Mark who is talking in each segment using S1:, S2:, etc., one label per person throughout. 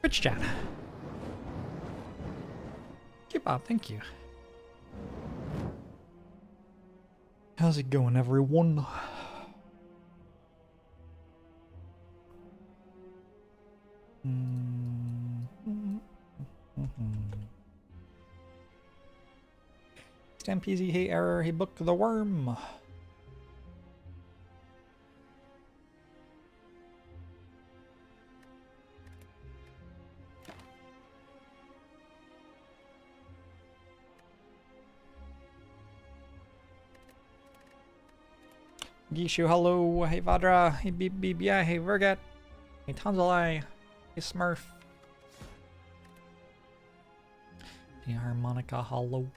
S1: Twitch chat. Bob, thank you. How's it going, everyone? Stampede, hey error, he booked the worm. Gishu, hello. Hey Vadra. Hey BBBI. Hey Vergat. Hey Tonzalai. Hey Smurf. Hey Harmonica, hello.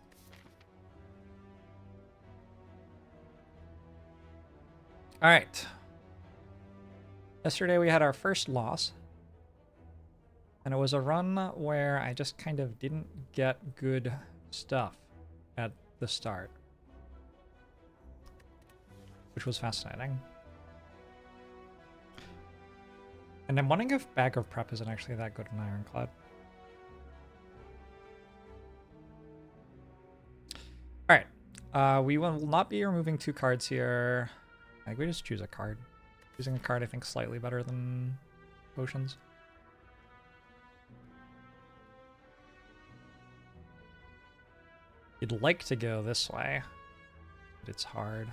S1: Alright. Yesterday we had our first loss. And it was a run where I just kind of didn't get good stuff at the start, which was fascinating. And I'm wondering if Bag of Prep isn't actually that good in Ironclad. Alright, we will not be removing 2 cards here. I think we just choose a card. Choosing a card I think slightly better than potions. You'd like to go this way, but it's hard.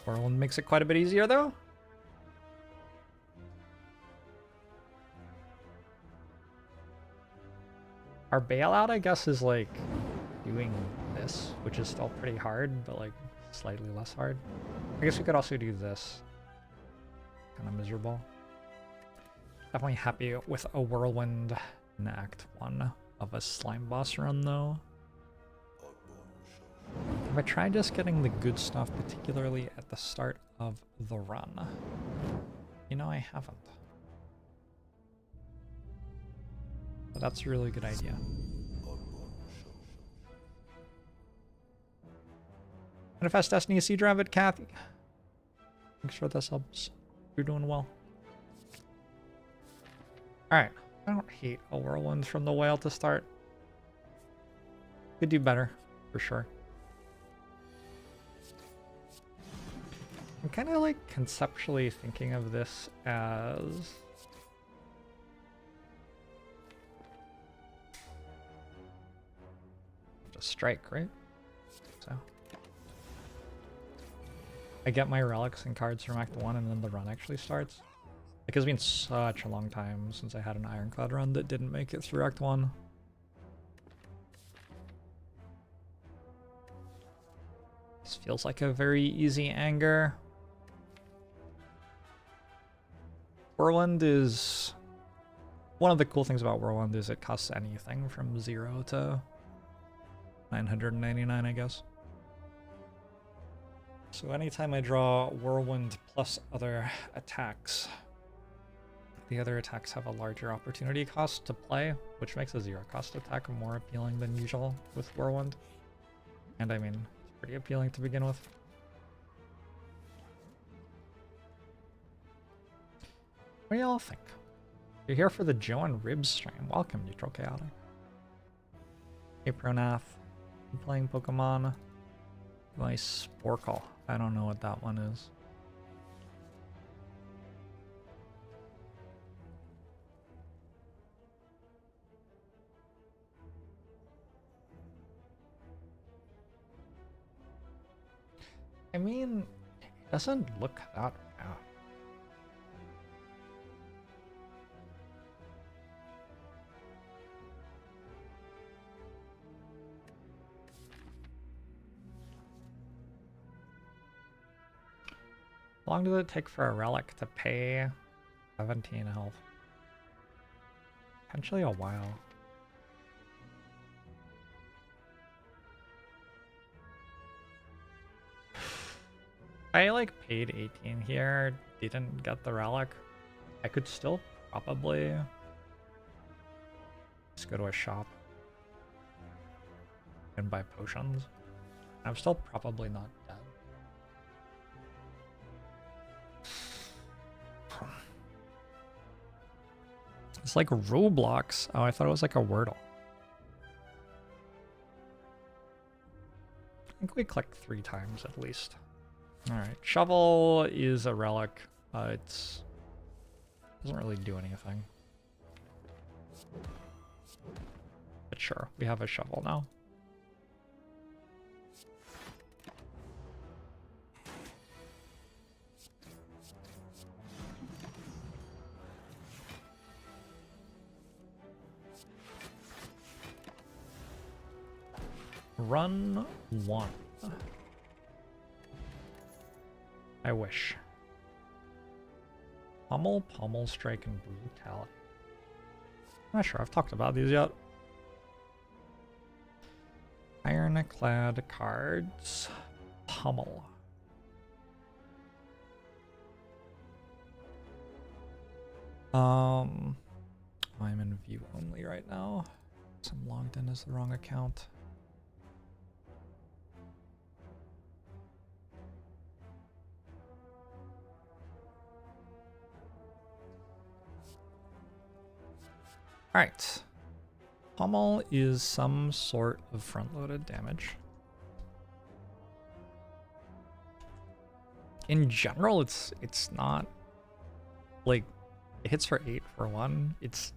S1: Whirlwind makes it quite a bit easier, though. Our bailout, I guess, is like doing this, which is still pretty hard, but like slightly less hard. I guess we could also do this. Kind of miserable. Definitely happy with a whirlwind in Act 1 of a slime boss run, though. Have I tried just getting the good stuff, particularly at the start of the run? You know, I haven't. But that's a really good idea. Manifest Destiny, Sea Dravid, Kathy. Make sure this helps. You're doing well. Alright. I don't hate a whirlwind from the whale to start. Could do better, for sure. I'm kind of like conceptually thinking of this as a strike, right? So I get my relics and cards from Act 1 and then the run actually starts. Like, it's been such a long time since I had an Ironclad run that didn't make it through Act 1. This feels like a very easy anger. Whirlwind is... One of the cool things about Whirlwind is it costs anything from 0 to 999, I guess. So anytime I draw Whirlwind plus other attacks, the other attacks have a larger opportunity cost to play, which makes a 0 cost attack more appealing than usual with Whirlwind. And I mean, it's pretty appealing to begin with. What do y'all think? You're here for the Joe and Ribs stream. Welcome, Neutral Chaotic. Hey, Pronath. I'm playing Pokemon. My Sporkle. I don't know what that one is. I mean, it doesn't look that bad. How long does it take for a relic to pay 17 health? Potentially a while. I like paid 18 here, didn't get the relic. I could still probably just go to a shop and buy potions. I'm still probably not dead. It's like Roblox. Oh, I thought it was like a Wordle. I think we click 3 times at least. Alright, shovel is a relic. It doesn't really do anything. But sure, we have a shovel now. Run 1. I wish. Pummel, Pummel, Strike, and Brutality. I'm not sure I've talked about these yet. Ironclad cards. Pummel. I'm in view only right now, so I'm logged in as the wrong account. Alright. Pummel is some sort of front-loaded damage. In general, it's not like it hits for 8 for 1. It's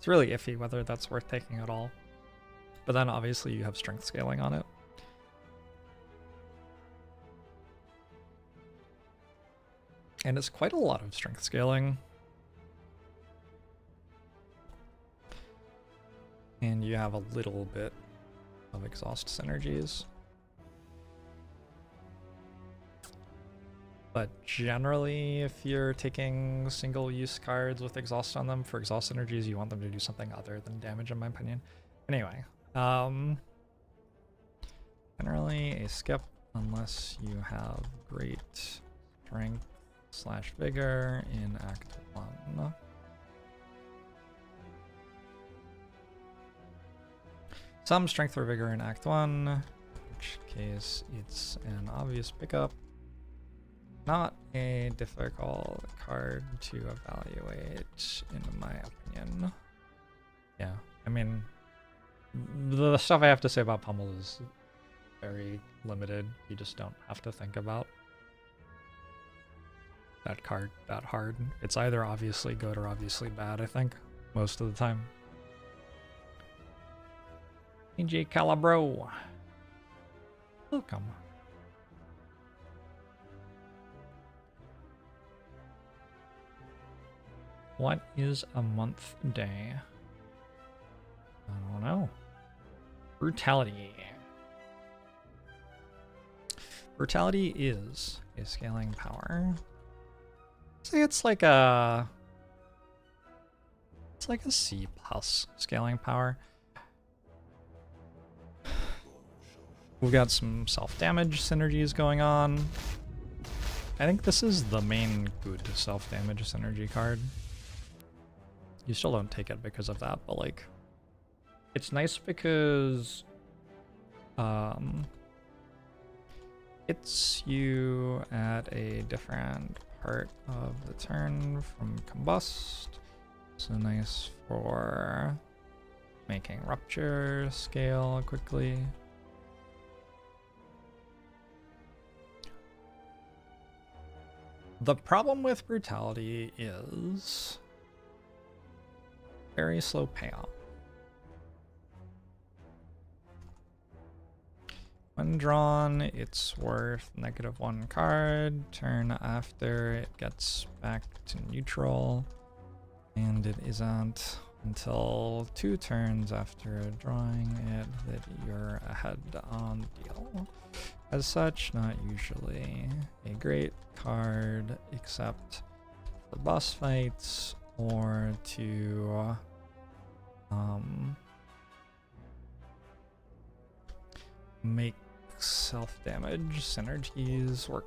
S1: really iffy whether that's worth taking at all. But then obviously you have strength scaling on it. And it's quite a lot of strength scaling. And you have a little bit of exhaust synergies. But generally, if you're taking single-use cards with exhaust on them for exhaust synergies, you want them to do something other than damage, in my opinion. Anyway, generally a skip unless you have great strength / vigor in Act 1. Some strength or vigor in Act 1, in which case it's an obvious pickup. Not a difficult card to evaluate, in my opinion. Yeah, I mean, the stuff I have to say about Pummel is very limited. You just don't have to think about that card that hard. It's either obviously good or obviously bad, I think, most of the time. AJ Calabro, welcome. What is a month day? I don't know. Brutality. Brutality is a scaling power. Say it's like a C+ scaling power. We've got some self-damage synergies going on. I think this is the main good self-damage synergy card. You still don't take it because of that, but like, it's nice because hits you at a different part of the turn from combust. So nice for making rupture scale quickly. The problem with brutality is very slow payoff. When drawn, it's worth -1 card. Turn after, it gets back to neutral. And it isn't until 2 turns after drawing it that you're ahead on the deal. As such, not usually a great card, except for boss fights or to make self-damage synergies work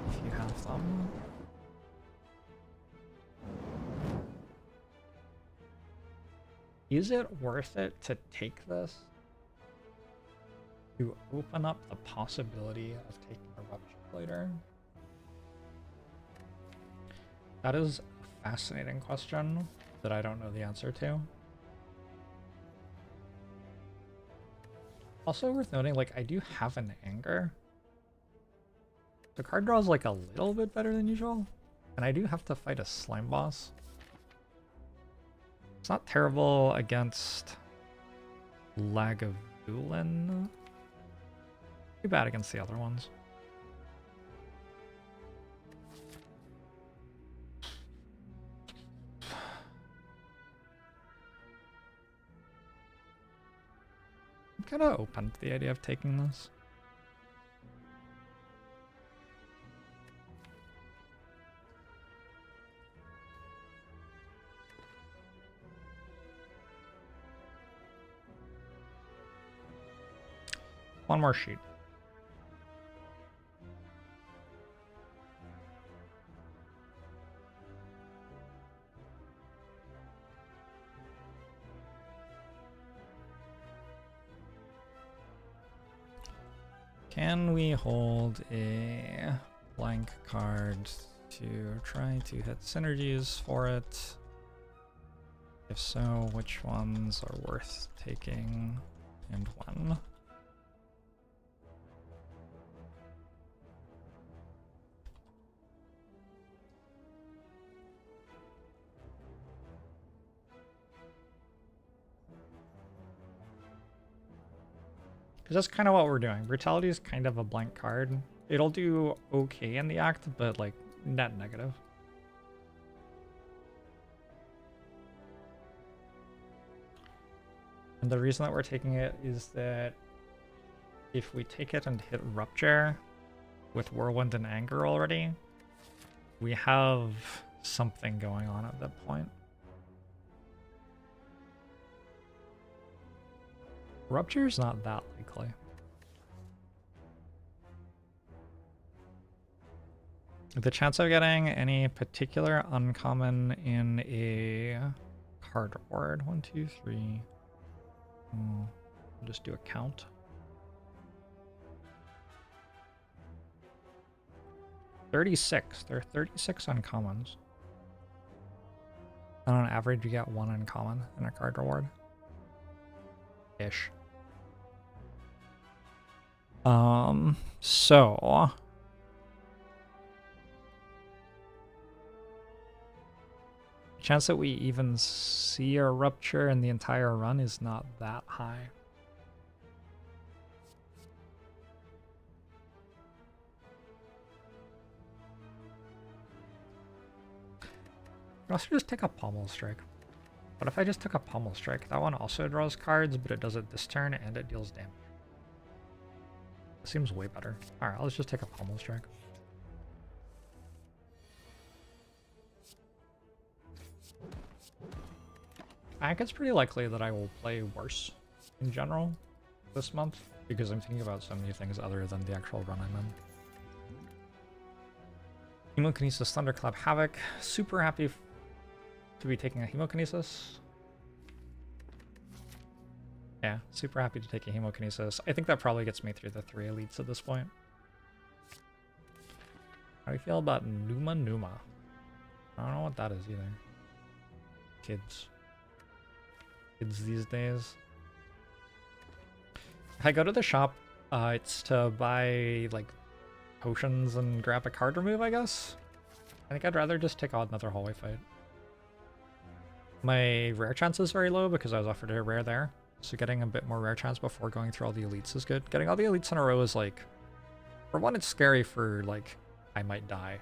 S1: if you have them. Is it worth it to take this to open up the possibility of taking a Rupture later? That is a fascinating question that I don't know the answer to. Also worth noting, like, I do have an anger. The card draw is like a little bit better than usual, and I do have to fight a slime boss. It's not terrible against Lagavulin. Too bad against the other ones. I'm kind of open to the idea of taking this. One more sheet. Can we hold a blank card to try to hit synergies for it? If so, which ones are worth taking and when? Because that's kind of what we're doing. Brutality is kind of a blank card. It'll do okay in the act, but like net negative. And the reason that we're taking it is that if we take it and hit Rupture with Whirlwind and Anger already, we have something going on at that point. Rupture's not that likely. The chance of getting any particular uncommon in a card board. 1, 2, 3. We'll just do a count. $36. There are 36 uncommons. And on average, you get 1 uncommon in a card reward. Ish. So chance that we even see a Rupture in the entire run is not that high. I also just take a Pummel Strike. But if I just took a Pummel Strike, that one also draws cards, but it does it this turn and it deals damage. It seems way better. Alright, let's just take a Pummel Strike. I think it's pretty likely that I will play worse in general this month, because I'm thinking about so many things other than the actual run I'm in. Hemokinesis, Thunderclap, Havoc. Super happy to be taking a Hemokinesis. Yeah, super happy to take a Hemokinesis. I think that probably gets me through the 3 elites at this point. How do you feel about Numa Numa? I don't know what that is either. Kids. Kids these days. If I go to the shop, it's to buy, like, potions and grab a card remove, I guess? I think I'd rather just take on another hallway fight. My rare chance is very low because I was offered a rare there. So getting a bit more rare chance before going through all the elites is good. Getting all the elites in a row is like, for one, it's scary for like, I might die.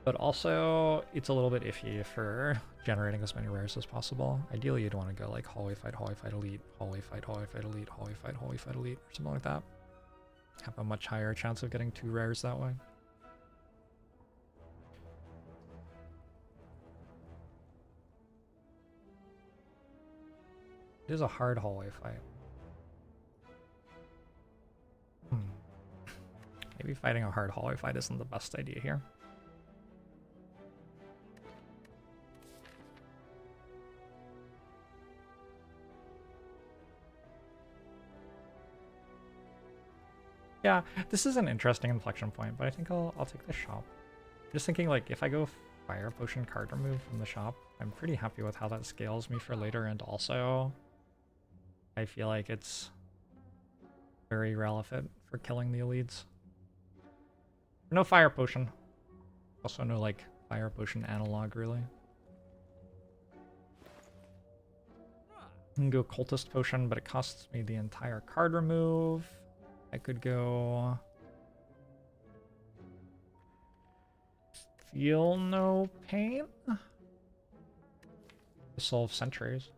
S1: But also, it's a little bit iffy for generating as many rares as possible. Ideally, you'd want to go like hallway fight, elite, hallway fight, elite, hallway fight, elite, or something like that. Have a much higher chance of getting 2 rares that way. It is a hard hallway fight. Maybe fighting a hard hallway fight isn't the best idea here. Yeah, this is an interesting inflection point, but I think I'll take the shop. Just thinking, like, if I go fire potion card remove from the shop. I'm pretty happy with how that scales me for later, and also I feel like it's very relevant for killing the elites. No fire potion. Also no like fire potion analog really. I can go cultist potion, but it costs me the entire card remove. I could go feel no pain to solve sentries.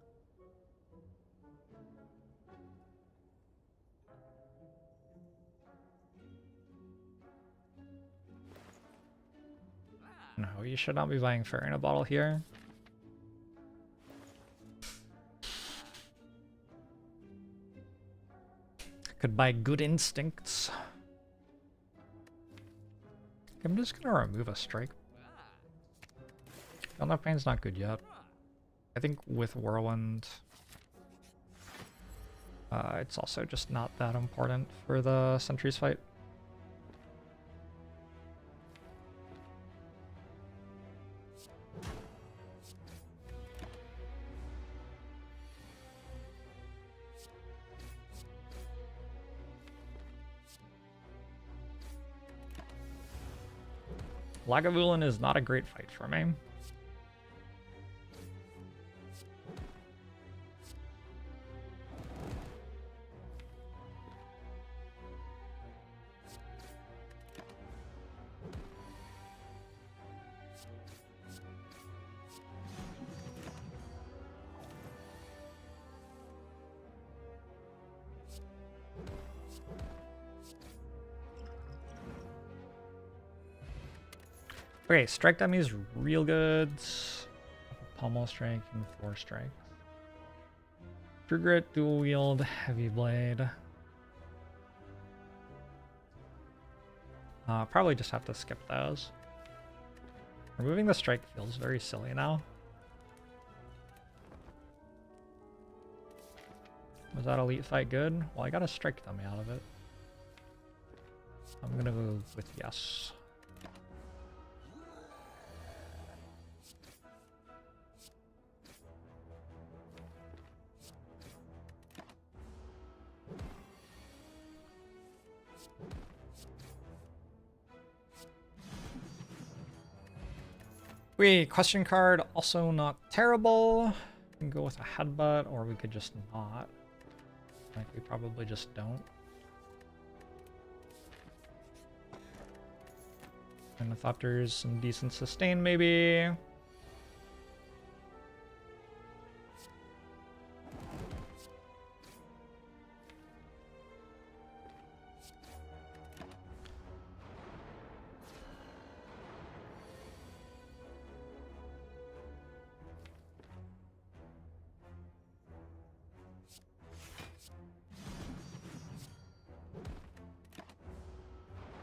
S1: No, you should not be buying Fairy in a Bottle here. Could buy Good Instincts. I'm just gonna remove a strike. Feel no pain's not good yet. I think with Whirlwind, it's also just not that important for the Sentries fight. Lagavulin is not a great fight for me. Okay, strike dummy is real good. Pummel strike and 4 strikes. True Grit, dual wield, heavy blade. Probably just have to skip those. Removing the strike feels very silly now. Was that elite fight good? Well, I got a strike dummy out of it. I'm gonna go with yes. Question card, also not terrible. We can go with a headbutt, or we could just not. Like, we probably just don't. And I thought there's some decent sustain, maybe.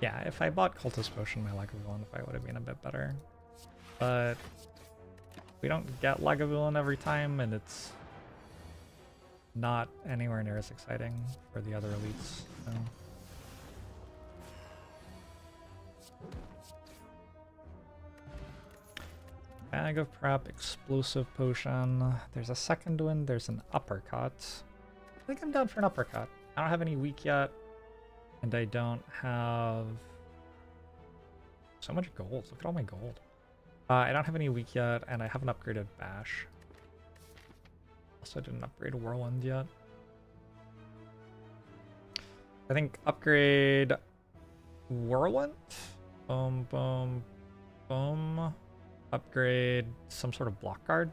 S1: Yeah, if I bought Cultist Potion, my Lagavulin fight would have been a bit better. But we don't get Lagavulin every time, and it's not anywhere near as exciting for the other elites. So. Bag of Prep, Explosive Potion. There's a second one, there's an Uppercut. I think I'm down for an Uppercut. I don't have any weak yet. And I don't have so much gold. Look at all my gold. I don't have any weak yet, and I haven't upgraded Bash. Also didn't upgrade Whirlwind yet. I think upgrade Whirlwind. Boom, boom, boom. Upgrade some sort of block guard.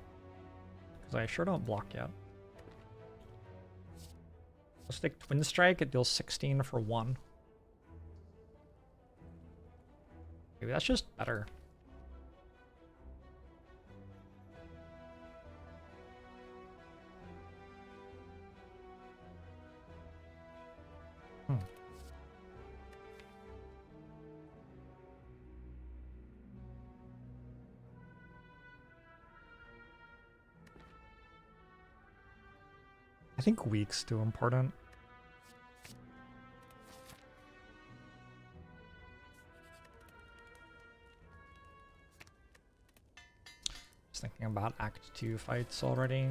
S1: Because I sure don't block yet. Let's take Twin Strike, it deals 16 for 1. Maybe that's just better. I think weak's too important. Just thinking about Act 2 fights already.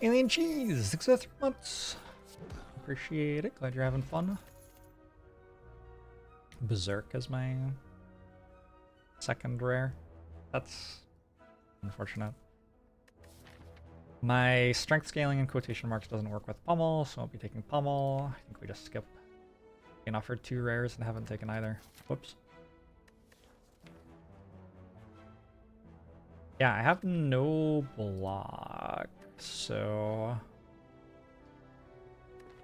S1: Alien cheese! 6 of 3 months! Appreciate it. Glad you're having fun. Berserk is my second rare. That's unfortunate. My strength scaling in quotation marks doesn't work with Pummel, so I won't be taking Pummel. I think we just skip. Being offered 2 rares and haven't taken either. Whoops. Yeah, I have no block, so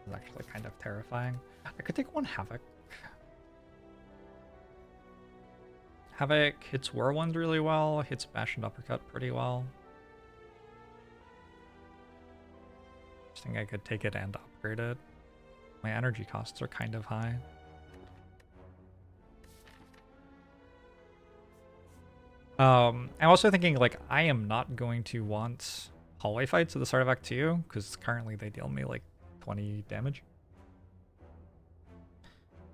S1: it's actually kind of terrifying. I could take 1 Havoc. Havoc hits Whirlwind really well, hits Bash and Uppercut pretty well. I think I could take it and upgrade it. My energy costs are kind of high. I'm also thinking, like, I am not going to want hallway fights at the start of Act 2, because currently they deal me, like, 20 damage.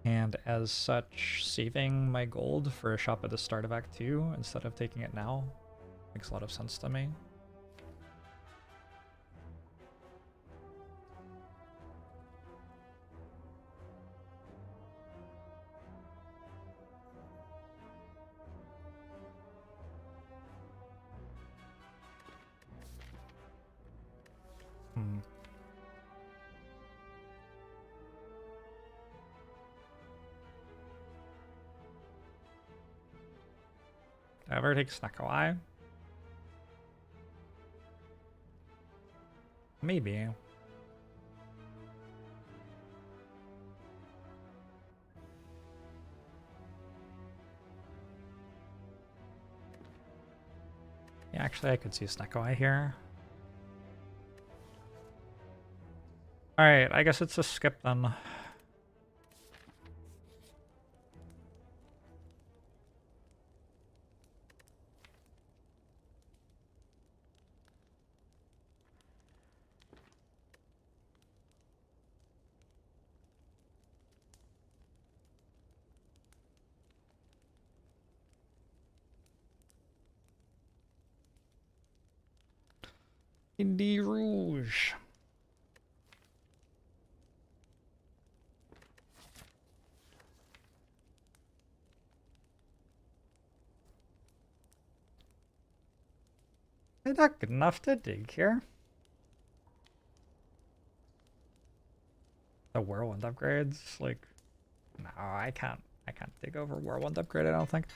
S1: And as such, saving my gold for a shop at the start of Act 2 instead of taking it now makes a lot of sense to me. Did I ever take Snecko Eye? Maybe. Yeah, actually I could see Snecko Eye here. Alright, I guess it's a skip then. Indie Rouge. Is that good enough to dig here? The Whirlwind upgrades, like, no, I can't dig over Whirlwind upgrade, I don't think.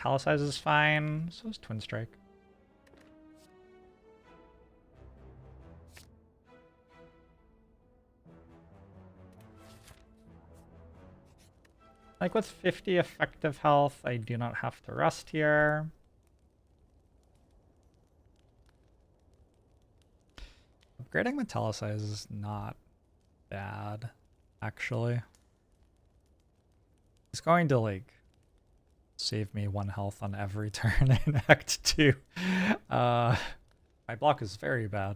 S1: Italicize is fine, so is Twin Strike. Like with 50 effective health, I do not have to rest here. Upgrading Metallicize is not bad, actually. It's going to, like, save me 1 health on every turn in Act 2. My block is very bad.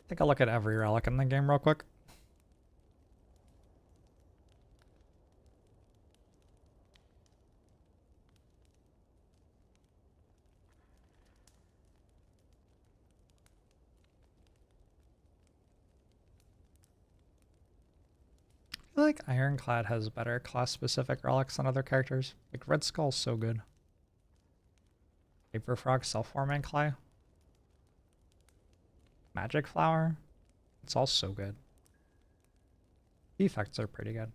S1: Take a look at every relic in the game real quick. feel like Ironclad has better class-specific relics than other characters. Like Red Skull's so good. Paper Frog, Self-Forming Clay. Magic Flower. It's all so good. Effects are pretty good.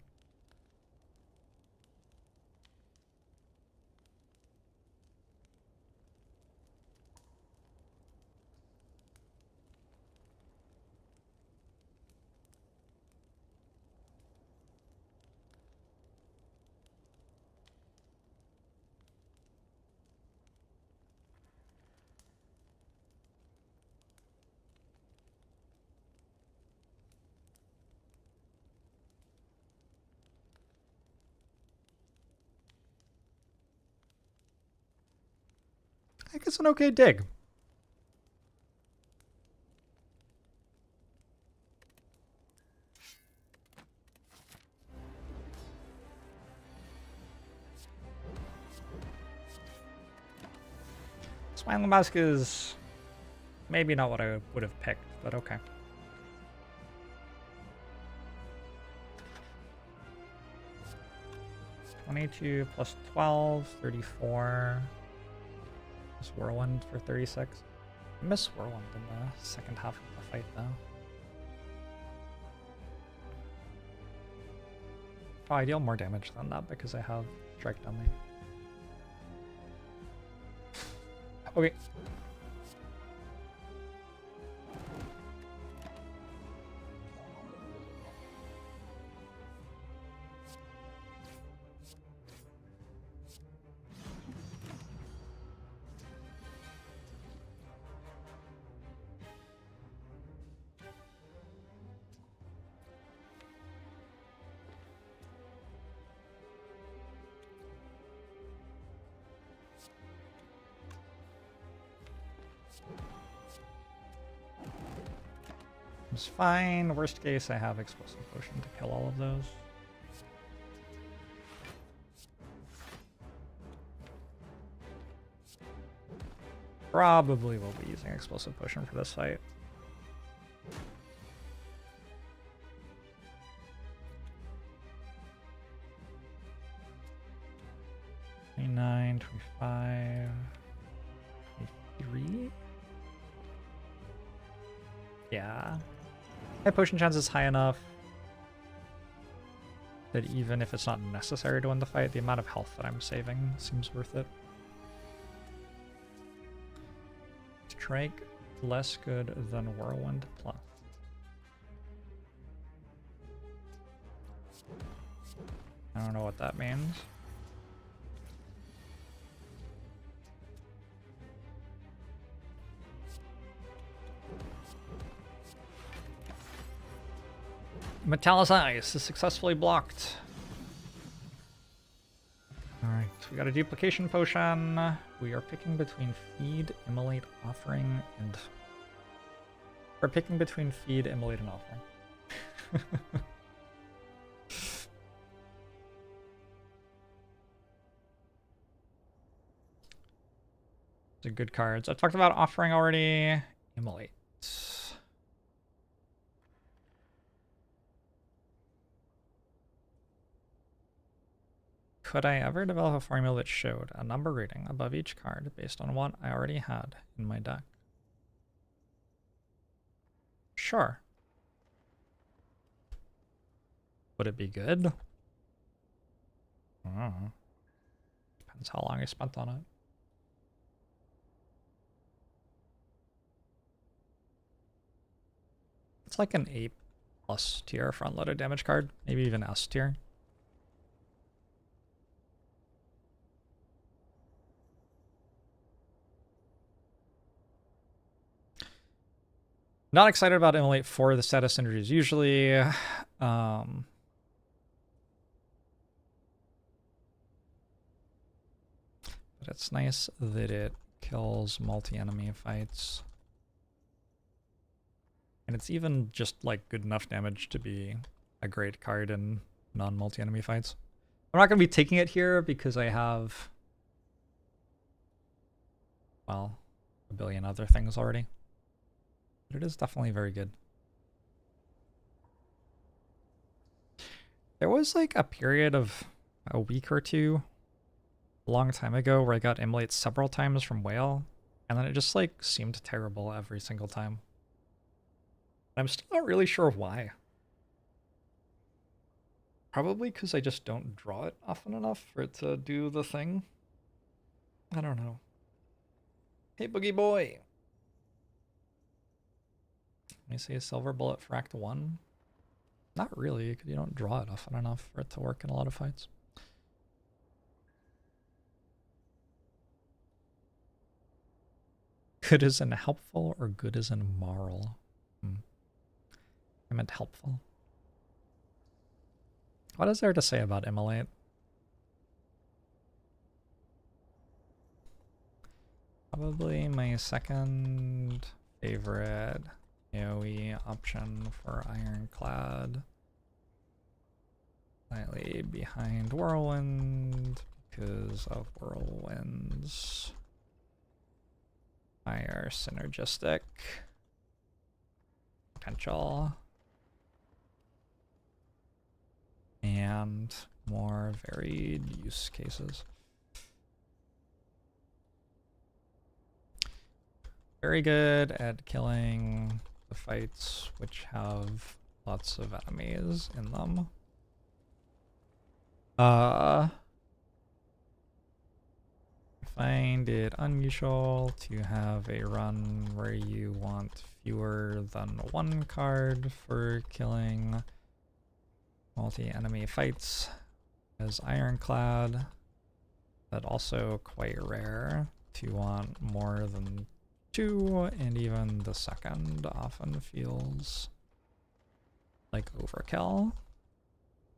S1: I think it's an okay dig. Smiling Mask is maybe not what I would have picked, but okay. $22 plus 12, 34. This Whirlwind for 36. I miss Whirlwind in the second half of the fight though. Oh, I deal more damage than that because I have Strike Dummy. Okay. It's fine. Worst case, I have Explosive Potion to kill all of those. Probably will be using Explosive Potion for this fight. $29, $25, $23? Yeah. My potion chance is high enough that even if it's not necessary to win the fight, the amount of health that I'm saving seems worth it. Strike less good than Whirlwind plus. I don't know what that means. Metallus Ice is successfully blocked. Alright, we got a duplication potion. We are picking between Feed, Immolate, Offering, and... We're picking between Feed, Immolate, and Offering. They're good cards. I talked about Offering already. Immolate. Could I ever develop a formula that showed a number rating above each card based on what I already had in my deck? Sure. Would it be good? I don't know. Depends how long I spent on it. It's like an A+ tier front loaded damage card, maybe even S tier. Not excited about Immolate for the status synergies usually. But it's nice that it kills multi-enemy fights. And it's even just like good enough damage to be a great card in non-multi-enemy fights. I'm not going to be taking it here because I have, well, a billion other things already. But it is definitely very good. There was like a period of a week or two a long time ago where I got Immolate several times from Whale, and then it just like seemed terrible every single time. I'm still not really sure why. Probably because I just don't draw it often enough for it to do the thing. I don't know. Hey, Boogie Boy! Let me see a silver bullet for Act 1. Not really, because you don't draw it often enough for it to work in a lot of fights. Good as in helpful or good as in moral? I meant helpful. What is there to say about Immolate? Probably my second favorite AoE option for Ironclad. Slightly behind Whirlwind because of Whirlwind's higher synergistic potential and more varied use cases. Very good at killing the fights which have lots of enemies in them. I find it unusual to have a run where you want fewer than one card for killing multi-enemy fights as Ironclad, but also quite rare to want more than 2, and even the second often feels like overkill.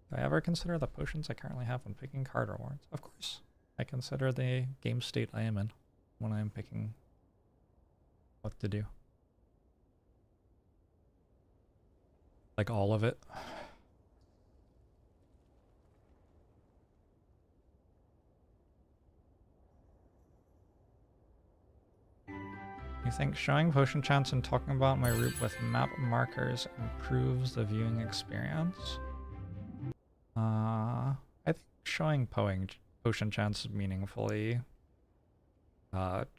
S1: Do I ever consider the potions I currently have when picking card rewards? Of course. I consider the game state I am in when I'm picking what to do. Like all of it. You think showing potion chance and talking about my route with map markers improves the viewing experience? I think showing potion chance meaningfully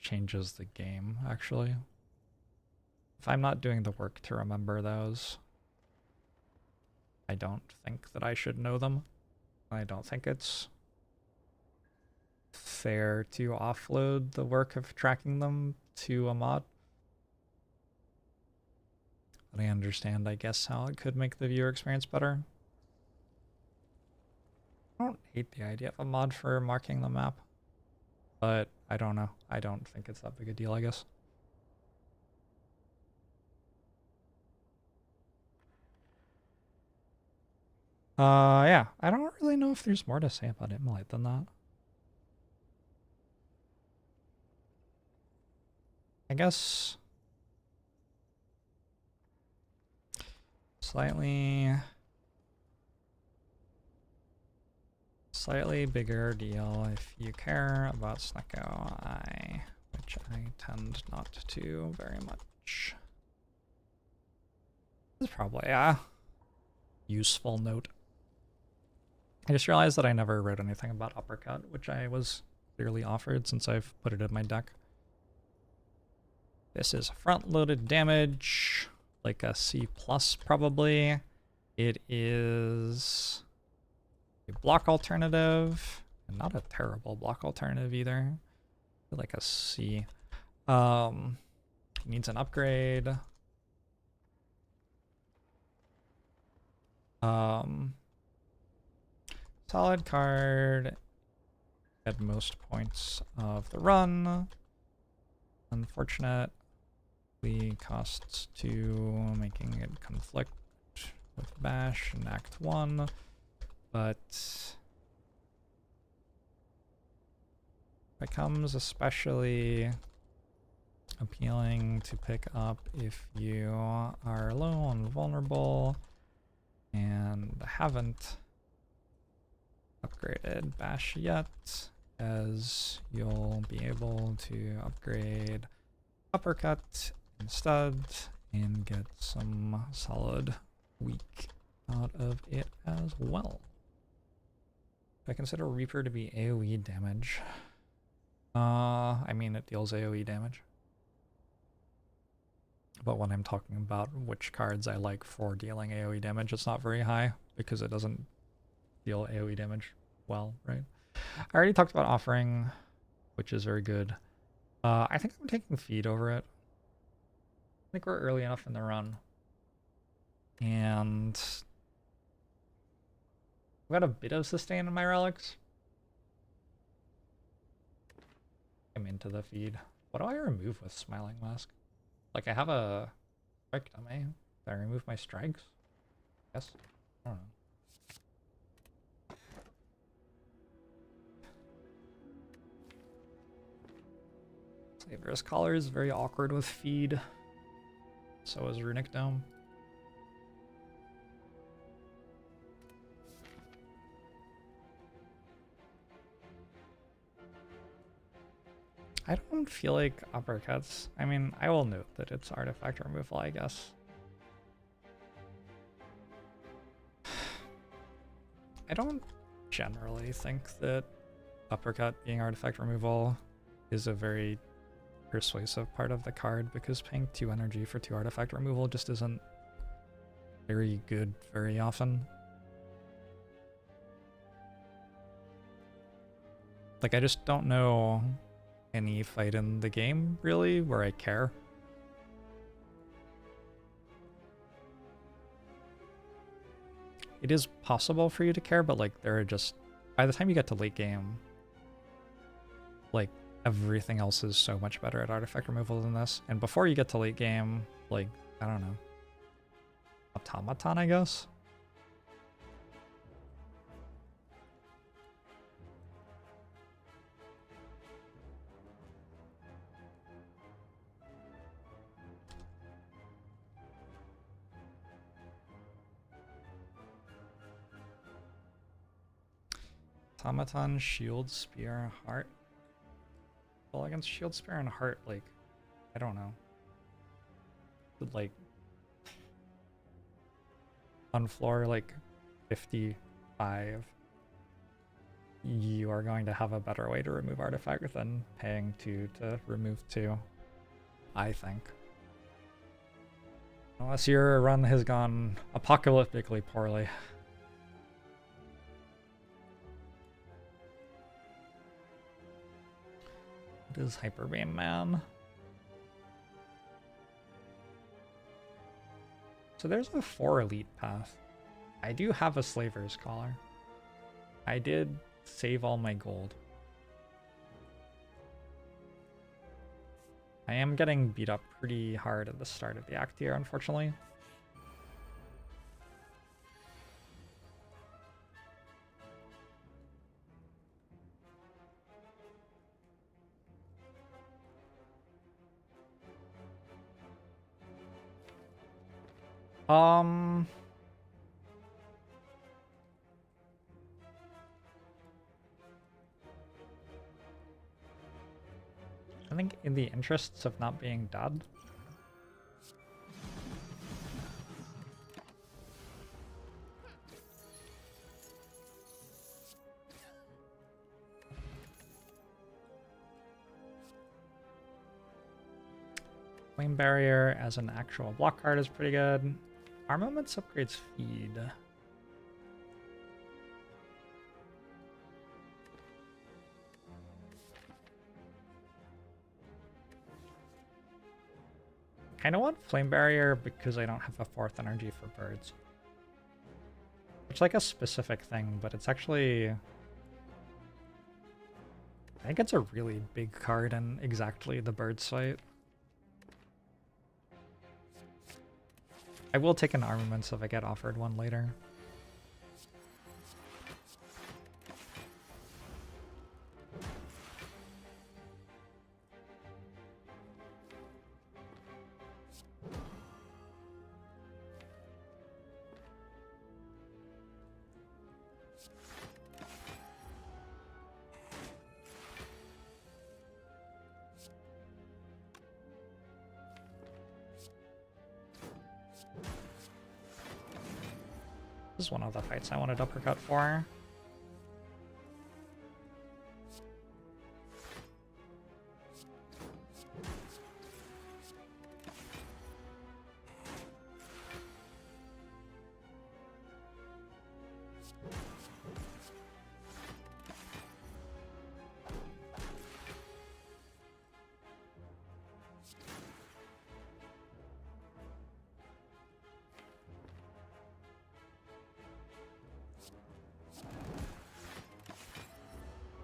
S1: changes the game, actually. If I'm not doing the work to remember those, I don't think that I should know them. I don't think it's fair to offload the work of tracking them to a mod. But I understand, I guess, how it could make the viewer experience better. I don't hate the idea of a mod for marking the map, but I don't know. I don't think it's that big a deal, I guess. Yeah, I don't really know if there's more to say about Immolate than that. I guess slightly bigger deal if you care about Snecko Eye, which I tend not to very much. This is probably a useful note. I just realized that I never wrote anything about Uppercut, which I was clearly offered since I've put it in my deck. This is front-loaded damage, like a C+ probably. It is a block alternative, and not a terrible block alternative either. Like a C. Needs an upgrade. Solid card at most points of the run. Unfortunate. Costs 2, making it conflict with Bash in Act 1, but becomes especially appealing to pick up if you are low and vulnerable and haven't upgraded Bash yet, as you'll be able to upgrade Uppercut instead and get some solid weak out of it as well. I consider Reaper to be AoE damage. I mean, it deals AoE damage. But when I'm talking about which cards I like for dealing AoE damage, it's not very high because it doesn't deal AoE damage well, right? I already talked about Offering, which is very good. I think I'm taking Feed over it. I think we're early enough in the run. And I've got a bit of sustain in my relics. I'm into the Feed. What do I remove with Smiling Mask? Like, I have a strike, don't I? Do I remove my strikes? Yes? I don't know. Slaver's Collar is very awkward with Feed. So is Runic Dome. I don't feel like uppercuts. I mean, I will note that it's artifact removal, I guess. I don't generally think that uppercut being artifact removal is a very persuasive part of the card because paying 2 energy for 2 artifact removal just isn't very good very often. Like, I just don't know any fight in the game, really, where I care. It is possible for you to care, but, like, there are just... By the time you get to late game, like, everything else is so much better at artifact removal than this. And before you get to late game, like, I don't know. Automaton, I guess? Automaton, Shield, Spear, Heart. Well, against Shield, Spear, and Heart, like, I don't know. But, like, on floor, like, 55, you are going to have a better way to remove artifact than paying 2 to remove 2, I think. Unless your run has gone apocalyptically poorly. What is Hyperbeam Man? So there's a 4 elite path. I do have a Slaver's Collar. I did save all my gold. I am getting beat up pretty hard at the start of the act here, unfortunately. I think in the interests of not being dead. Flame Barrier as an actual block card is pretty good. Armaments upgrades Feed. I kind of want Flame Barrier because I don't have a 4th energy for birds. It's like a specific thing, but it's actually... I think it's a really big card in exactly the bird site. I will take an armaments if I get offered one later. This is one of the fights I wanted Uppercut for.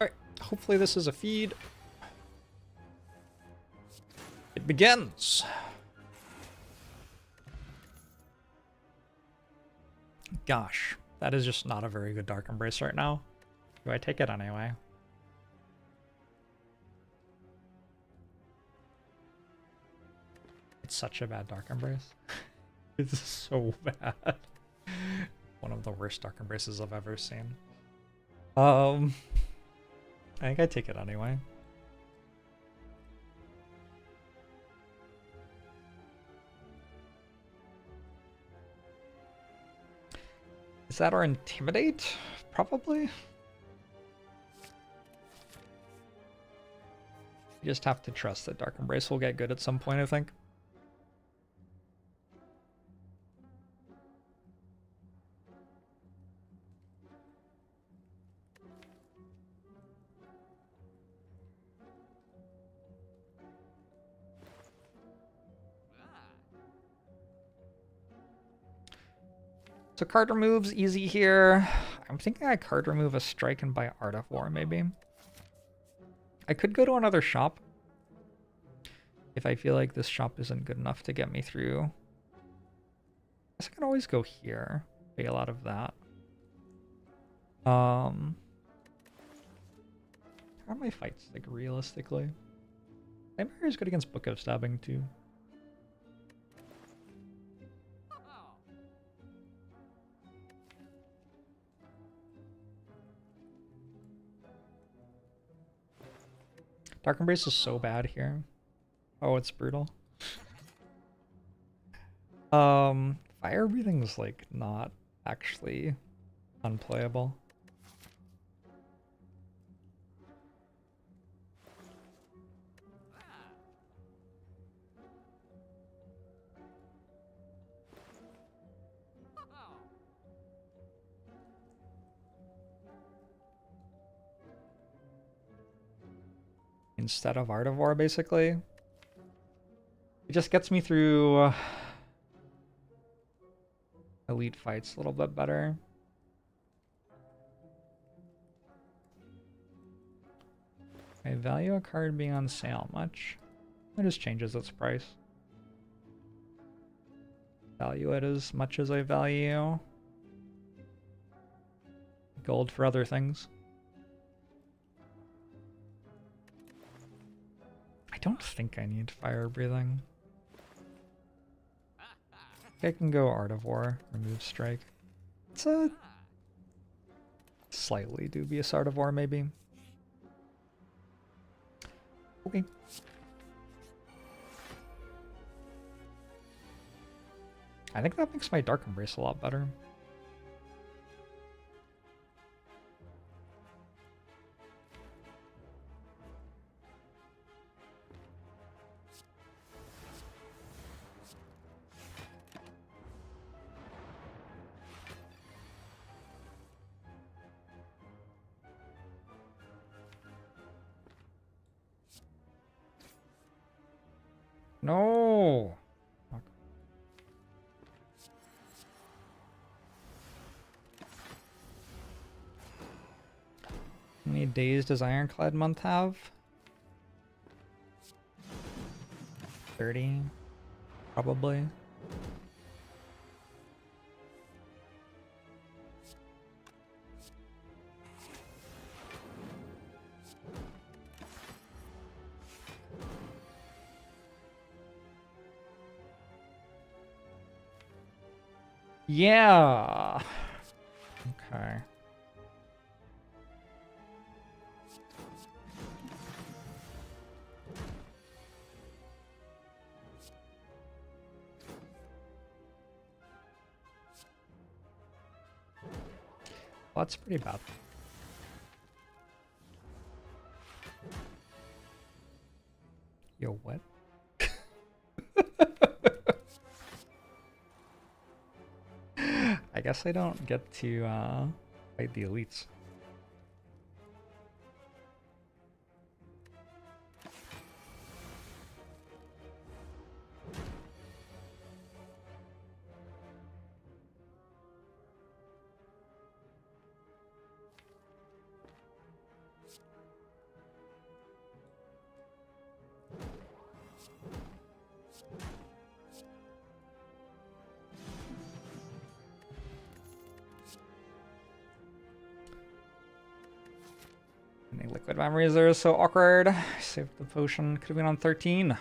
S1: Alright, hopefully this is a feed. It begins! Gosh, that is just not a very good Dark Embrace right now. Do I take it anyway? It's such a bad Dark Embrace. It's so bad. One of the worst Dark Embraces I've ever seen. I think I take it anyway. Is that our Intimidate? Probably. You just have to trust that Dark Embrace will get good at some point, I think. So card remove's easy here. I'm thinking I card remove a strike and buy Art of War, maybe. I could go to another shop if I feel like this shop isn't good enough to get me through. I guess I can always go here, bail out of that. How are my fights, like, realistically? Nightmare is good against Book of Stabbing, too. Dark Embrace is so bad here. Oh, it's brutal. Fire breathing is like not actually unplayable. Instead of Art of War, basically. It just gets me through elite fights a little bit better. I value a card being on sale much. It just changes its price. Value it as much as I value gold for other things. I don't think I need fire breathing. I can go Art of War, remove strike. It's a slightly dubious Art of War, maybe. Okay. I think that makes my Dark Embrace a lot better. No. How many days does Ironclad month have? 30, probably. Yeah. Okay. Well, that's pretty bad. Yo, what? I guess I don't get to Fight the elites. Any liquid memories there is so awkward. Saved the potion. Could have been on 13.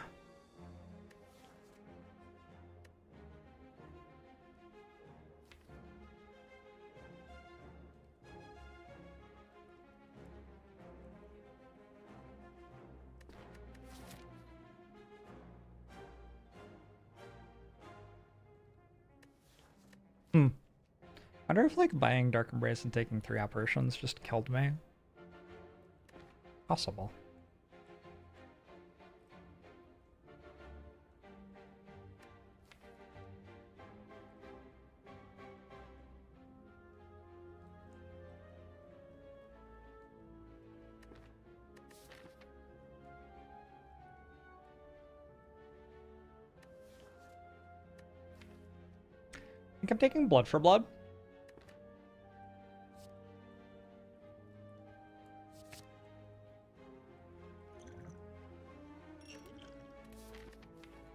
S1: I wonder if like buying Dark Embrace and taking 3 apparitions just killed me. Possible. I think I'm taking blood for blood.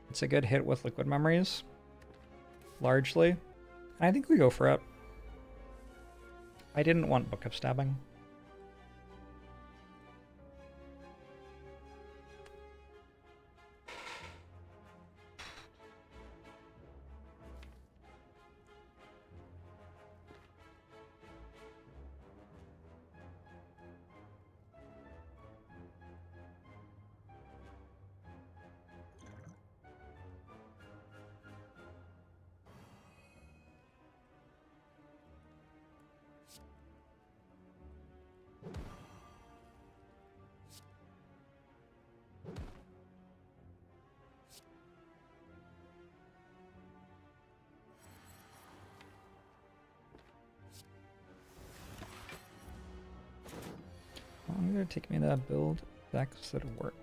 S1: It's a good hit with liquid memories, largely. And I think we go for it. I didn't want Book of Stabbing. I'm gonna take me to build decks that work.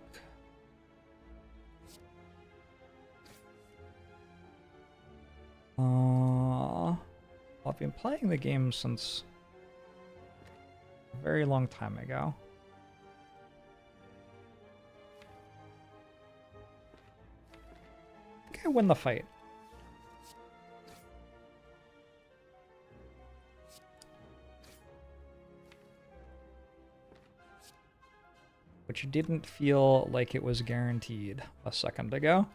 S1: I've been playing the game since a very long time ago. I think I win the fight. Which didn't feel like it was guaranteed a second ago.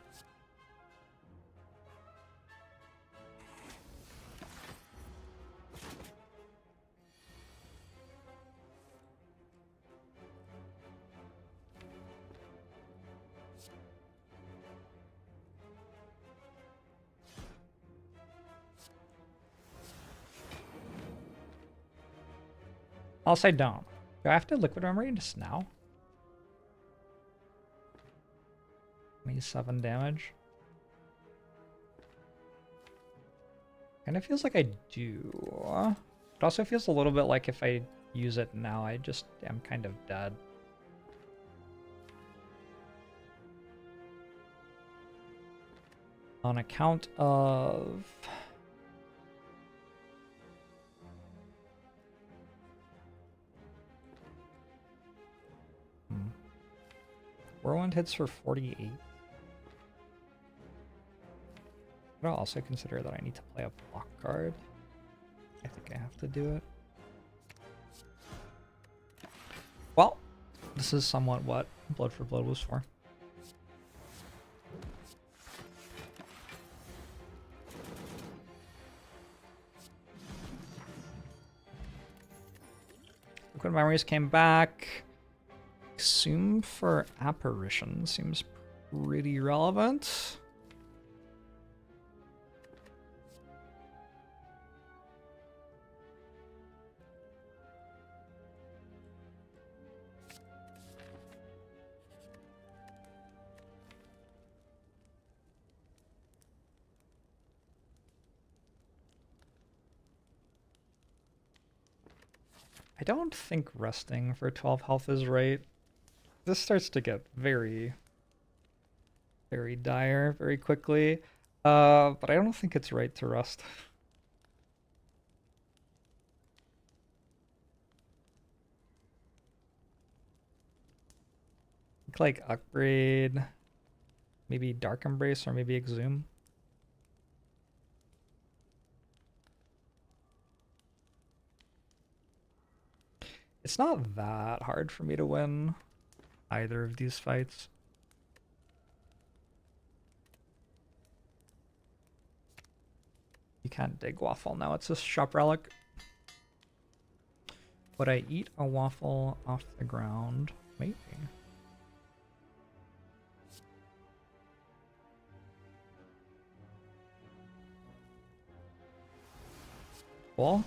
S1: Else I don't. Do I have to liquid memory just now? 27 damage. Kind of feels like I do. It also feels a little bit like if I use it now, I just am kind of dead. On account of... Whirlwind hits for 48. But I'll also consider that I need to play a block card. I think I have to do it. Well, this is somewhat what Blood for Blood was for. Liquid Memories came back. Assume for Apparition seems pretty relevant. I don't think resting for 12 health is right. This starts to get very, very dire very quickly. But I don't think it's right to rest. Like upgrade, maybe Dark Embrace or maybe Exhume. It's not that hard for me to win either of these fights. You can't dig waffle now, it's a shop relic. Would I eat a waffle off the ground? Maybe. Cool.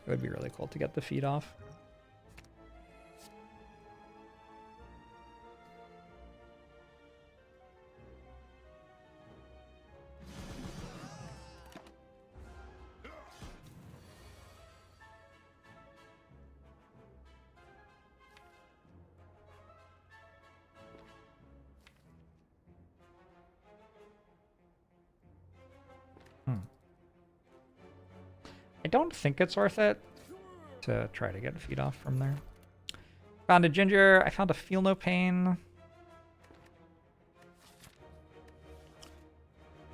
S1: It would be really cool to get the feed off. I don't think it's worth it to try to get feed off from there. Found a ginger. I found a feel no pain.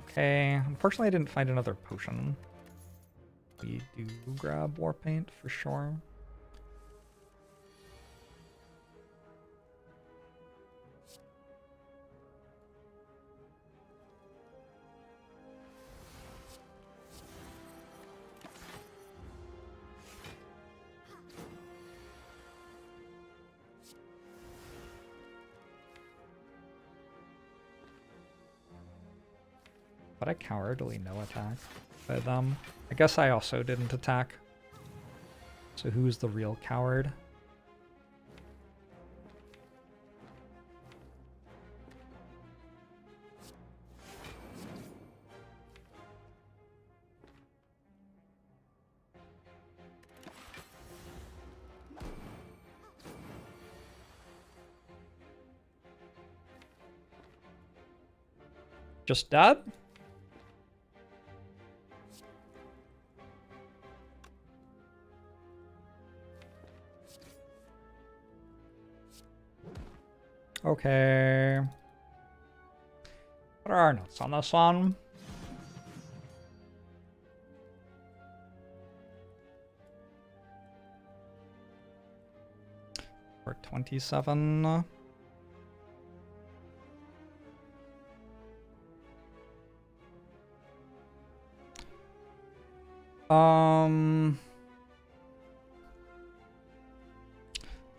S1: Okay. Unfortunately, I didn't find another potion. We do grab war paint for sure. But I cowardly no attack by them. I guess I also didn't attack. So who's the real coward? Just dead? Okay. What are our notes on this one? We're 27.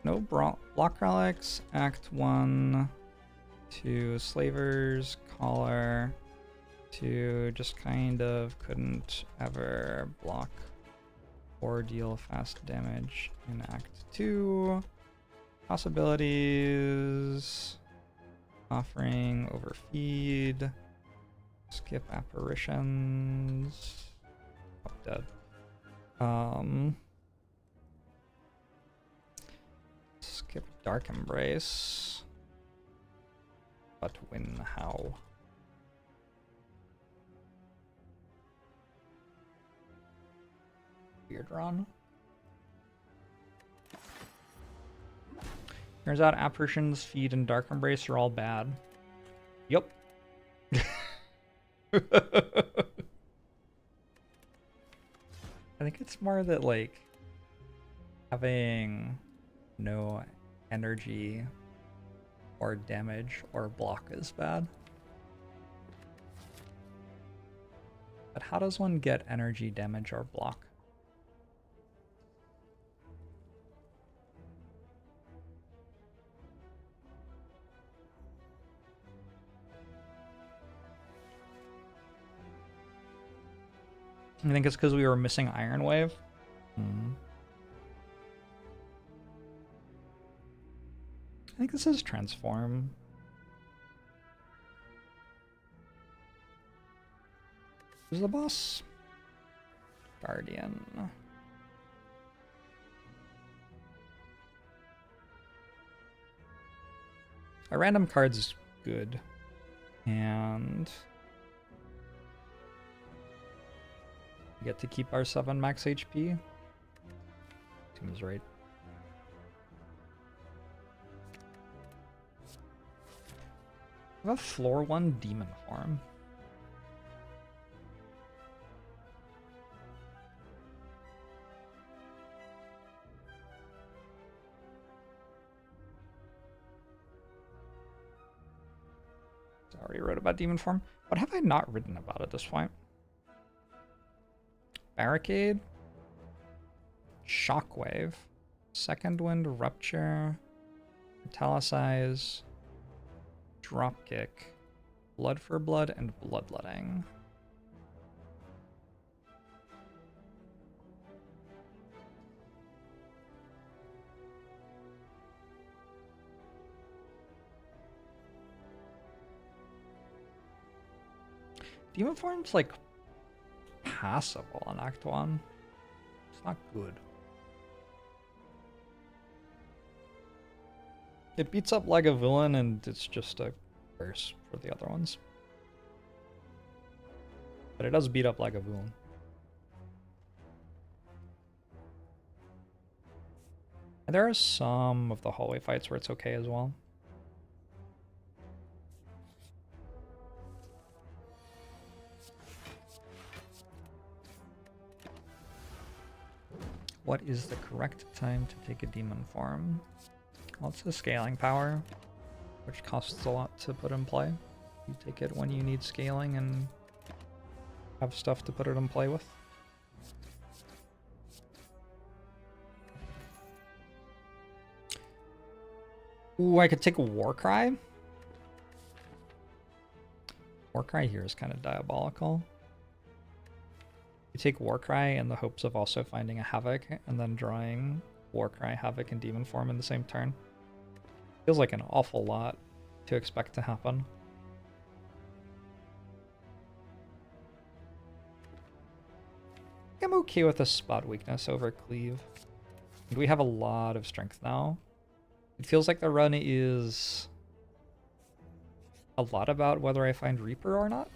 S1: No block relics. Act 1. 2 slavers. Collar. 2 just kind of couldn't ever block or deal fast damage in Act 2. Possibilities. Offering overfeed. Skip apparitions. Oh, dead. Skip Dark Embrace. But win how? Weird run. Turns out apparitions, feed, and Dark Embrace are all bad. Yup. I think it's more that, like, having no energy or damage or block is bad. But how does one get energy, damage, or block? I think it's because we were missing Iron Wave. think this is transform. Who's the boss? Guardian. A random card's is good. And we get to keep our 7 max HP. Seems right. We have a floor 1 demon form. I already wrote about demon form. What have I not written about at this point? Barricade. Shockwave. Second Wind, Rupture. Metallicize. Dropkick. Blood for Blood, and Bloodletting. Demon form's like passable on Act 1. It's not good. It beats up Lagavulin and it's just a curse for the other ones. But it does beat up Lagavulin. And there are some of the hallway fights where it's okay as well. What is the correct time to take a demon form? Well, it's the scaling power, which costs a lot to put in play. You take it when you need scaling and have stuff to put it in play with. Ooh, I could take a Warcry. Warcry here is kind of diabolical. You take Warcry in the hopes of also finding a Havoc, and then drawing Warcry, Havoc, and Demon form in the same turn. Feels like an awful lot to expect to happen. I'm okay with a spot weakness over Cleave. And we have a lot of strength now. It feels like the run is a lot about whether I find Reaper or not.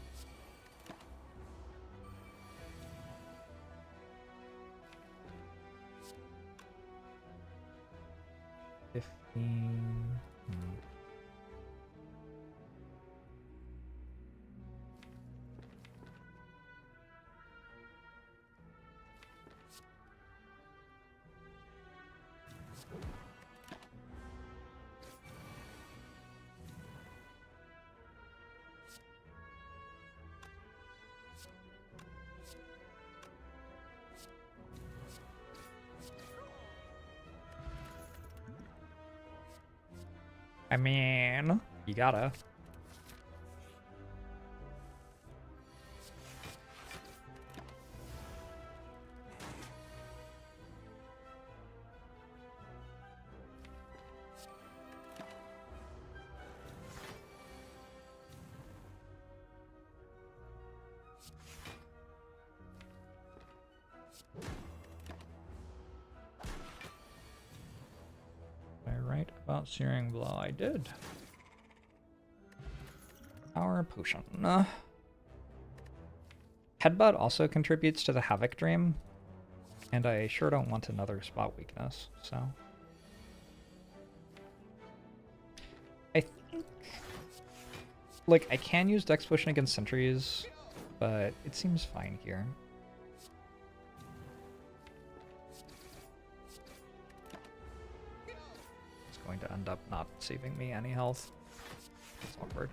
S1: I mean, you gotta. About Searing Blow, I did. Power Potion. Headbutt also contributes to the Havoc Dream, and I sure don't want another spot weakness, so. I think, like, I can use Dex Potion against Sentries, but it seems fine here. Going to end up not saving me any health. It's awkward.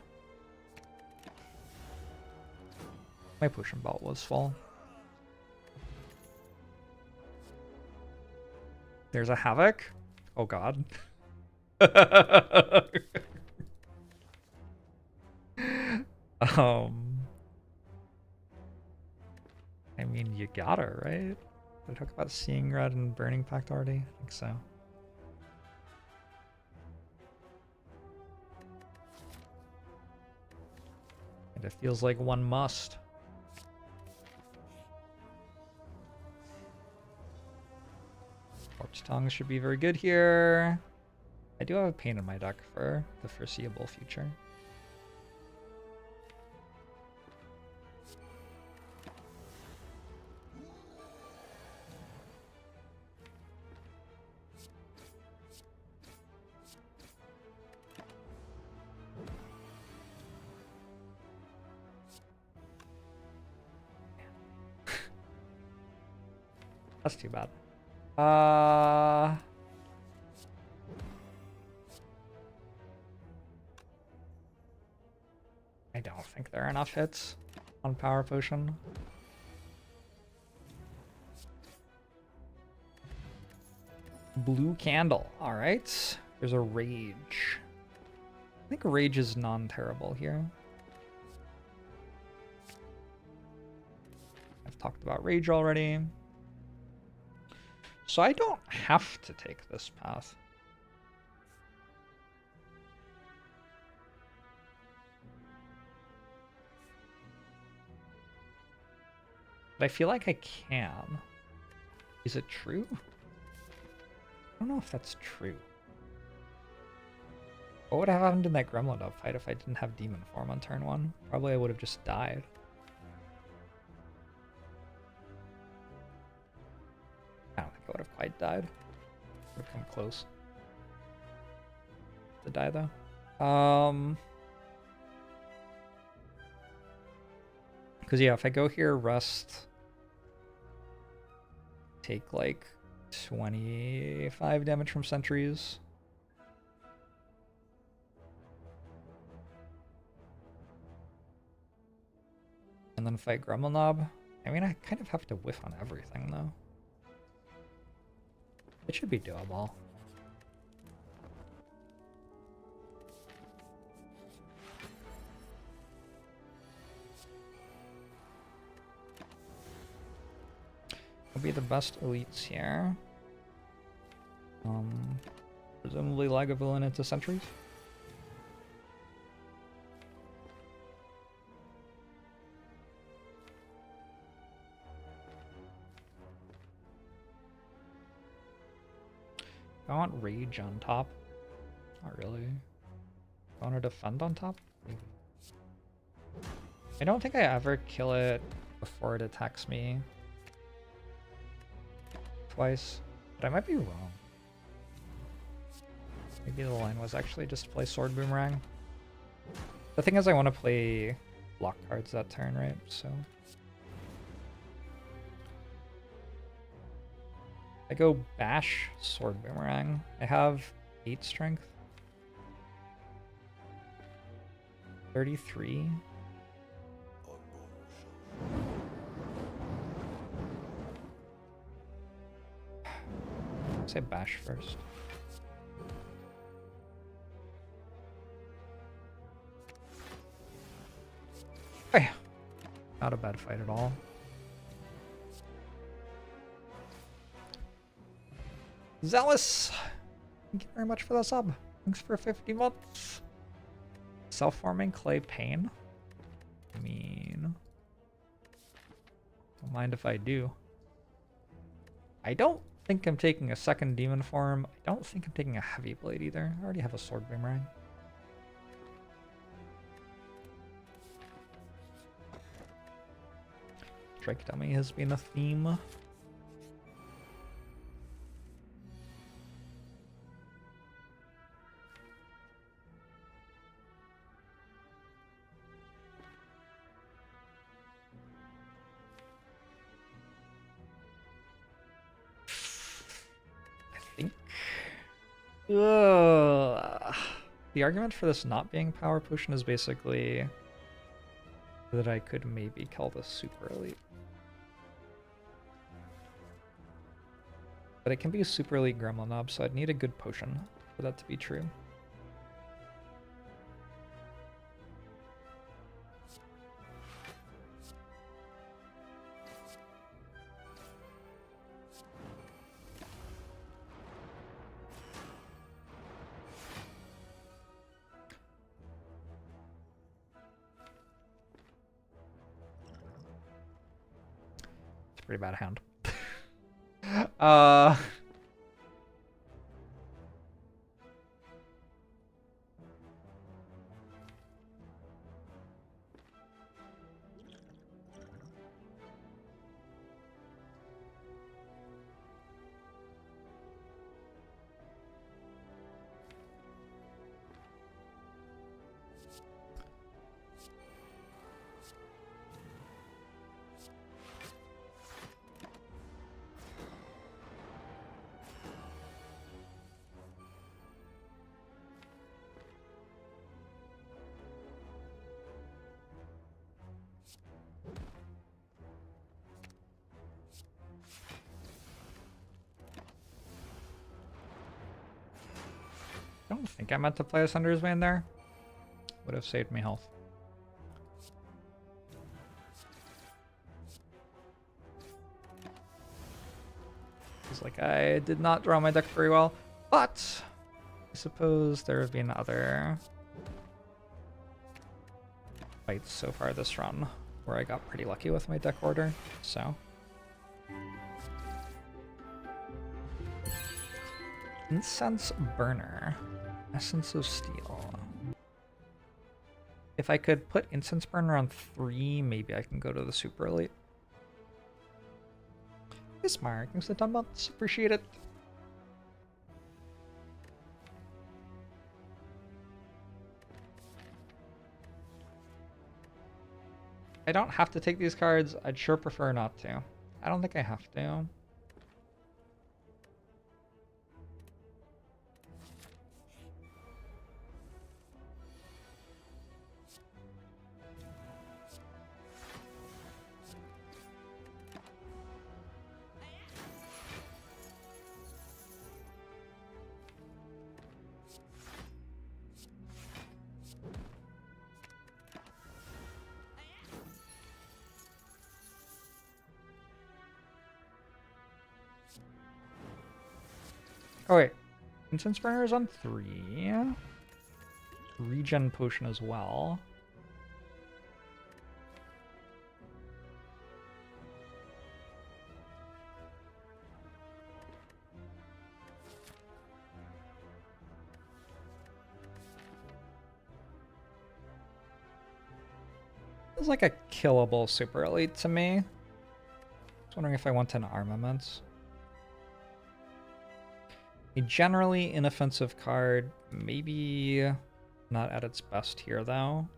S1: My potion belt was full. There's a Havoc. Oh god. I mean, you gotta, right? Did I talk about Seeing Red and Burning Pact already? I think so. But it feels like one must. Corpse Tongue should be very good here. I do have a pain in my deck for the foreseeable future. That's too bad. I don't think there are enough hits on Power Potion. Blue Candle. All right. There's a Rage. I think Rage is non-terrible here. I've talked about Rage already. So I don't have to take this path. But I feel like I can. Is it true? I don't know if that's true. What would have happened in that Gremlin Nob fight if I didn't have Demon Form on turn 1? Probably I would have just died. I don't think I would have quite died. Would have come close to die though. Because yeah, if I go here, rest, take like 25 damage from sentries. And then fight Gremlin Nob. I mean, I kind of have to whiff on everything though. It should be doable. Will be the best elites here. Presumably Lagavulin into sentries. I want Rage on top. Not really. I want to defend on top? Maybe. I don't think I ever kill it before it attacks me. Twice. But I might be wrong. Maybe the line was actually just play Sword Boomerang. The thing is I want to play block cards that turn, right? So I go Bash, Sword Boomerang. I have 8 strength. 33. Say Bash first. Hey, not a bad fight at all. Zealous! Thank you very much for the sub. Thanks for 50 months. Self-forming clay pain? I mean, don't mind if I do. I don't think I'm taking a second demon form. I don't think I'm taking a heavy blade either. I already have a sword boomerang. Drake Dummy has been a theme. The argument for this not being power potion is basically that I could maybe kill the super elite. But it can be a super elite Gremlin Nob, so I'd need a good potion for that to be true. pretty bad hand. uh... I don't think I meant to play a Sunder's Vein there. Would have saved me health. It's like I did not draw my deck very well, but I suppose there have been other fights so far this run where I got pretty lucky with my deck order, so. Incense Burner. Essence of Steel. If I could put Incense Burner on 3, maybe I can go to the Super Elite. Hey Mark, thanks for the 10 months. Appreciate it. I don't have to take these cards. I'd sure prefer not to. I don't think I have to. Oh wait, Incense Burner is on 3. Regen Potion as well. Feels like a killable Super Elite to me. I was wondering if I want an Armaments. A generally inoffensive card, maybe not at its best here though.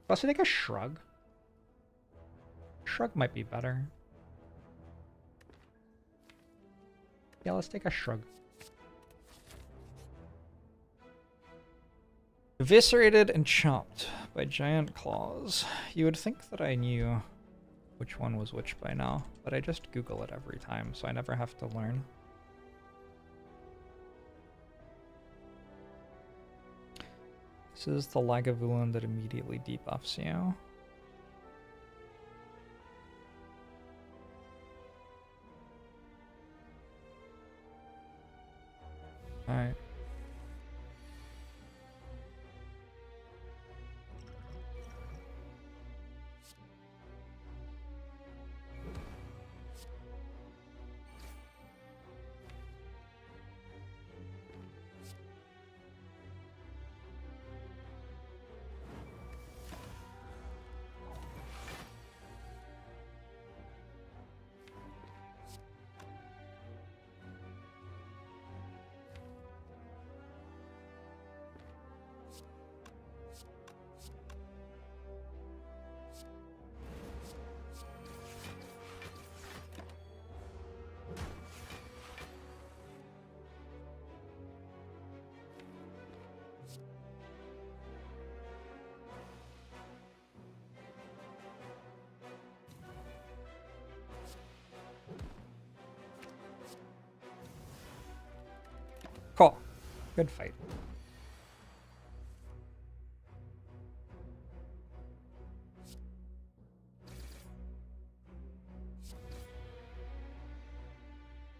S1: Plus I think a Shrug. Shrug might be better. Yeah, let's take a Shrug. Eviscerated and chopped by giant claws. You would think that I knew which one was which by now, but I just Google it every time, so I never have to learn. This is the Lagavulin that immediately debuffs you. Alright. Cool. Good fight.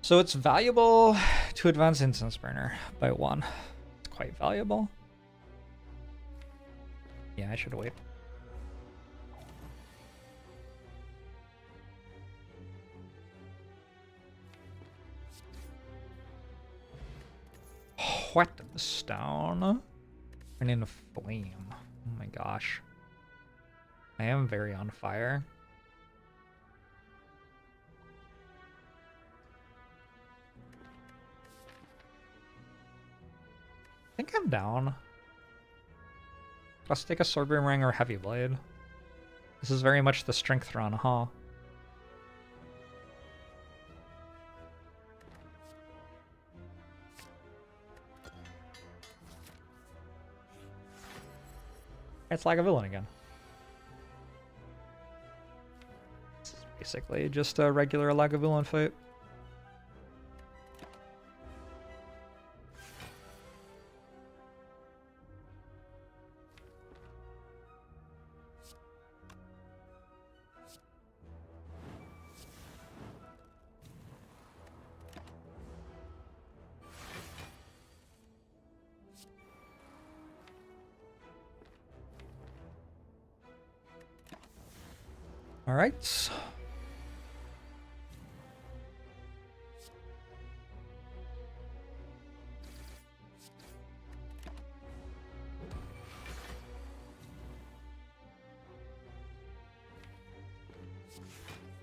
S1: So it's valuable to advance Incense Burner by 1. It's quite valuable. Yeah, I should wait. whetstone. Turn into flame. Oh my gosh. I am very on fire. I think I'm down. Let's take a sword boomerang or heavy blade. This is very much the strength run, huh? It's Lagavulin again. This is basically just a regular Lagavulin fight. All right.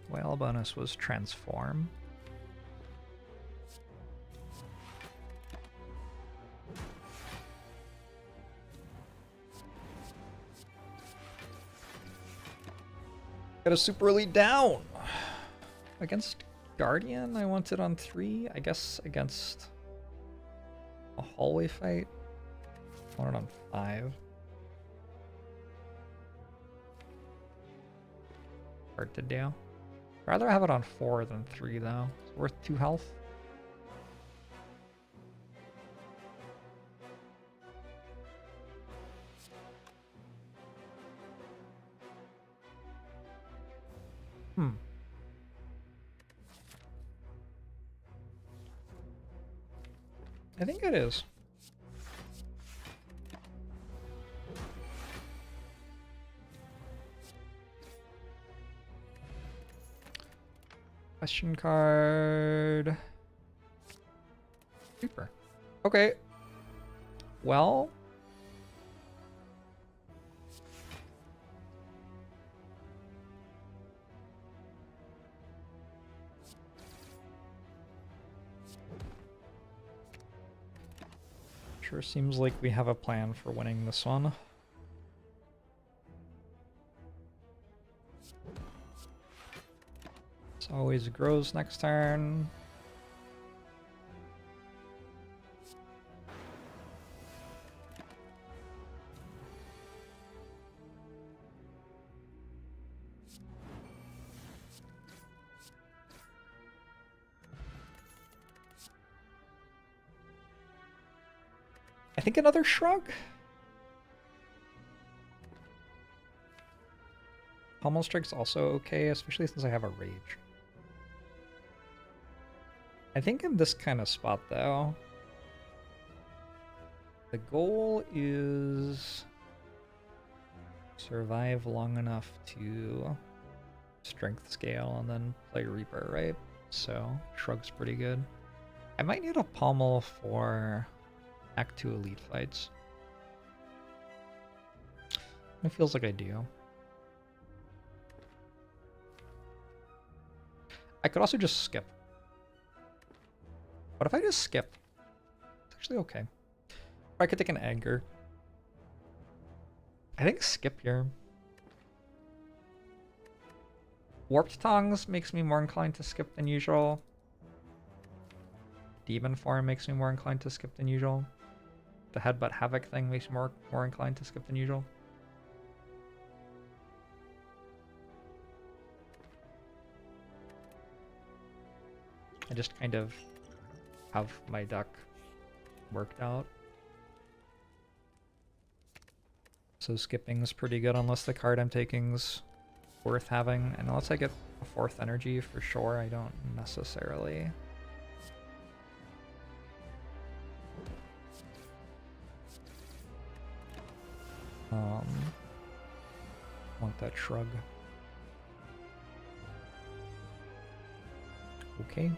S1: Whale bonus was transform. Got a super elite down. Against Guardian, I want it on 3. I guess against a hallway fight, I want it on 5. Hard to do. I'd rather have it on 4 than 3 though. It's worth 2 health. I think it is. Question card. Super. Okay. Well. Sure seems like we have a plan for winning this one. This always grows next turn. I think another Shrug? Pummel Strike's also okay, especially since I have a Rage. I think in this kind of spot, though, the goal is survive long enough to strength scale and then play Reaper, right? So Shrug's pretty good. I might need a Pummel for Act 2 elite fights. It feels like I do. I could also just skip. What if I just skip? It's actually okay. Or I could take an Anger. I think skip here. Warped Tongues makes me more inclined to skip than usual. Demon Form makes me more inclined to skip than usual. The Headbutt Havoc thing makes me more inclined to skip than usual. I just kind of have my deck worked out. So skipping is pretty good unless the card I'm taking's worth having. And unless I get a 4th energy for sure, I don't necessarily want that Shrug. Okay.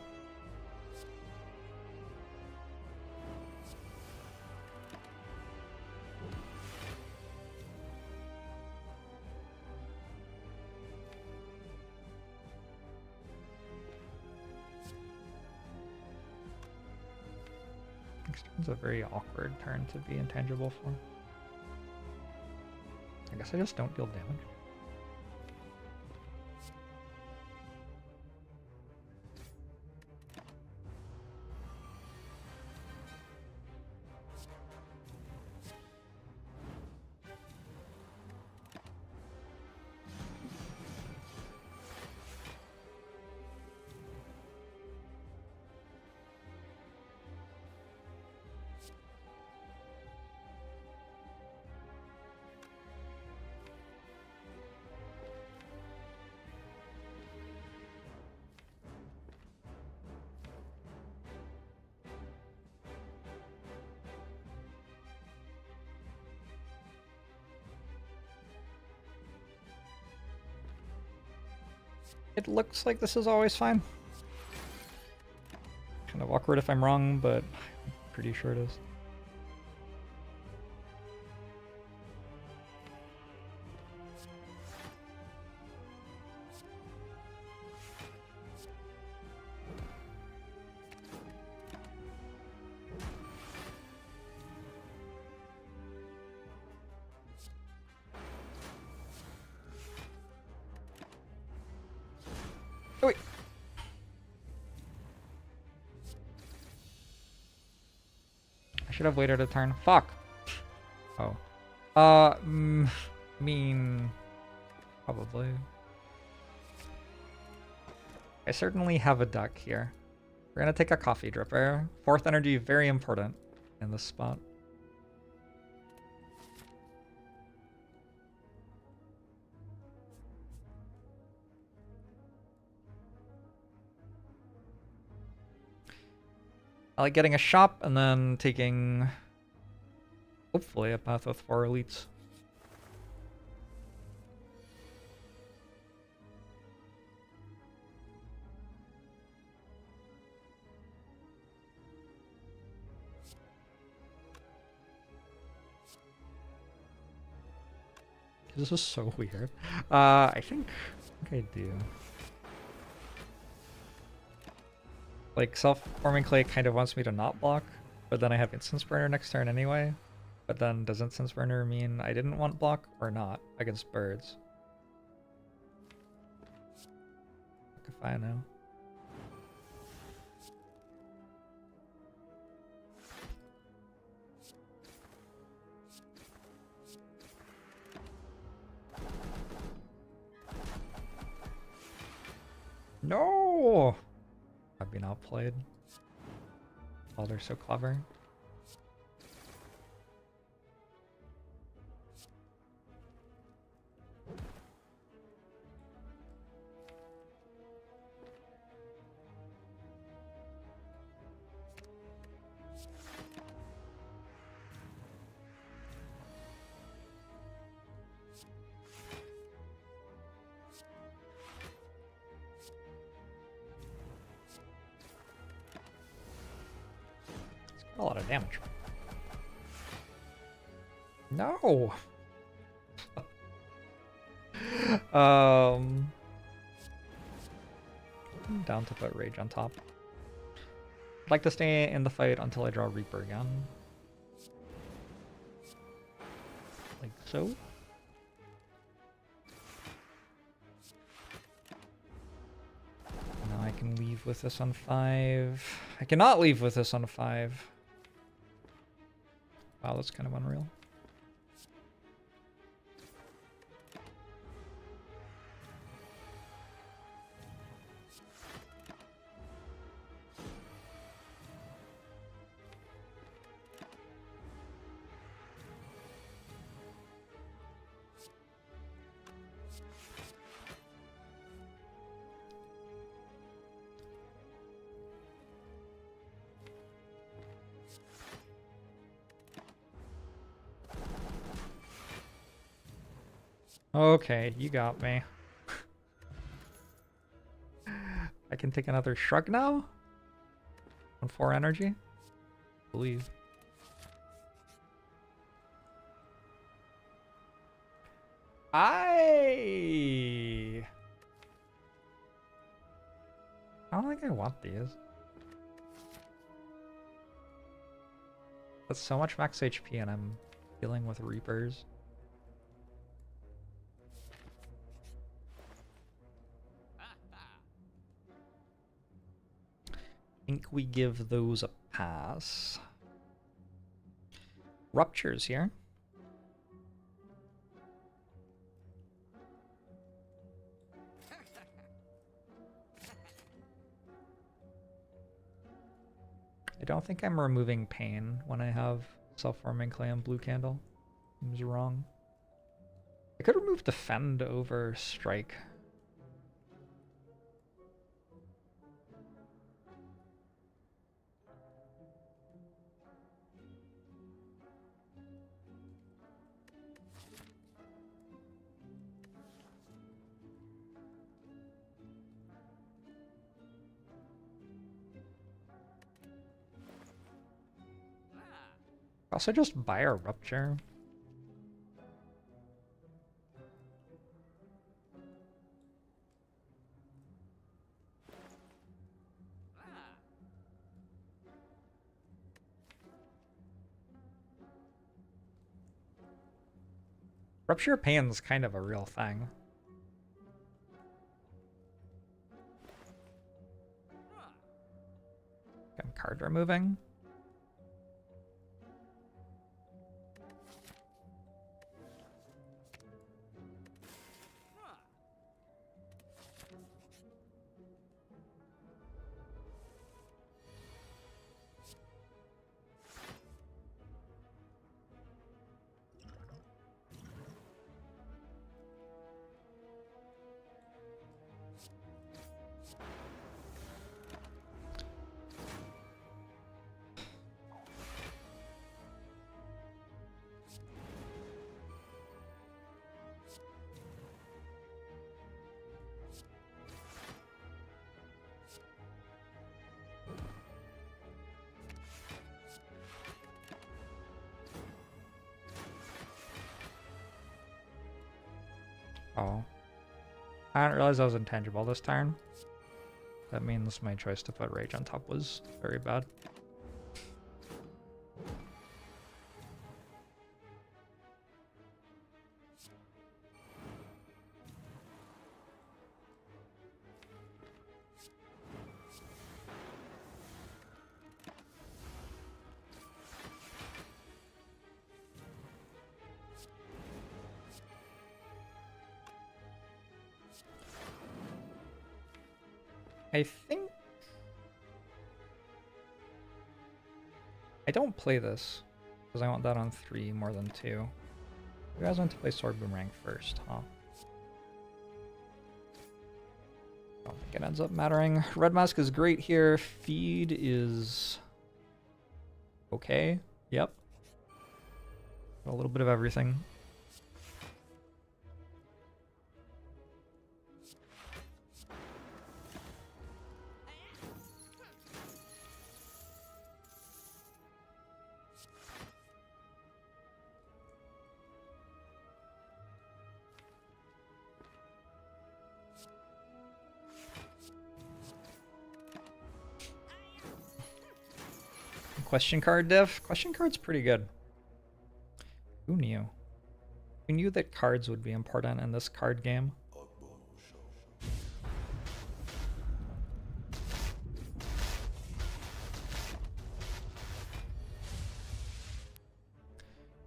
S1: Next turn's a very awkward turn to be intangible for. I guess I just don't deal damage. It looks like this is always fine. Kind of awkward if I'm wrong, but I'm pretty sure it is. Oh, wait. I should have waited a turn. Fuck. Oh. Mean... Probably. I certainly have a duck here. We're gonna take a coffee dripper. Fourth energy, very important in this spot. I like getting a shop and then taking, hopefully, a path with 4 elites. This is so weird. I think I do. Like, self-forming clay kind of wants me to not block, but then I have instance burner next turn anyway. But then does instance burner mean I didn't want block or not against birds? If I know. No! I've been outplayed. Oh, they're so clever. A lot of damage. No. I'm down to put rage on top. I'd like to stay in the fight until I draw Reaper again. Like so. Now I can leave with this on 5. I cannot leave with this on 5. Wow, that's kind of unreal. Okay, you got me. I can take another Shrug now? On 4 energy? I believe. I don't think I want these. That's so much max HP and I'm dealing with Reapers. I think we give those a pass. Rupture's here. I don't think I'm removing pain when I have self-forming clay and blue candle. Seems wrong. I could remove defend over strike. Also just buy a Rupture. Rupture Pain's kind of a real thing. I'm card removing. Oh. I didn't realize I was intangible this turn. That means my choice to put Rage on top was very bad. I think I don't play this because I want that on 3 more than 2. You guys want to play Sword Boomerang first, huh? I don't think it ends up mattering. Red Mask is great here. Feed is okay. Yep. A little bit of everything. Question card diff? Question card's pretty good. Who knew? Who knew that cards would be important in this card game?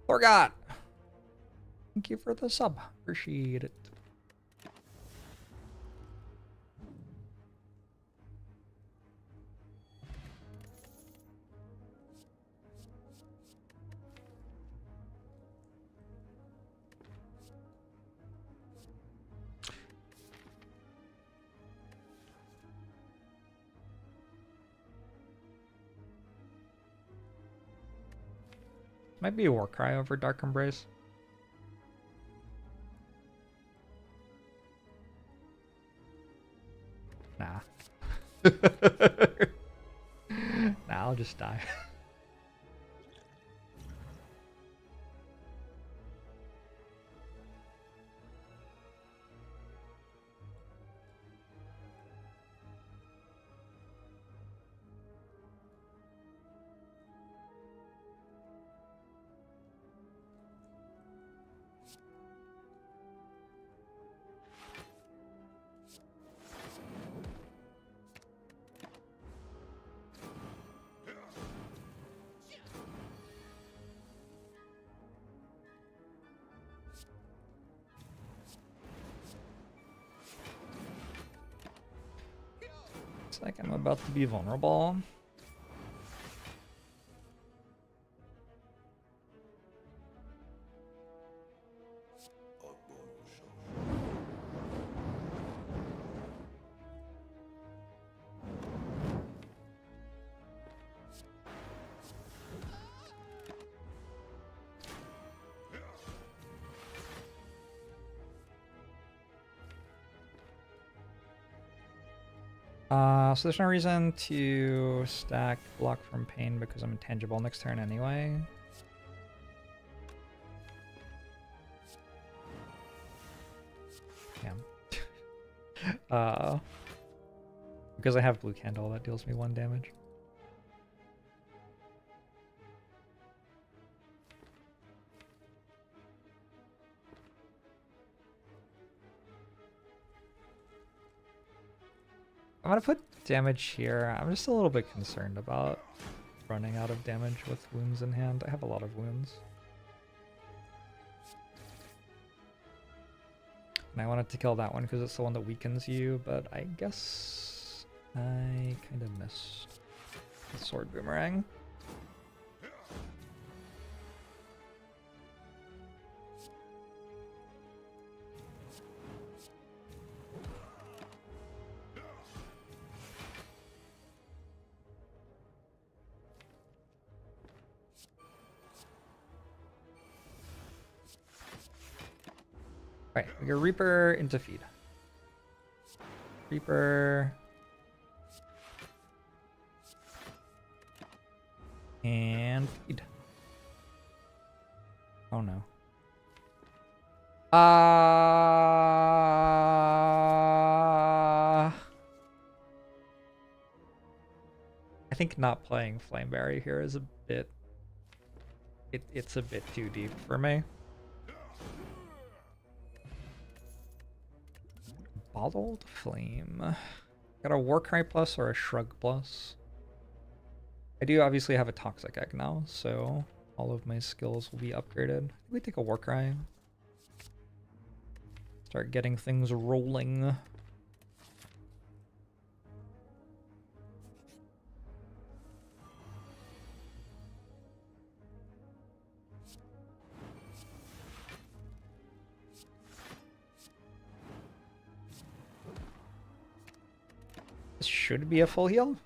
S1: Forgot! Thank you for the sub. Appreciate it. Might be a Warcry over Dark Embrace. Nah. Nah, I'll just die. Looks like I'm about to be vulnerable. So there's no reason to stack block from pain because I'm intangible next turn anyway. Damn. Because I have blue candle, that deals me 1 damage. I'm gonna put damage here. I'm just a little bit concerned about running out of damage with wounds in hand. I have a lot of wounds. And I wanted to kill that one because it's the one that weakens you, but I guess I kind of missed the sword boomerang. Alright, we go Reaper into feed. Reaper. And feed. Oh no. I think not playing Flameberry here is a bit... It's a bit too deep for me. Bottled Flame. Got a Warcry plus or a Shrug plus. I do obviously have a Toxic Egg now, so all of my skills will be upgraded. We take a Warcry. Start getting things rolling. This should be a full heal.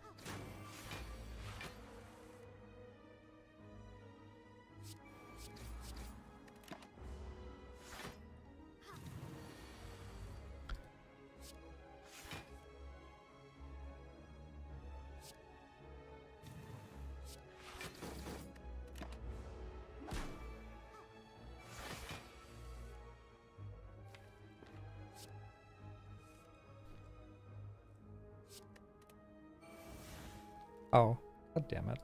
S1: Oh, god damn it.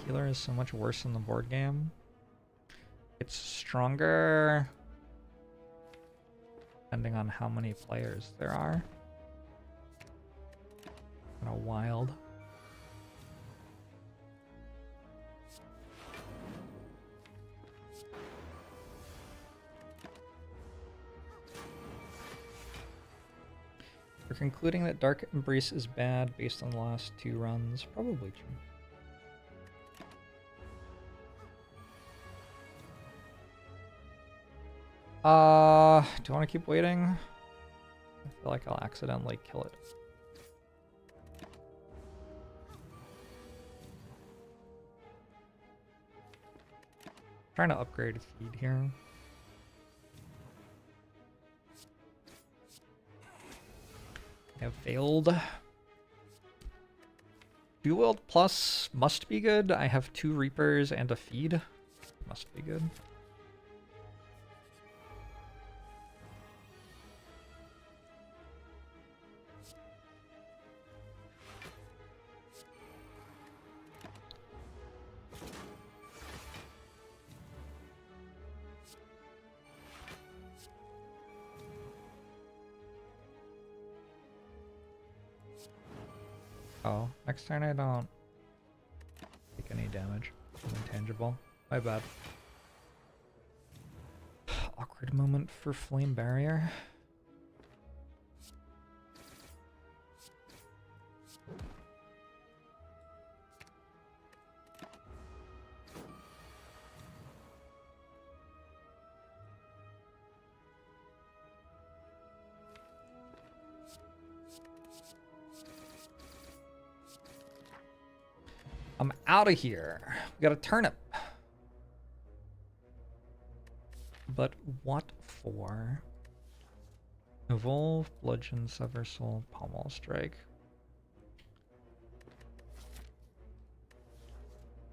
S1: Healer is so much worse in the board game. It's stronger depending on how many players there are. Kind of wild. We're concluding that Dark Embrace is bad based on the last 2 runs. Probably true. Do I want to keep waiting? I feel like I'll accidentally kill it. Trying to upgrade feed here. I have failed. Dual Wield Plus must be good. I have 2 Reapers and a feed. Must be good. Oh, next turn I don't take any damage. I'm intangible. My bad. Awkward moment for Flame Barrier. I'm out of here. We got a turnip. But what for? Evolve, Bludgeon, Sever Soul, Pummel Strike.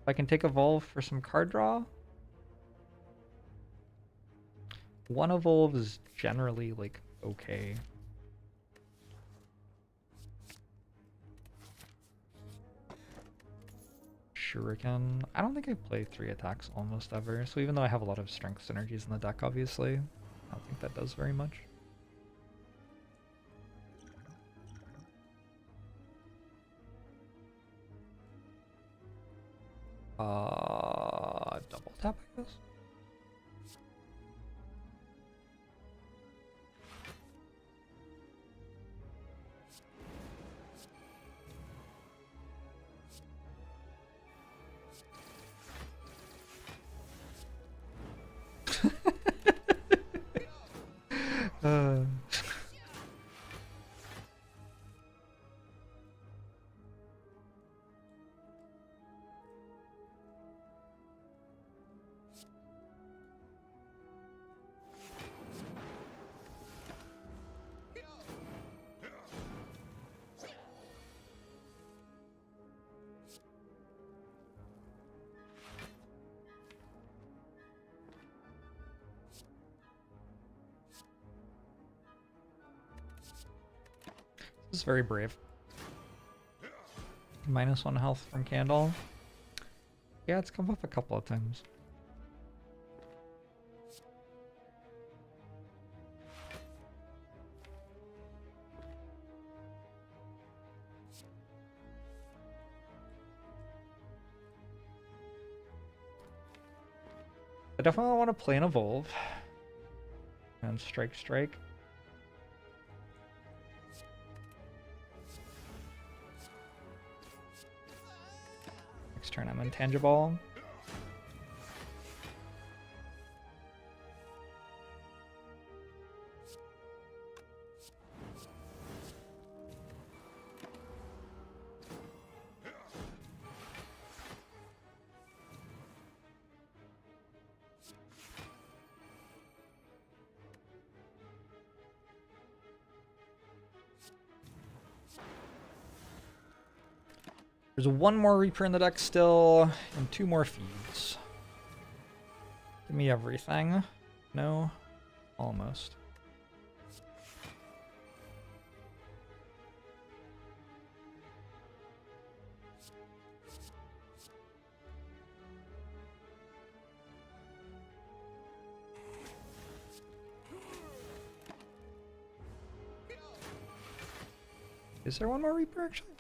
S1: If I can take Evolve for some card draw. One Evolve is generally like okay. Shuriken. I don't think I play 3 attacks almost ever, so even though I have a lot of strength synergies in the deck, obviously, I don't think that does very much. Double tap, I guess? This is very brave. -1 health from Candle. Yeah, it's come up a couple of times. I definitely want to play an Evolve. And strike. Next turn I'm intangible. There's one more Reaper in the deck still, and 2 more feeds. Give me everything. No? Almost. Is there one more Reaper actually?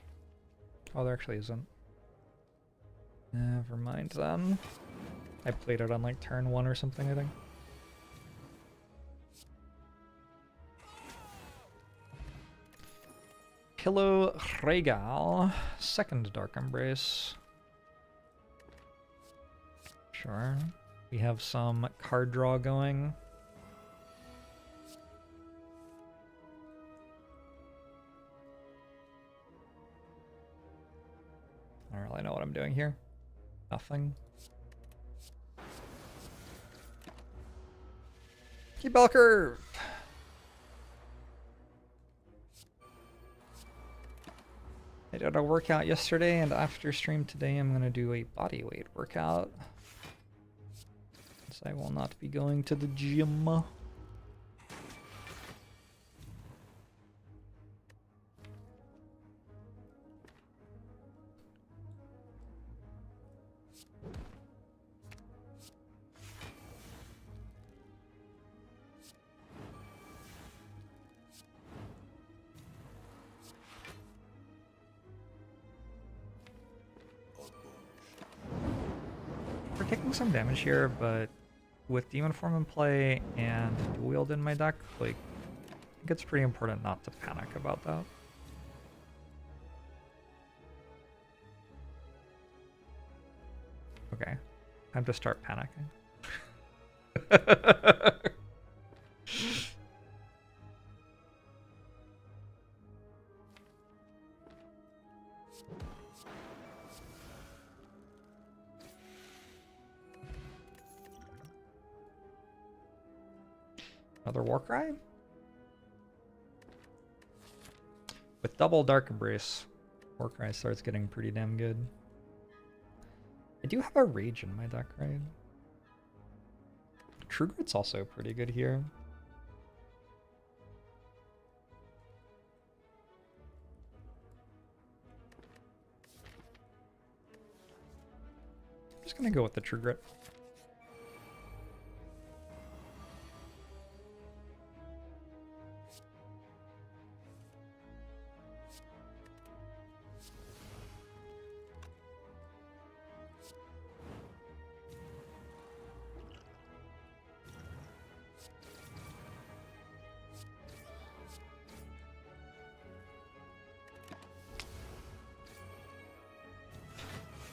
S1: Oh, there actually isn't. Never mind then. I played it on like turn 1 or something, I think. Pillow Regal. Second Dark Embrace. Sure. We have some card draw going. I don't really know what I'm doing here. Nothing. Keep bell curve. I did a workout yesterday, and after stream today, I'm gonna do a body weight workout. Since I will not be going to the gym. We're taking some damage here, but with Demon Form in play and Dual Wield in my deck, like, I think it's pretty important not to panic about that. Okay, time to start panicking. Another Warcry? With double Dark Embrace, Warcry starts getting pretty damn good. I do have a Rage in my deck, right? True Grit's also pretty good here. I'm just gonna go with the True Grit.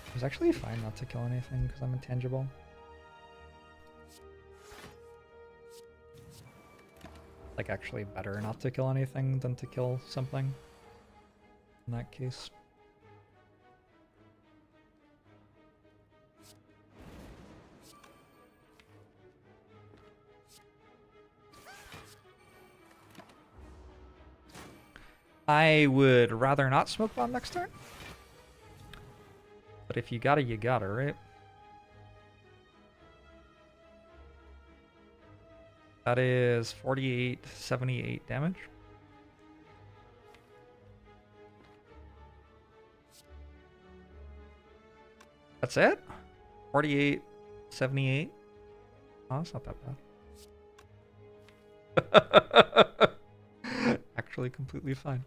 S1: It was actually fine not to kill anything because I'm intangible. Like, actually better not to kill anything than to kill something in that case. I would rather not Smoke Bomb next turn. But if you gotta, you gotta, right? That is 48, 78 damage. That's it? 48, 78. Oh, that's not that bad. Actually completely fine.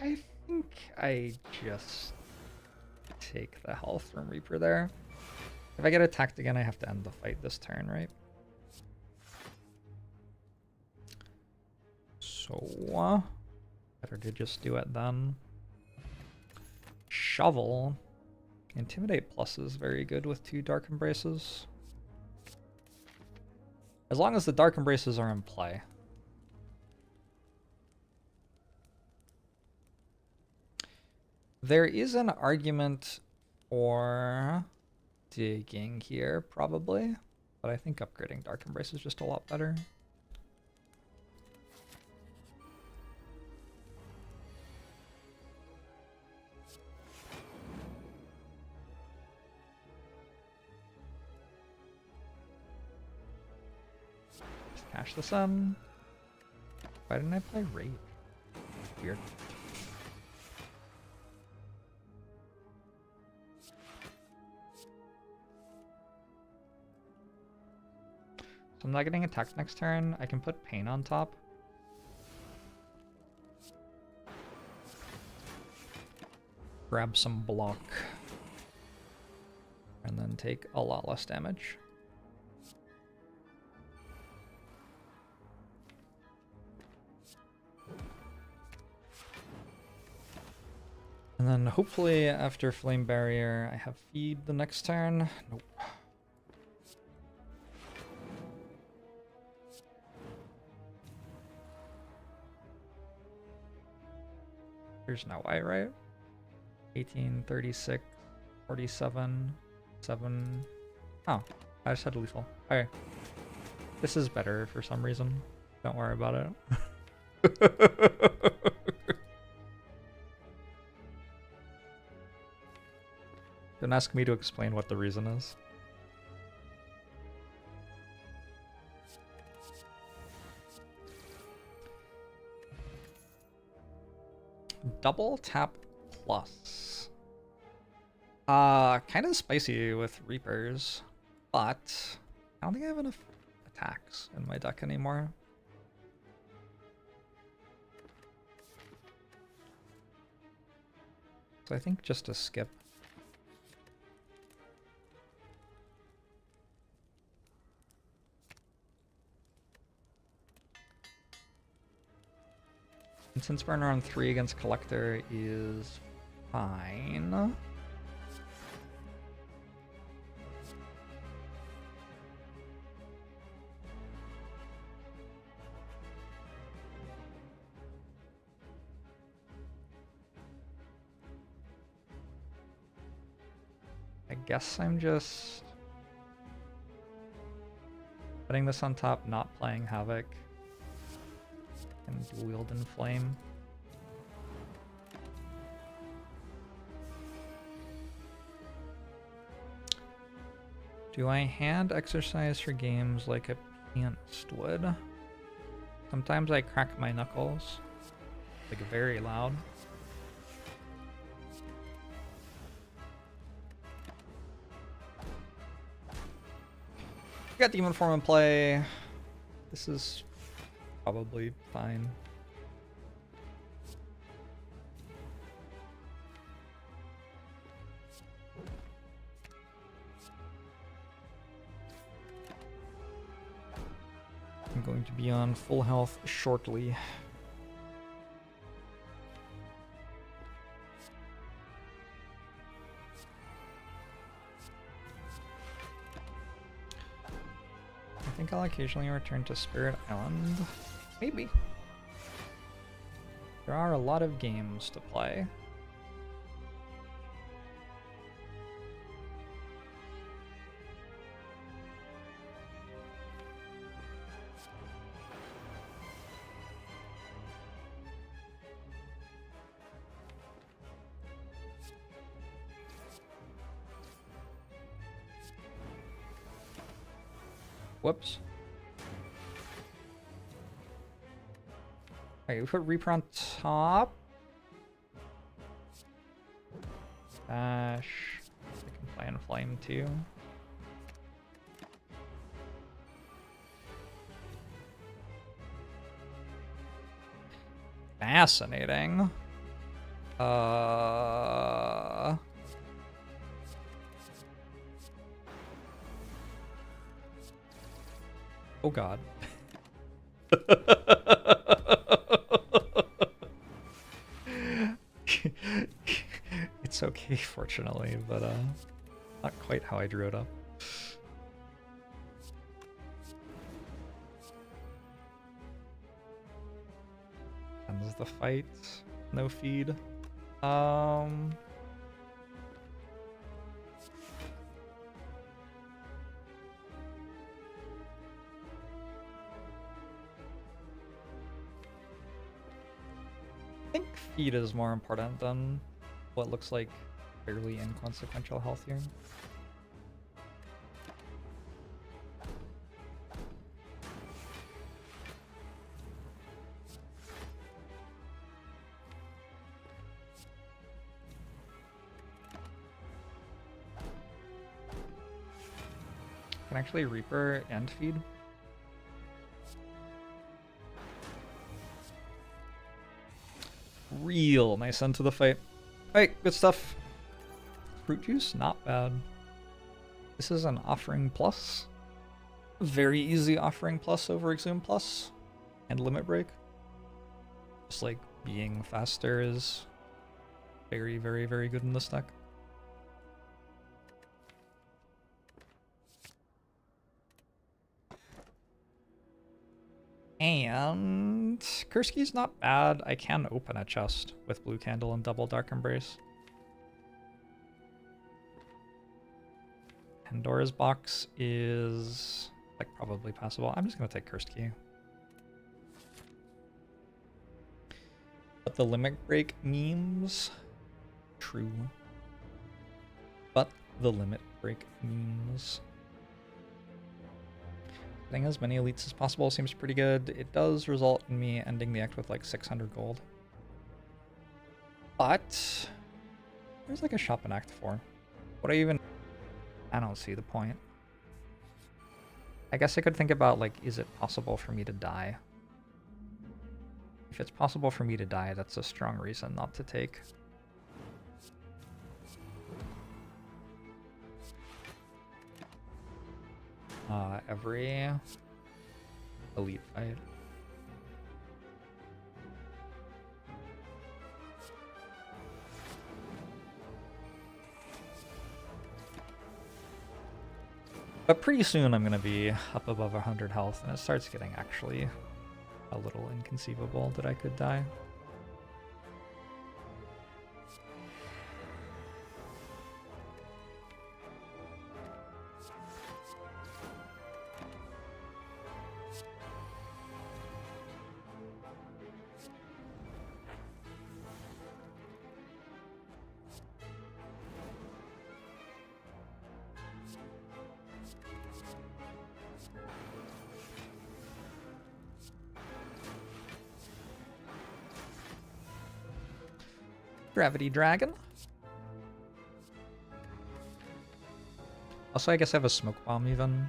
S1: I think I just take the health from Reaper there. If I get attacked again, I have to end the fight this turn, right? So, better to just do it then. Shovel. Intimidate plus is very good with 2 Dark Embraces. As long as the Dark Embraces are in play. There is an argument for digging here, probably, but I think upgrading Dark Embrace is just a lot better. Just cash this in. Why didn't I play Rage? Weird. So I'm not getting attacked next turn. I can put Pain on top. Grab some block. And then take a lot less damage. And then hopefully after Flame Barrier I have Feed the next turn. Nope. There's no way, right? 18, 36, 47, 7. Oh, I just had lethal. Alright. This is better for some reason. Don't worry about it. Don't ask me to explain what the reason is. Double tap plus. Kind of spicy with Reapers, but I don't think I have enough attacks in my deck anymore. So I think just a skip. Since burner on 3 against Collector is fine. I guess I'm just putting this on top, not playing Havoc. And wield and flame. Do I hand exercise for games like a pianist would? Sometimes I crack my knuckles, like very loud. We got Demon Form in play. This is probably fine. I'm going to be on full health shortly. I think I'll occasionally return to Spirit Island. Maybe. There are a lot of games to play. Whoops. Okay, we put Reaper on top. Dash. I can play in flame too. Fascinating. Oh god. It's okay, fortunately, but not quite how I drew it up. Ends the fight. No feed. I think feed is more important than what looks like fairly inconsequential health here. Can actually Reaper and feed. Real nice end to the fight. Alright, good stuff. Fruit juice, not bad. This is an offering plus. Very easy offering plus over Exhume plus. And limit break. Just like being faster is very, very, very good in this deck. And Kurski's not bad. I can open a chest with Blue Candle and double Dark Embrace. Pandora's Box is like probably passable. I'm just gonna take Cursed Key. But the limit break memes. True. But the limit break memes. Getting as many elites as possible seems pretty good. It does result in me ending the act with like 600 gold. But there's like a shop in Act 4. What I don't see the point. I guess I could think about like, is it possible for me to die? If it's possible for me to die, that's a strong reason not to take. Every elite fight. But pretty soon I'm gonna be up above 100 health, and it starts getting actually a little inconceivable that I could die. Gravity Dragon. Also, I guess I have a smoke bomb even.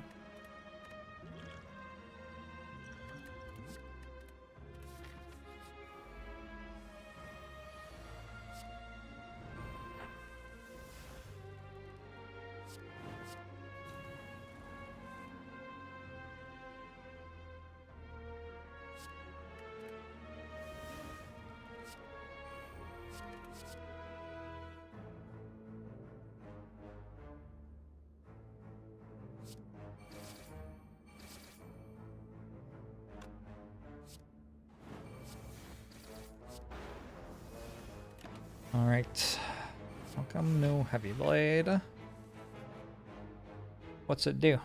S1: Alright. Welcome, no heavy blade. What's it do?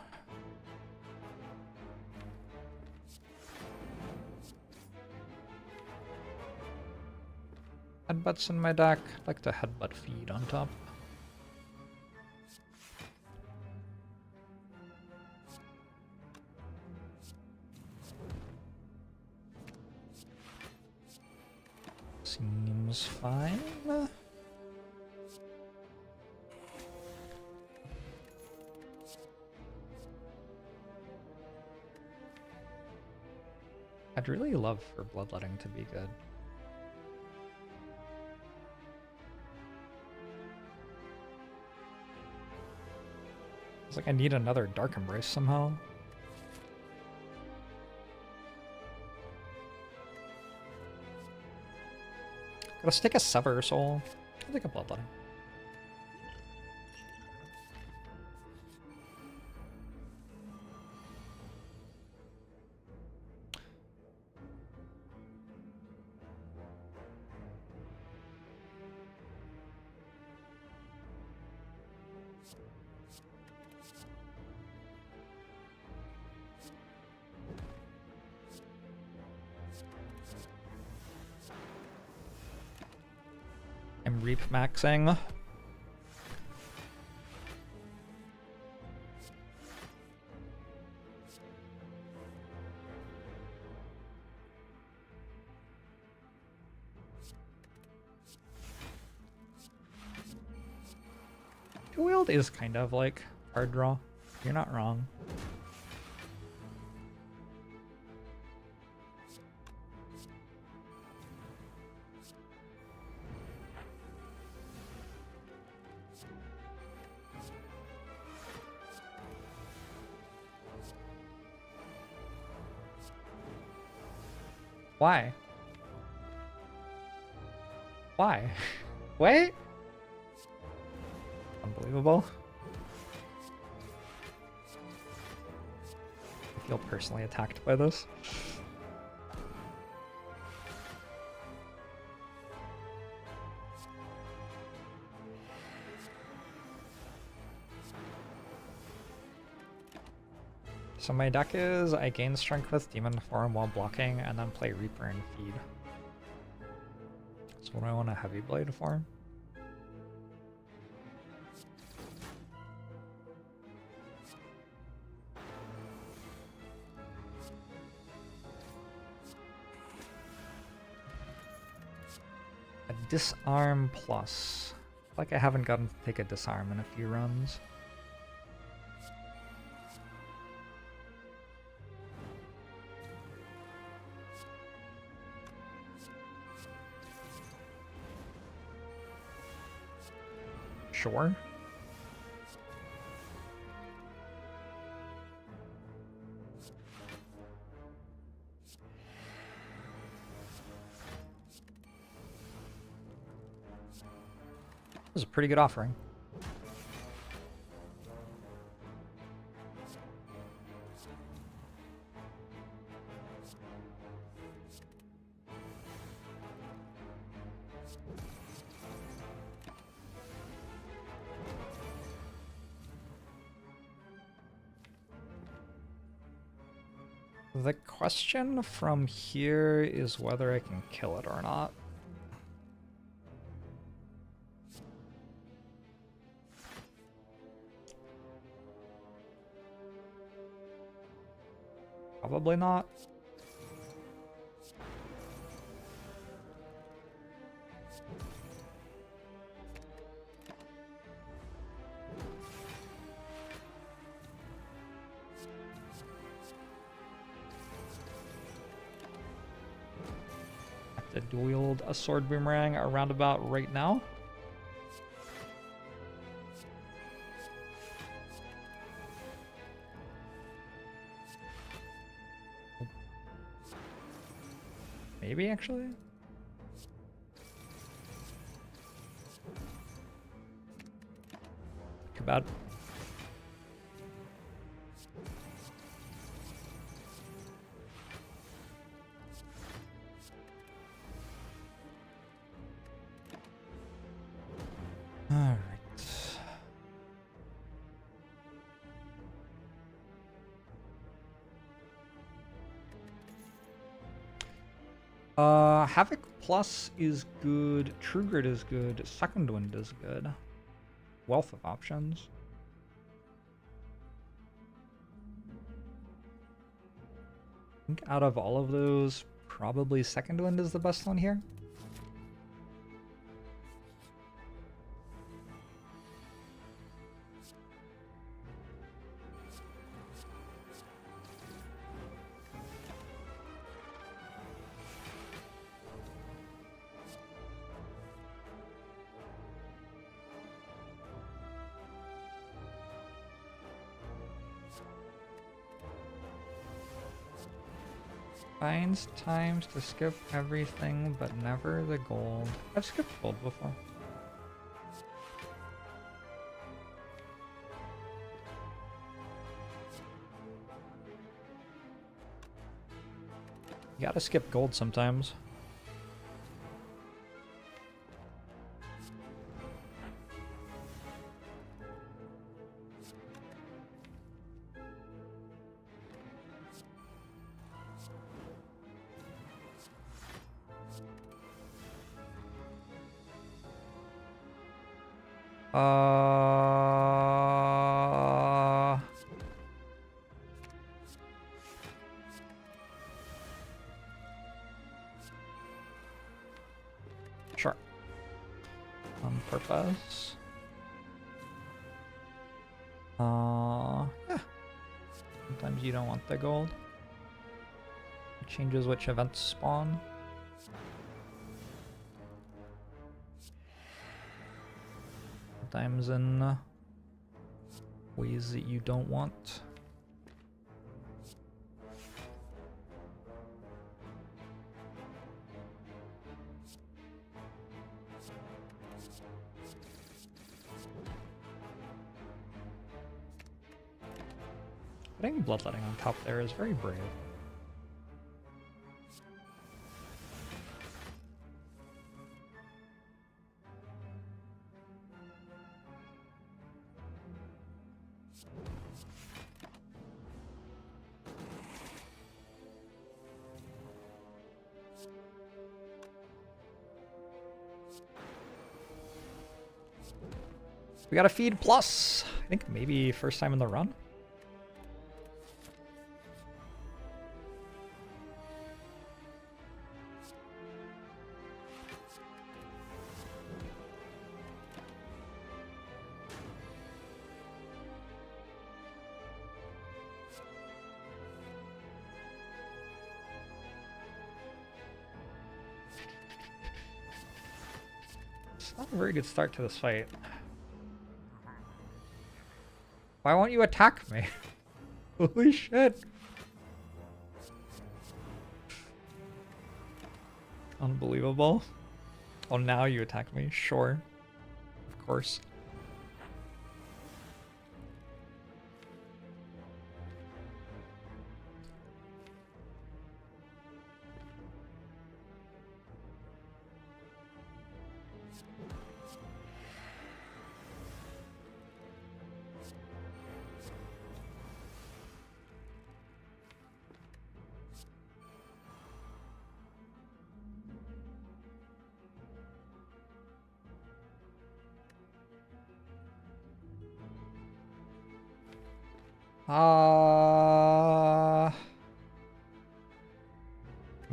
S1: Headbutts in my deck. I like to headbutt feed on top. Seems fine. I'd really love for Bloodletting to be good. It's like I need another Dark Embrace somehow. Gotta stick a Sever Soul. I'll take a Bloodletting. I'm Reap maxing. Two-wheeled is kind of like hard draw. You're not wrong. Why? Why? Wait? Unbelievable. I feel personally attacked by this. So my deck is I gain strength with Demon Form while blocking and then play Reaper and feed. what do I want a heavy blade for? A disarm plus. Like I haven't gotten to take a disarm in a few runs. Sure. This is a pretty good offering. The question from here is whether I can kill it or not. Probably not. To wield a sword boomerang around about right now. Maybe actually. Too bad. All right. Havoc Plus is good. True Grit is good. Second Wind is good. Wealth of options. I think out of all of those, probably Second Wind is the best one here. Finds times to skip everything, but never the gold. I've skipped gold before. You gotta skip gold sometimes. Sure. On purpose. Yeah. Sometimes you don't want the gold. It changes which events spawn. Sometimes in ways that you don't want. Putting Bloodletting on top there is very brave. We got a feed plus. I think maybe first time in the run. It's not a very good start to this fight. Why won't you attack me? Holy shit. Unbelievable. Oh, now you attack me? Sure. Of course. I'm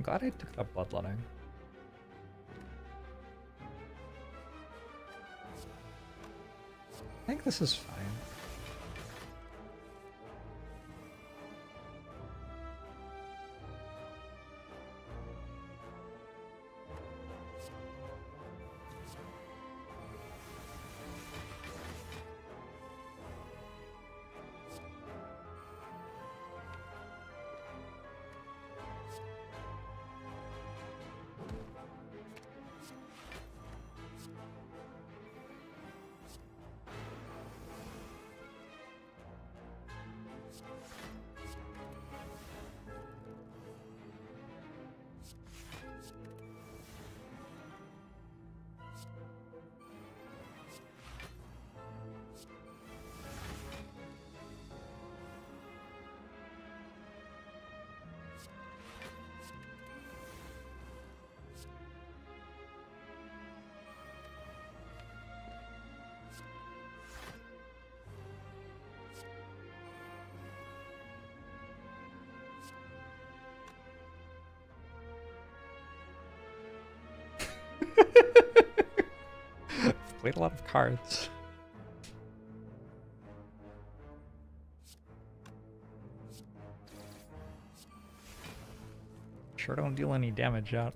S1: glad I took that Bloodletting. I think this is fine. Played a lot of cards. Sure don't deal any damage yet.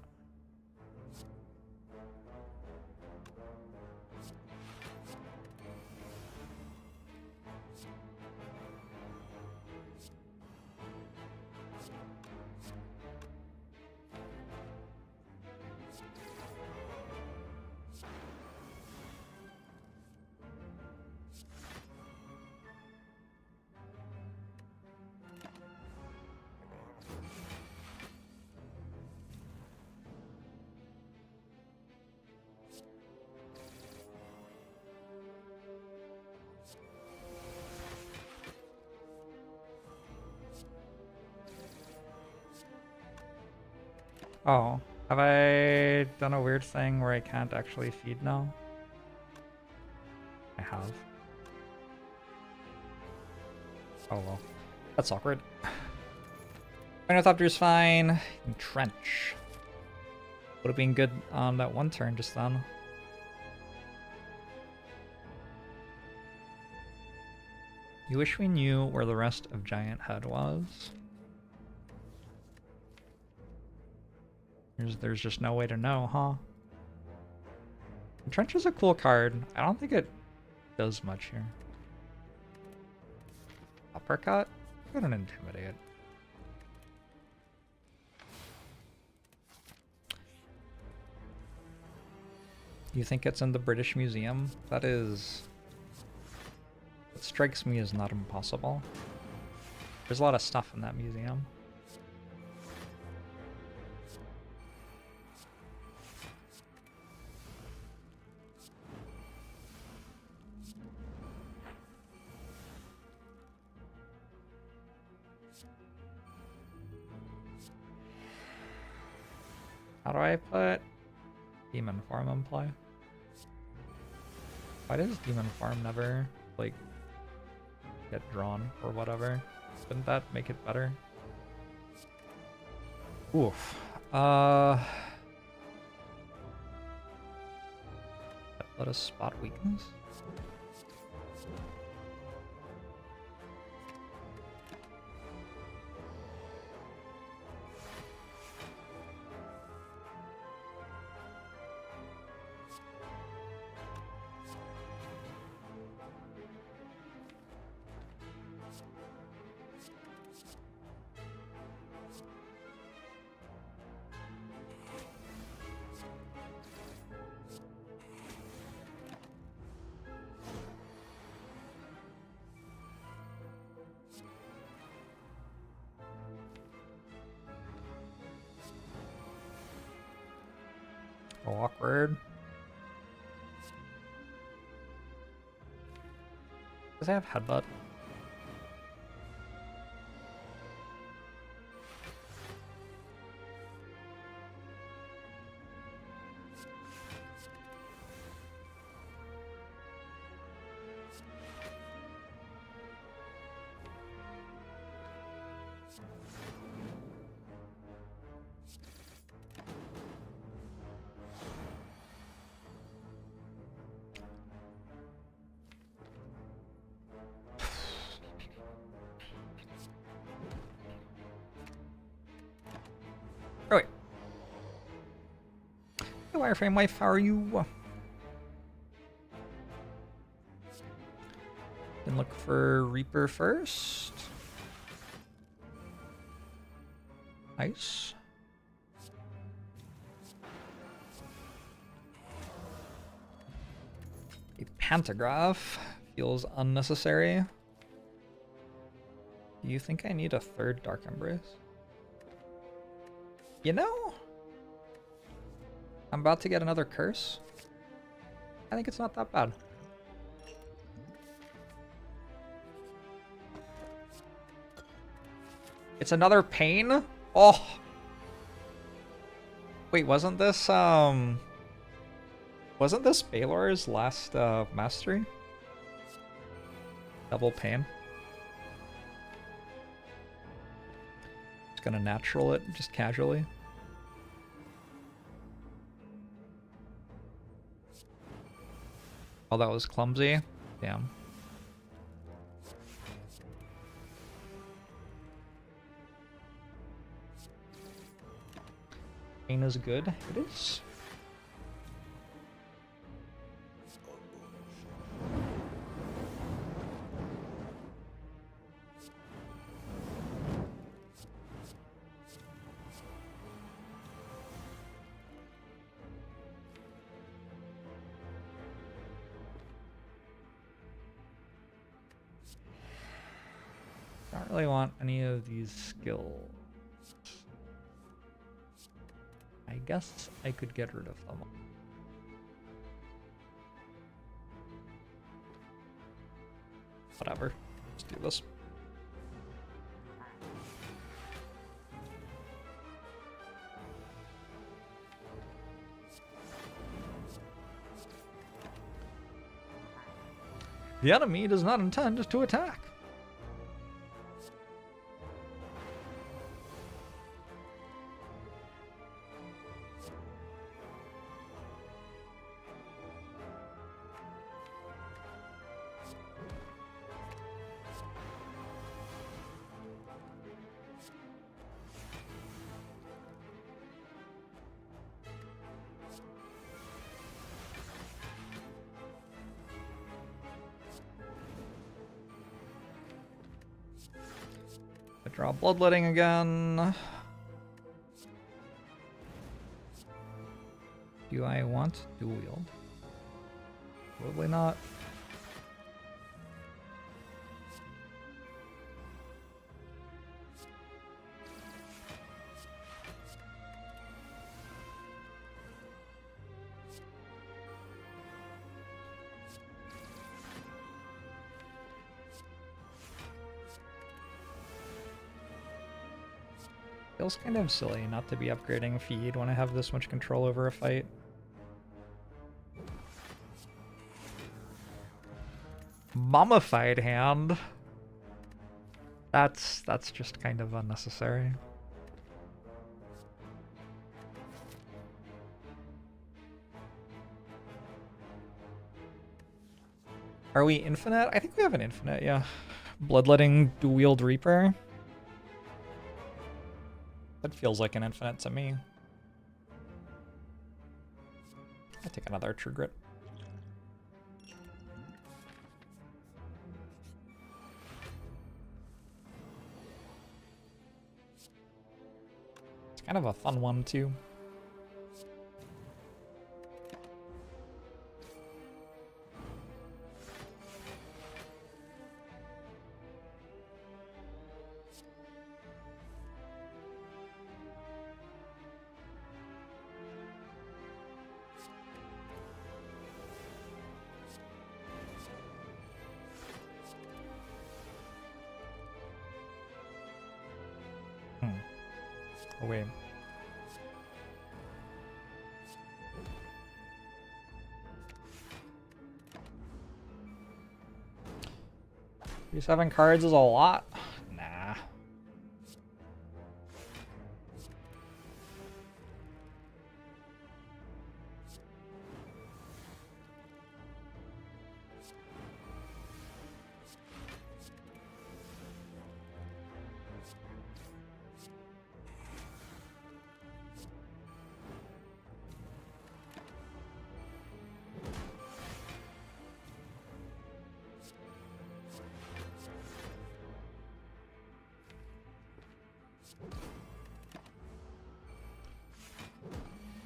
S1: Oh, have I done a weird thing where I can't actually feed now? I have. Oh well. That's awkward. Ornithopter's fine. Entrench. Would have been good on that one turn just then. You wish we knew where the rest of Giant Head was. There's just no way to know, huh? Entrench is a cool card. I don't think it does much here. Uppercut? Go ahead and Intimidate. You think it's in the British Museum? That strikes me as not impossible. There's a lot of stuff in that museum. How do I put Demon Form in play? Why does Demon Farm never, like, get drawn or whatever? Wouldn't that make it better? Oof. Let us spot weakness. Awkward. Does it have headbutt? Oh wait. Hey, Wireframe wife, how are you? Then look for Reaper first. Nice. A pantograph feels unnecessary. Do you think I need a third Dark Embrace? You know, I'm about to get another curse. I think it's not that bad. It's another pain? Oh! Wait, wasn't this Balor's last mastery? Double pain. Just gonna natural it just casually. Oh, that was clumsy. Damn. Pain is good. It is. Don't really want any of these skills. I guess I could get rid of them. Whatever. Let's do this. The enemy does not intend to attack. I draw Bloodletting again. Do I want dual wield? Probably not. Feels kind of silly not to be upgrading feed when I have this much control over a fight. Mummified Hand. That's just kind of unnecessary. Are we infinite? I think we have an infinite, yeah. Bloodletting dual-wield Reaper. That feels like an infinite to me. I'll take another True Grit. It's kind of a fun one, too. Oh, wait. Seven cards is a lot. Nah.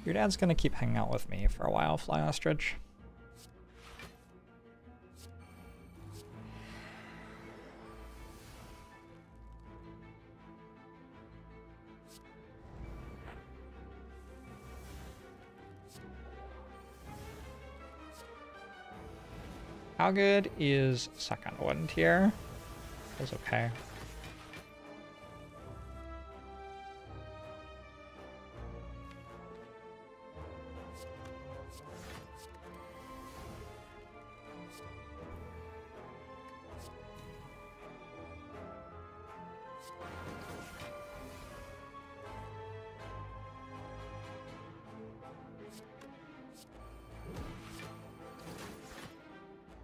S1: Your dad's gonna keep hanging out with me for a while, Fly Ostrich. How good is second one tier? Feels okay.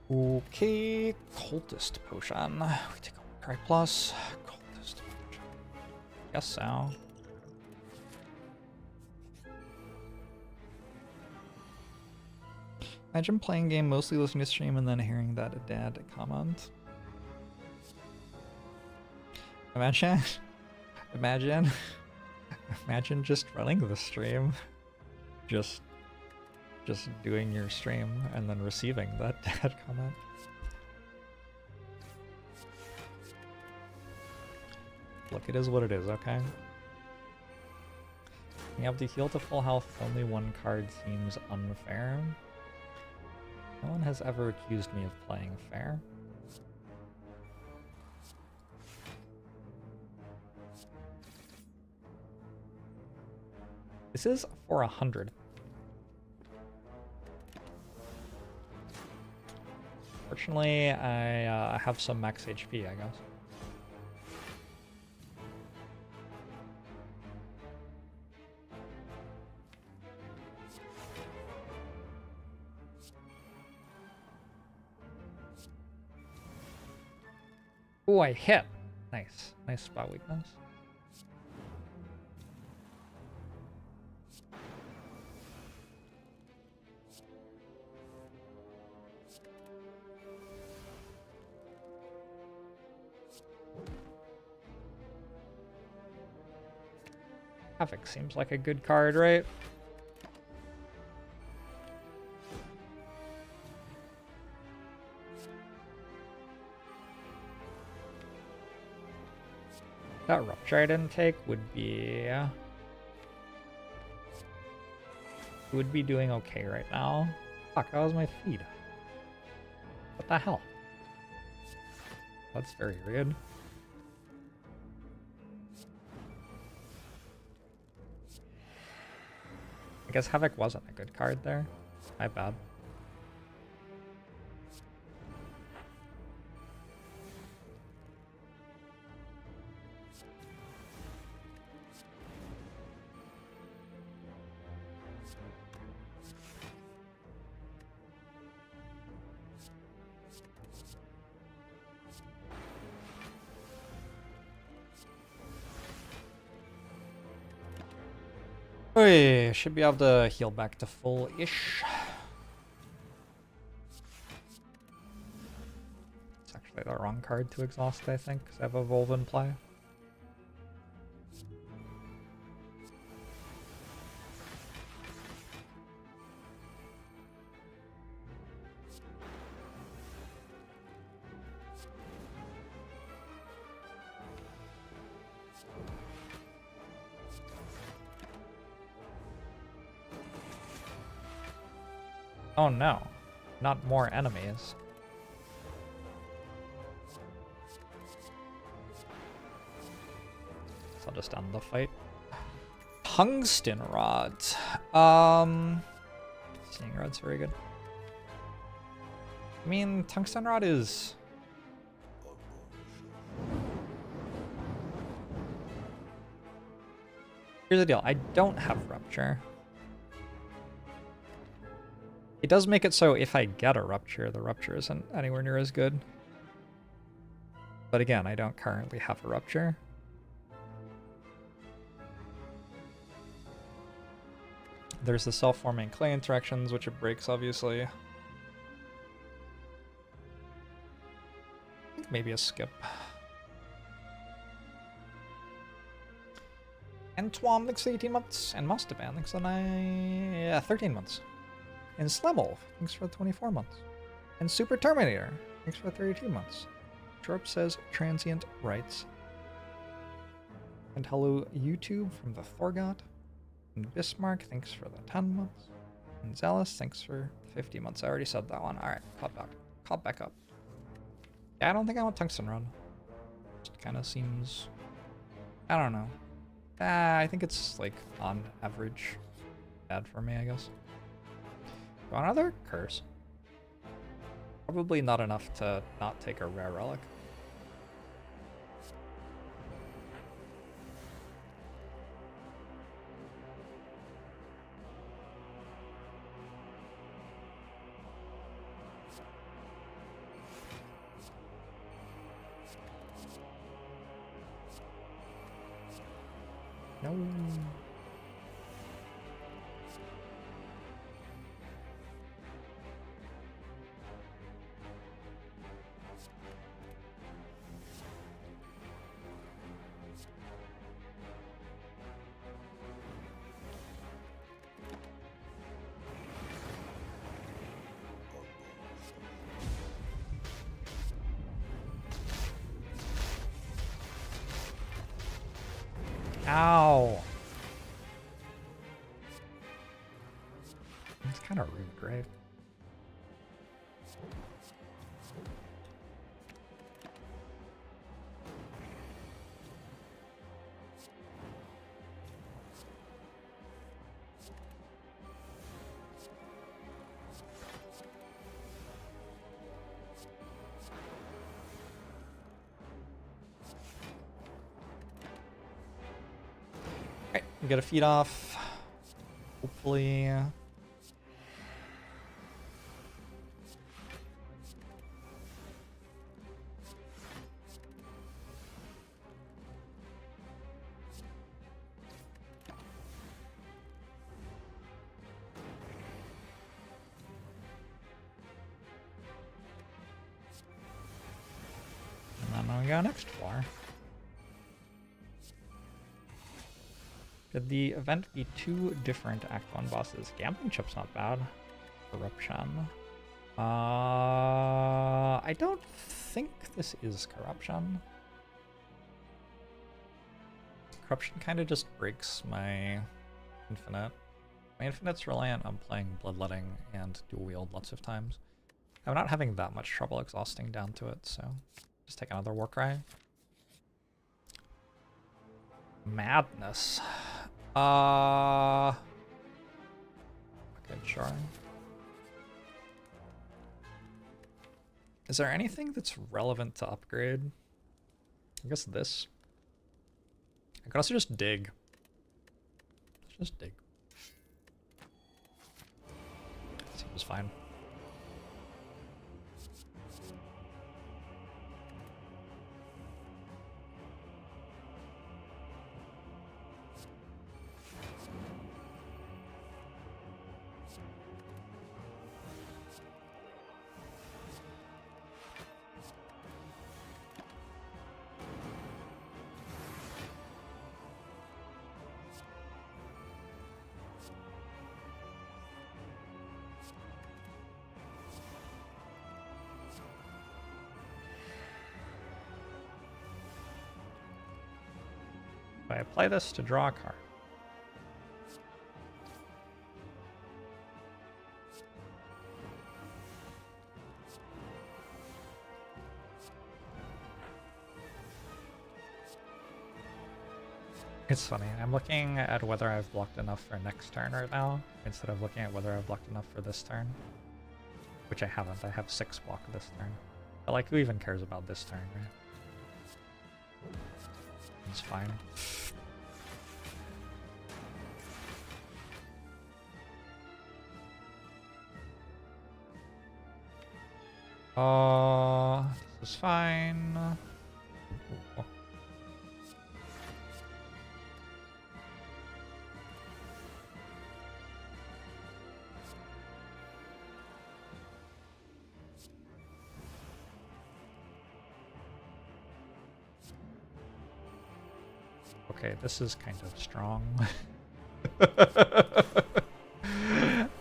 S1: Okay, Cultist Potion. We take a Cry Plus. Cultist Potion. Guess so. Imagine playing game, mostly listening to stream, and then hearing that a dad comment. Imagine just running the stream. Just doing your stream and then receiving that dad comment. Look, it is what it is, okay? You have to heal to full health, only one card seems unfair. No one has ever accused me of playing fair. This is for 100. Fortunately, I have some max HP, I guess. Oh, I hit. Nice. Nice spot weakness. Havoc seems like a good card, right? That Rupture I didn't take would be doing okay right now. Fuck, that was my feed. What the hell? That's very weird. I guess Havoc wasn't a good card there. My bad. Oy, should be able to heal back to full-ish. It's actually the wrong card to exhaust, I think, because I have a Volve in play. Oh no, not more enemies. So I'll just end the fight. Tungsten Rod. Seeing Rod's very good. I mean, Tungsten Rod is... Here's the deal, I don't have Rupture. It does make it so if I get a Rupture, the Rupture isn't anywhere near as good. But again, I don't currently have a Rupture. There's the self-forming clay interactions, which it breaks, obviously. I think maybe a skip. Antoine, thanks for 18 months. And Masterman, thanks for 13 months. And Slemel, thanks for 24 months. And Super Terminator, thanks for 32 months. Drop says Transient writes. And hello YouTube from the Thorgot. And Bismarck, thanks for the 10 months. And Zealous, thanks for 50 months. I already said that one. Alright, caught back up. Yeah, I don't think I want Tungsten Rod. It kind of seems... I don't know. I think it's, like, on average bad for me, I guess. Do another curse? Probably not enough to not take a rare relic. No. Ow! It's kind of rude, right? We gotta feed off. Hopefully. And then we got next floor. Could the event be two different Act 1 bosses? Gambling Chip's not bad. Corruption. I don't think this is Corruption. Corruption kind of just breaks my Infinite. My Infinite's reliant on playing Bloodletting and dual wield lots of times. I'm not having that much trouble exhausting down to it, so just take another Warcry. Madness. Okay, sure. Is there anything that's relevant to upgrade? I guess this. I could also just dig. Let's just dig. Seems fine. I play this to draw a card. It's funny, I'm looking at whether I've blocked enough for next turn right now, instead of looking at whether I've blocked enough for this turn. Which I haven't, I have 6 block this turn. But like, who even cares about this turn, right? It's fine. This is fine. Oh. Okay, this is kind of strong. Do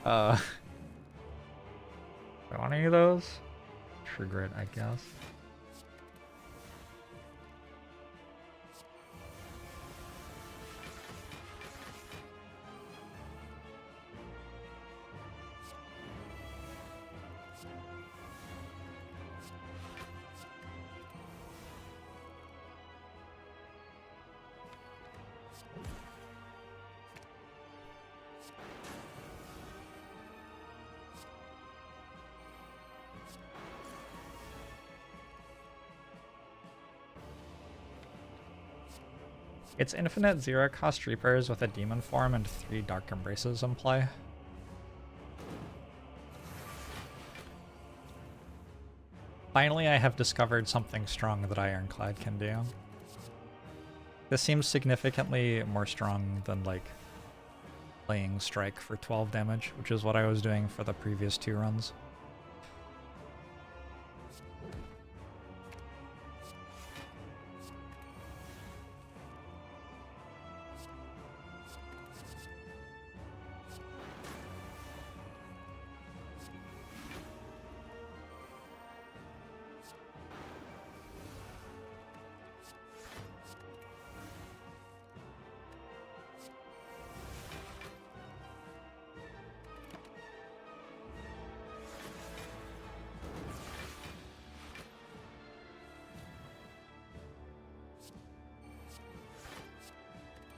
S1: I want any of those? Trigger it, I guess. It's infinite 0-cost Reapers with a demon form and 3 Dark Embraces in play. Finally, I have discovered something strong that Ironclad can do. This seems significantly more strong than, like, playing Strike for 12 damage, which is what I was doing for the previous 2 runs.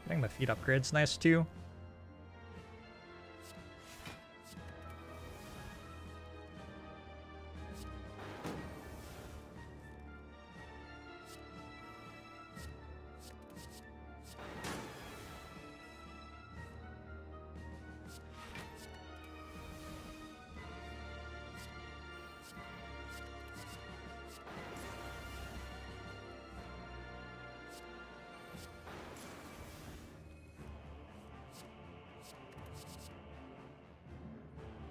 S1: Getting the feed upgrade's nice too.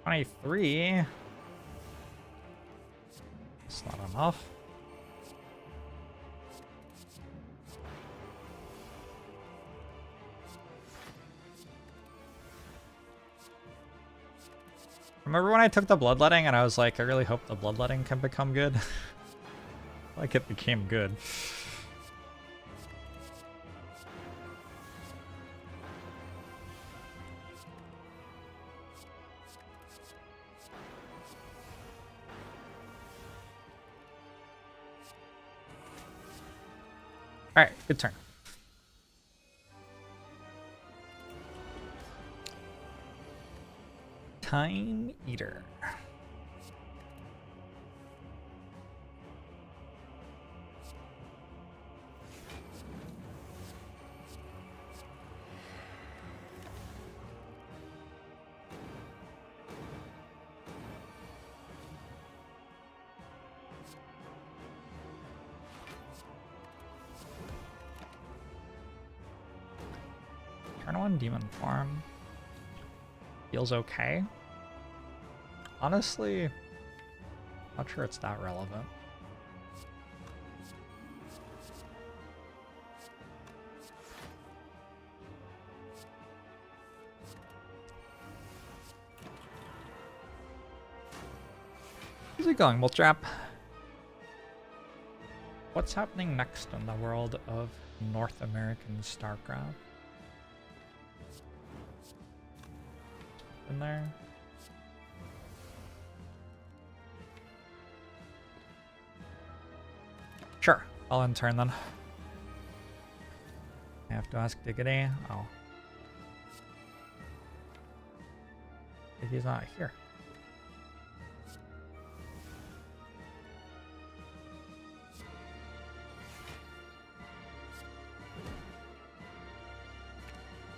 S1: $23. It's not enough. Remember when I took the Bloodletting and I was like, I really hope the Bloodletting can become good? Like it became good. Alright, good turn. Time Eater. Turn 1 demon form. Feels okay. Honestly, not sure it's that relevant. How's it going, Moltrap? What's happening next in the world of North American StarCraft. In there. Sure, I'll intern then. I have to ask Diggity. Oh. Diggity's not here.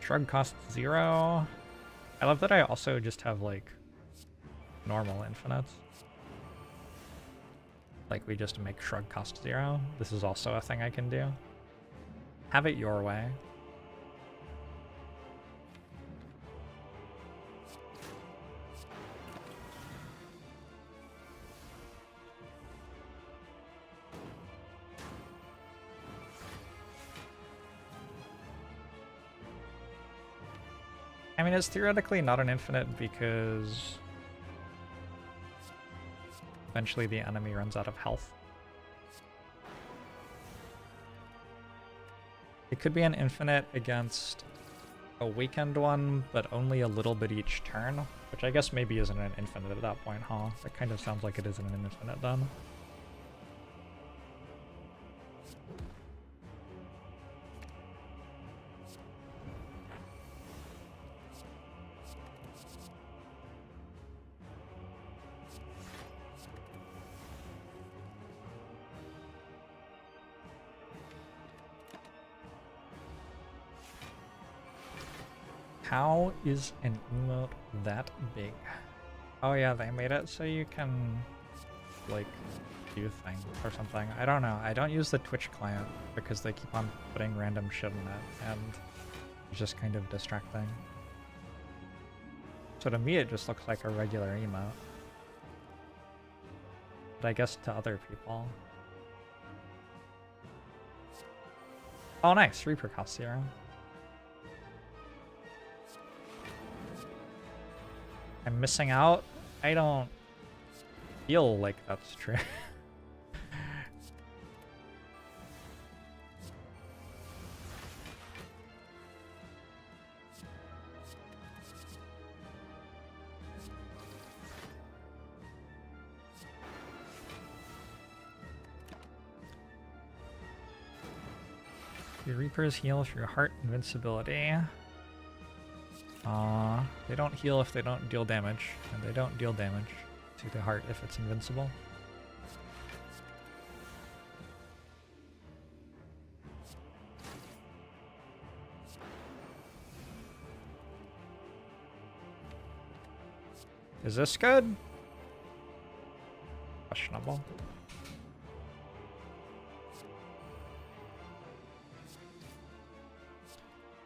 S1: Shrug costs 0. I love that I also just have like normal infinites. Like we just make Shrug cost 0. This is also a thing I can do. Have it your way. I mean, it's theoretically not an infinite because eventually the enemy runs out of health. It could be an infinite against a weakened one, but only a little bit each turn, which I guess maybe isn't an infinite at that point, huh? That kind of sounds like it isn't an infinite then. How is an emote that big? Oh yeah, they made it so you can, like, do things or something. I don't know. I don't use the Twitch client because they keep on putting random shit in it, and it's just kind of distracting. So to me, it just looks like a regular emote. But I guess to other people. Oh nice, Reaper cost 0. I'm missing out? I don't feel like that's true. Your Reapers heal through heart invincibility. They don't heal if they don't deal damage, and they don't deal damage to the heart if it's invincible. Is this good? Questionable.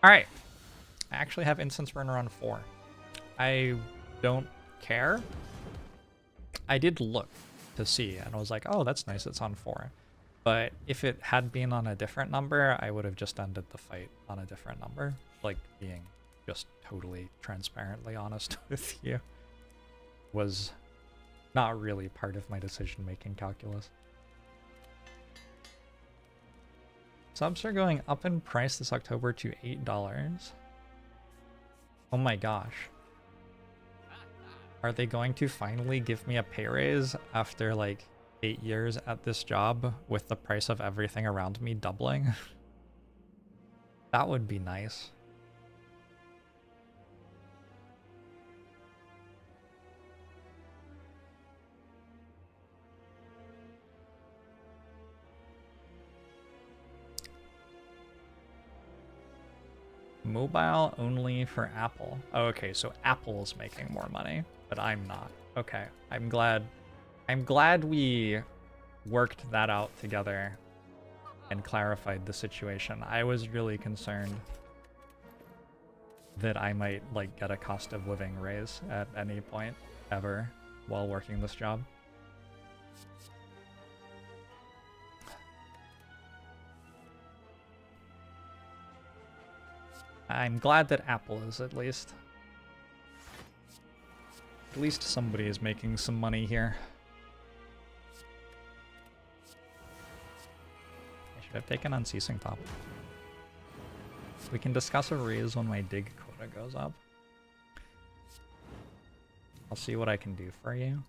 S1: Alright. I actually have Instance Burner on 4. I don't care. I did look to see, and I was like, oh, that's nice, it's on 4. But if it had been on a different number, I would have just ended the fight on a different number. Like, being just totally transparently honest with you was not really part of my decision-making calculus. Subs are going up in price this October to $8. Oh my gosh. Are they going to finally give me a pay raise after like 8 years at this job with the price of everything around me doubling? That would be nice. Mobile only for Apple. Oh, okay, so Apple's making more money, but I'm not. Okay, I'm glad we worked that out together and clarified the situation. I was really concerned that I might like get a cost of living raise at any point ever while working this job. I'm glad that Apple is at least. At least somebody is making some money here. I should have taken Unceasing Top. We can discuss a raise when my dig quota goes up. I'll see what I can do for you.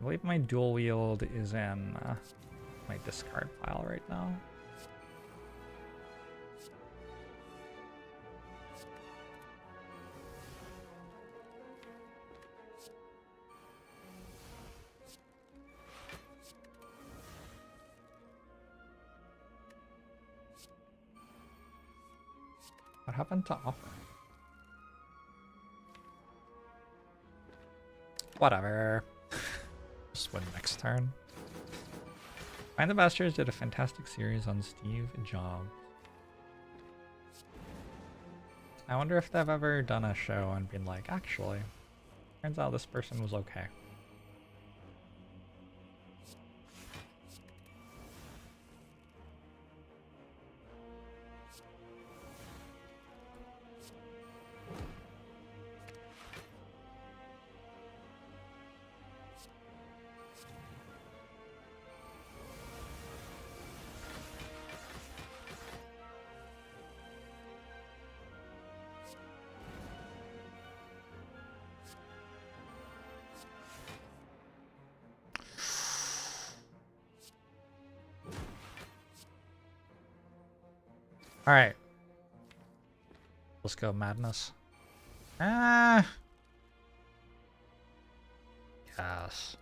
S1: I believe my dual wield is in my discard pile right now. What happened to offer? Whatever. Just win next turn. Find the Bastards did a fantastic series on Steve Jobs. I wonder if they've ever done a show and been like, actually, turns out this person was okay. All right, let's go madness. Ah, yes.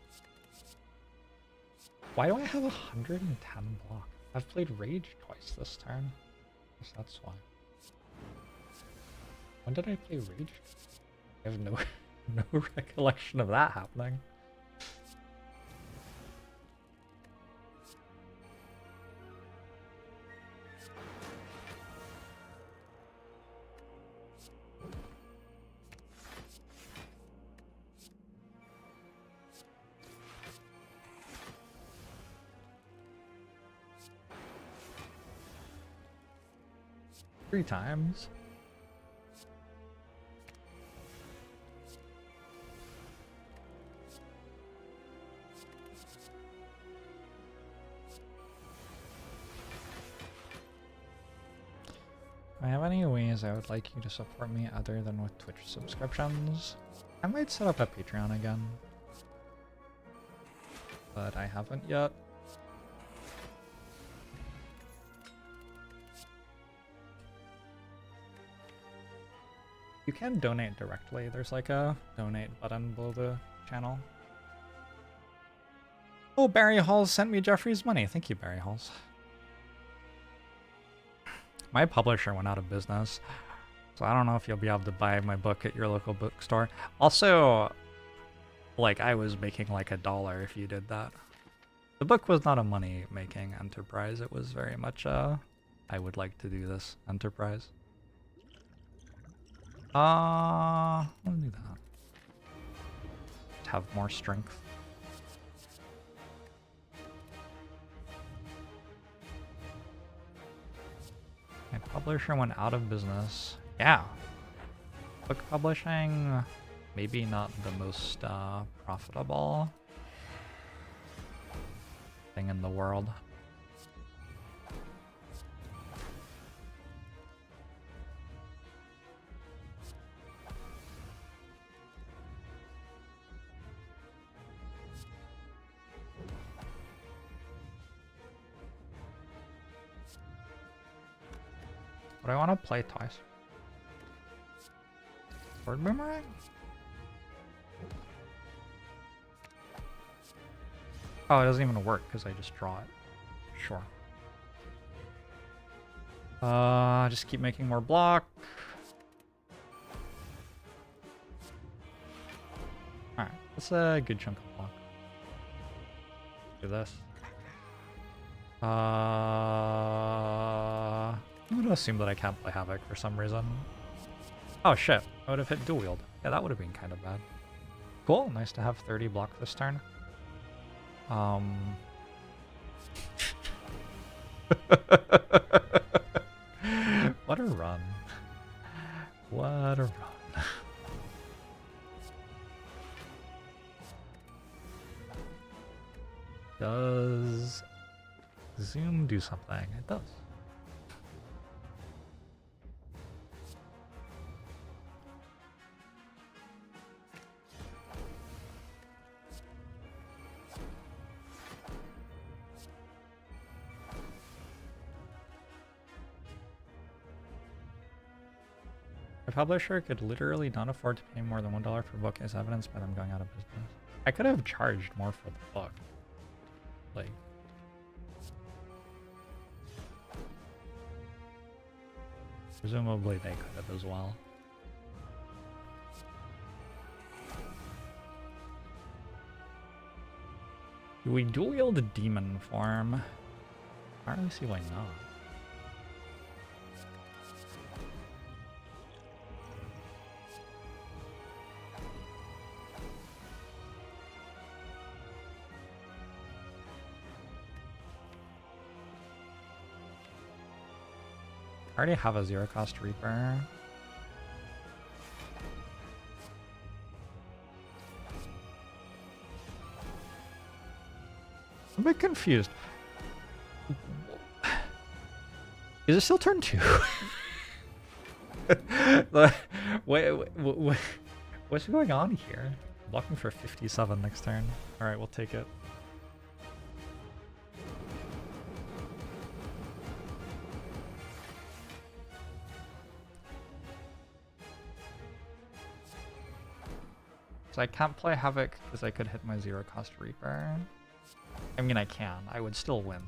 S1: Why do I have 110 block? I've played Rage twice this turn. Guess that's why. When did I play Rage? I have no recollection of that happening. Three times. Do I have any ways I would like you to support me other than with Twitch subscriptions? I might set up a Patreon again, but I haven't yet. You can donate directly. There's like a donate button below the channel. Oh, Barry Halls sent me Jeffrey's money. Thank you, Barry Halls. My publisher went out of business, so I don't know if you'll be able to buy my book at your local bookstore. Also, like, I was making like $1 if you did that. The book was not a money-making enterprise. It was very much a, I would like to do this enterprise. I'll do that. Just have more strength. My publisher went out of business. Yeah. Book publishing, maybe not the most profitable thing in the world. But I want to play twice. Sword boomerang? Oh, it doesn't even work because I just draw it. Sure. Just keep making more block. Alright, that's a good chunk of block. Do this. I'm gonna assume that I can't play Havoc for some reason. Oh shit, I would have hit dual wield. Yeah, that would have been kind of bad. Cool, nice to have 30 block this turn. What a run. What a run. Does Zoom do something? It does. A publisher could literally not afford to pay more than $1 per book as evidenced by them going out of business. I could have charged more for the book. Like, presumably they could have as well. Do we dual wield a demon form? I don't really see why not. I already have a 0-cost Reaper. I'm a bit confused. Is it still turn 2? Wait, what's going on here? Blocking for 57 next turn. Alright, we'll take it. So I can't play Havoc because I could hit my 0-cost Reaper. I mean, I can. I would still win.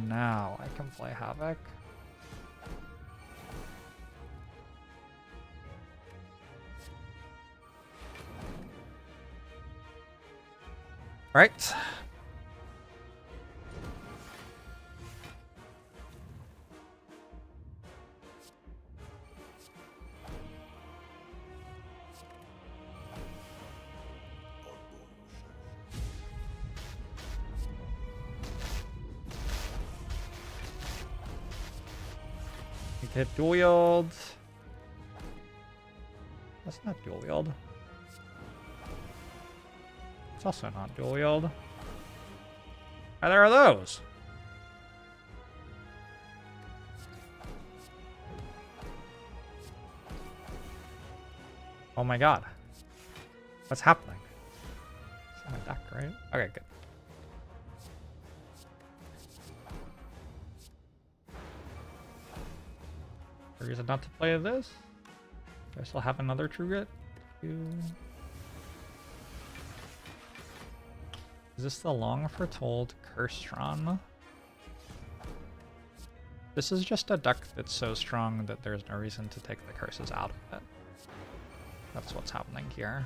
S1: Now I can play Havoc. Right. We hit dual wield. That's not dual wield. It's also not dual wield. Either are those. Oh my god. What's happening? It's not my deck, right? Okay, good. Is there a reason not to play this? Do I still have another True Grit? Is this the long foretold Cursetron? This is just a deck that's so strong that there's no reason to take the curses out of it. That's what's happening here.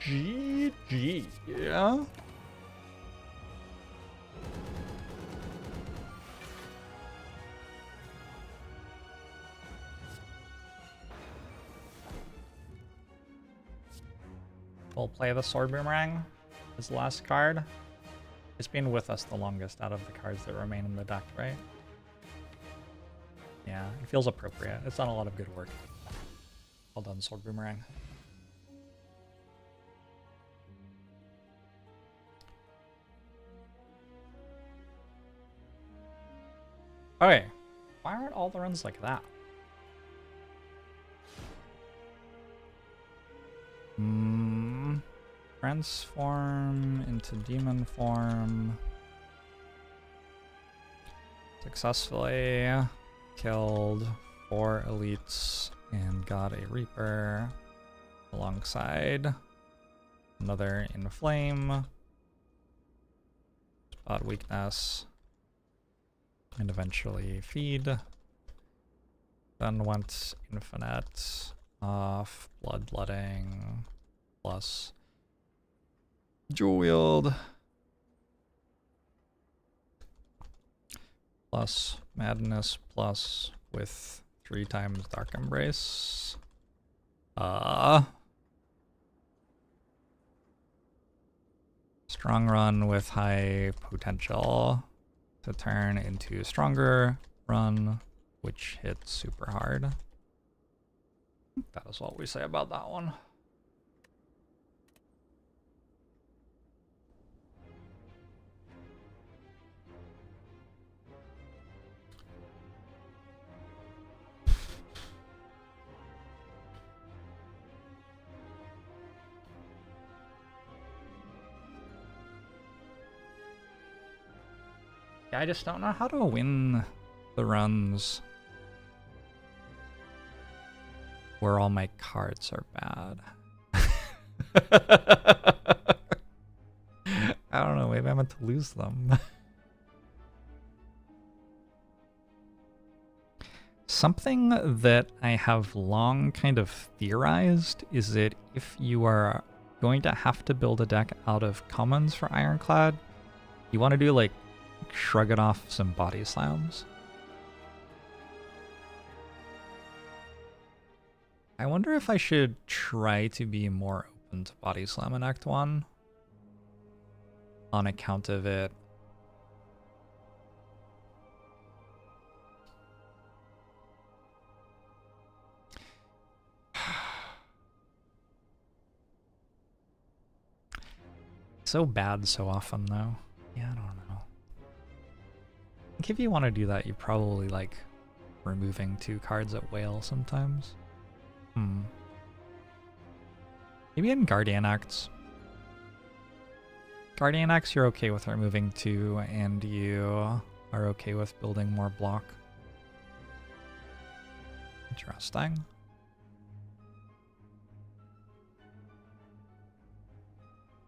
S1: GG, yeah? We'll play the Sword Boomerang as the last card. It's been with us the longest out of the cards that remain in the deck, right? Yeah, it feels appropriate. It's done a lot of good work. Well done, Sword Boomerang. Okay, why aren't all the runs like that? Transform into demon form. Successfully killed 4 elites and got a Reaper alongside another Inflame, Spot Weakness, and eventually Feed. Then went Infinite off Bloodletting plus Jewel Wield plus Madness plus with 3 times Dark Embrace. Strong Run with high potential to turn into Stronger Run, which hits super hard. That is what we say about that one. Yeah, I just don't know how to win the runs where all my cards are bad. I don't know, maybe I meant to lose them. Something that I have long kind of theorized is that if you are going to have to build a deck out of commons for Ironclad, you want to do like Shrug it off some body slams. I wonder if I should try to be more open to body slam in Act 1 on account of it. So bad so often though. Yeah, I don't know. I think if you want to do that, you probably like removing 2 cards at whale sometimes. Maybe in Guardian Acts. Guardian Acts you're okay with removing 2 and you are okay with building more block. Interesting.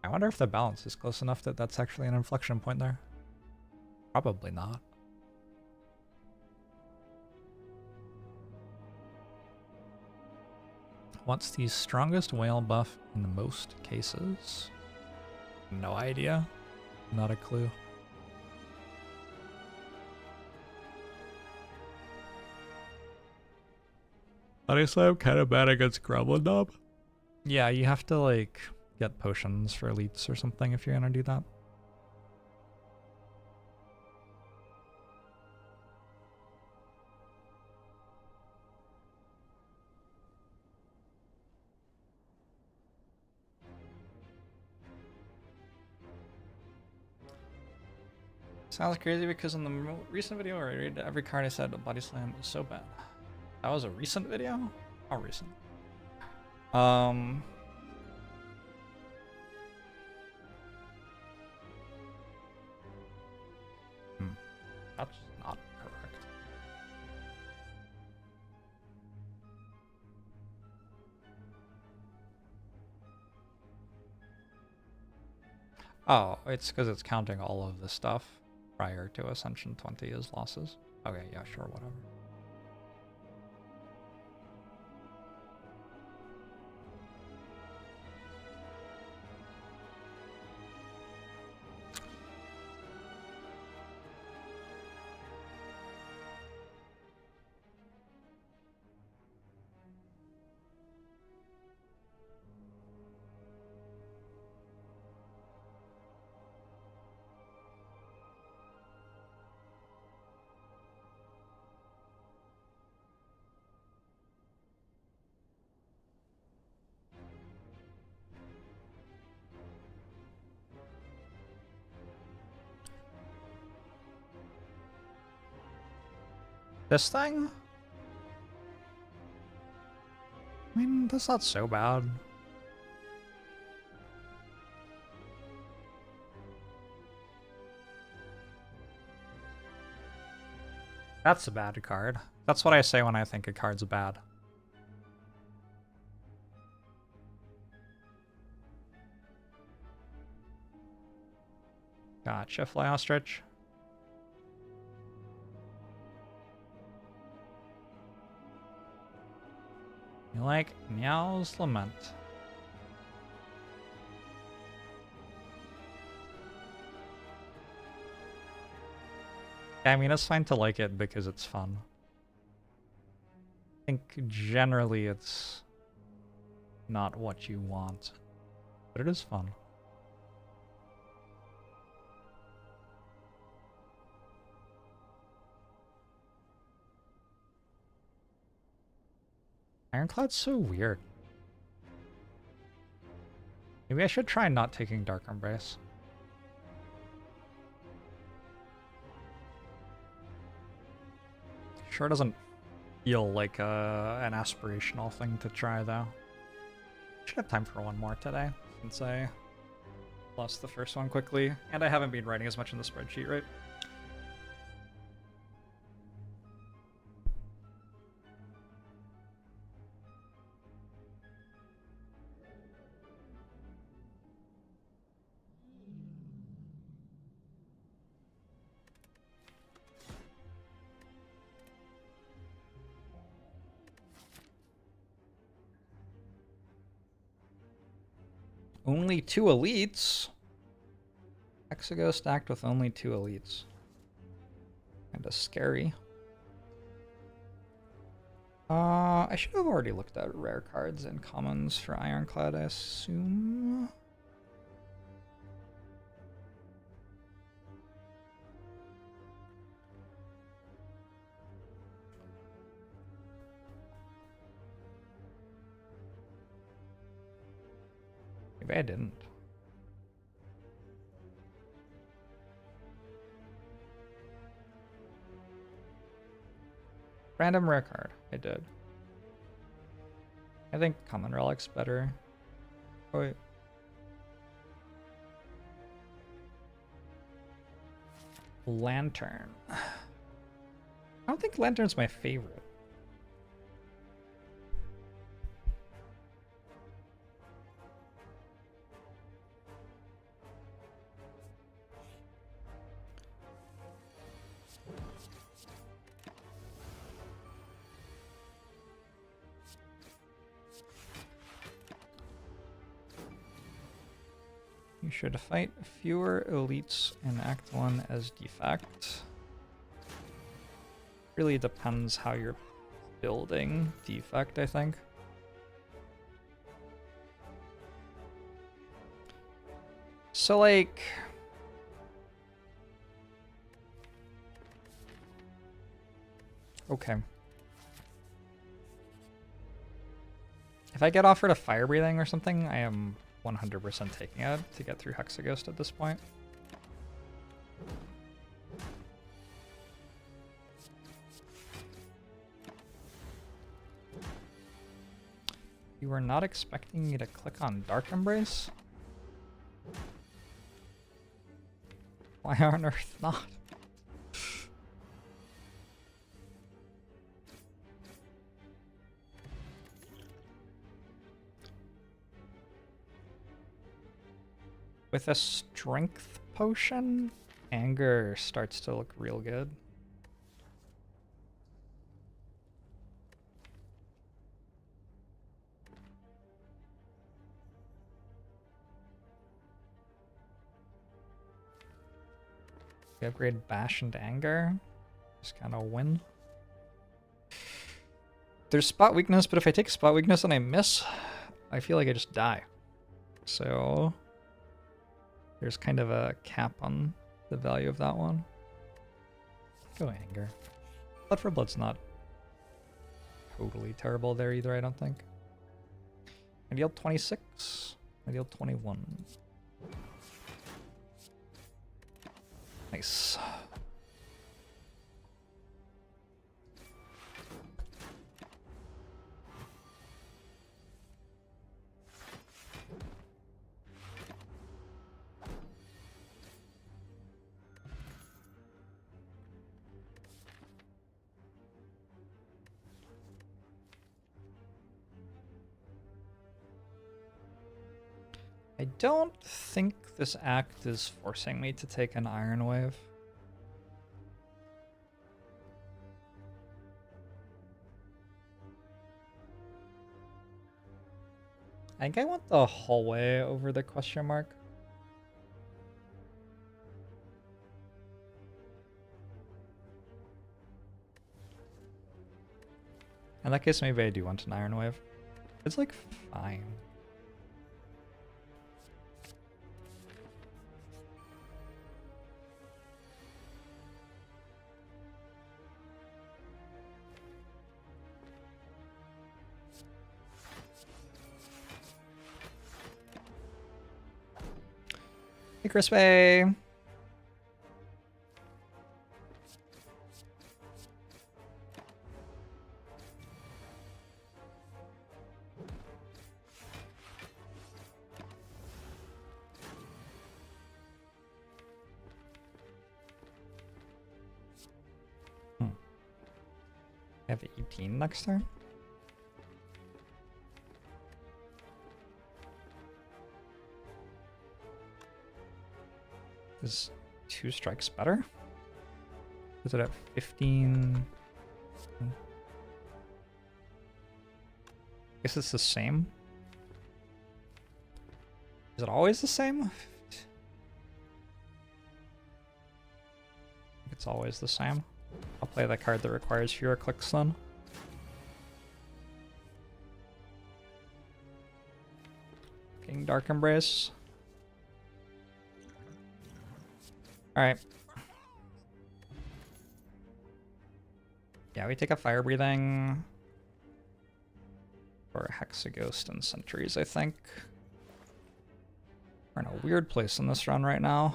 S1: I wonder if the balance is close enough that that's actually an inflection point there. Probably not. What's the strongest whale buff in most cases? No idea. Not a clue. Honestly, I'm kind of bad against Gremlin Nob. Yeah, you have to like get potions for elites or something if you're gonna do that. Sounds crazy because in the recent video where I read every card I said body slam is so bad. That was a recent video? How recent? That's not correct. Oh, it's because it's counting all of the stuff prior to Ascension 20 as losses. Okay, yeah, sure, whatever. This thing? I mean, that's not so bad. That's a bad card. That's what I say when I think a card's bad. Gotcha, Fly Ostrich. You like Meow's Lament. I mean, it's fine to like it because it's fun. I think generally it's not what you want, but it is fun. Ironclad's so weird. Maybe I should try not taking Dark Embrace. Sure doesn't feel like an aspirational thing to try, though. Should have time for one more today, since I lost the first one quickly, and I haven't been writing as much in the spreadsheet, right? Only 2 elites? Hexaghost stacked with only 2 elites. Kinda scary. I should have already looked at rare cards and commons for Ironclad, I assume. Maybe I didn't. Random rare card. I did. I think common relic's better. Oh, wait. Lantern. I don't think Lantern's my favorite. You should fight fewer elites in Act 1 as defect. Really depends how you're building defect, I think. So, like... Okay. If I get offered a fire breathing or something, I am 100% taking it to get through Hexaghost at this point. You were not expecting me to click on Dark Embrace? Why on earth not? With a strength potion, anger starts to look real good. We upgrade Bash and Anger. Just kind of win. There's spot weakness, but if I take spot weakness and I miss, I feel like I just die. So there's kind of a cap on the value of that one. Go Anger. Blood for Blood's not totally terrible there either, I don't think. I deal 26. I deal 21. Nice. I don't think this act is forcing me to take an Iron Wave. I think I want the hallway over the question mark. In that case, maybe I do want an Iron Wave. It's like fine. Hey, Crispy. I have 18 next turn. Is 2 strikes better? Is it at 15? I guess it's the same. Is it always the same? It's always the same. I'll play the card that requires fewer clicks then. King Dark Embrace. Alright. Yeah, we take a Fire Breathing. Or Hexaghost and Sentries, I think. We're in a weird place in this run right now.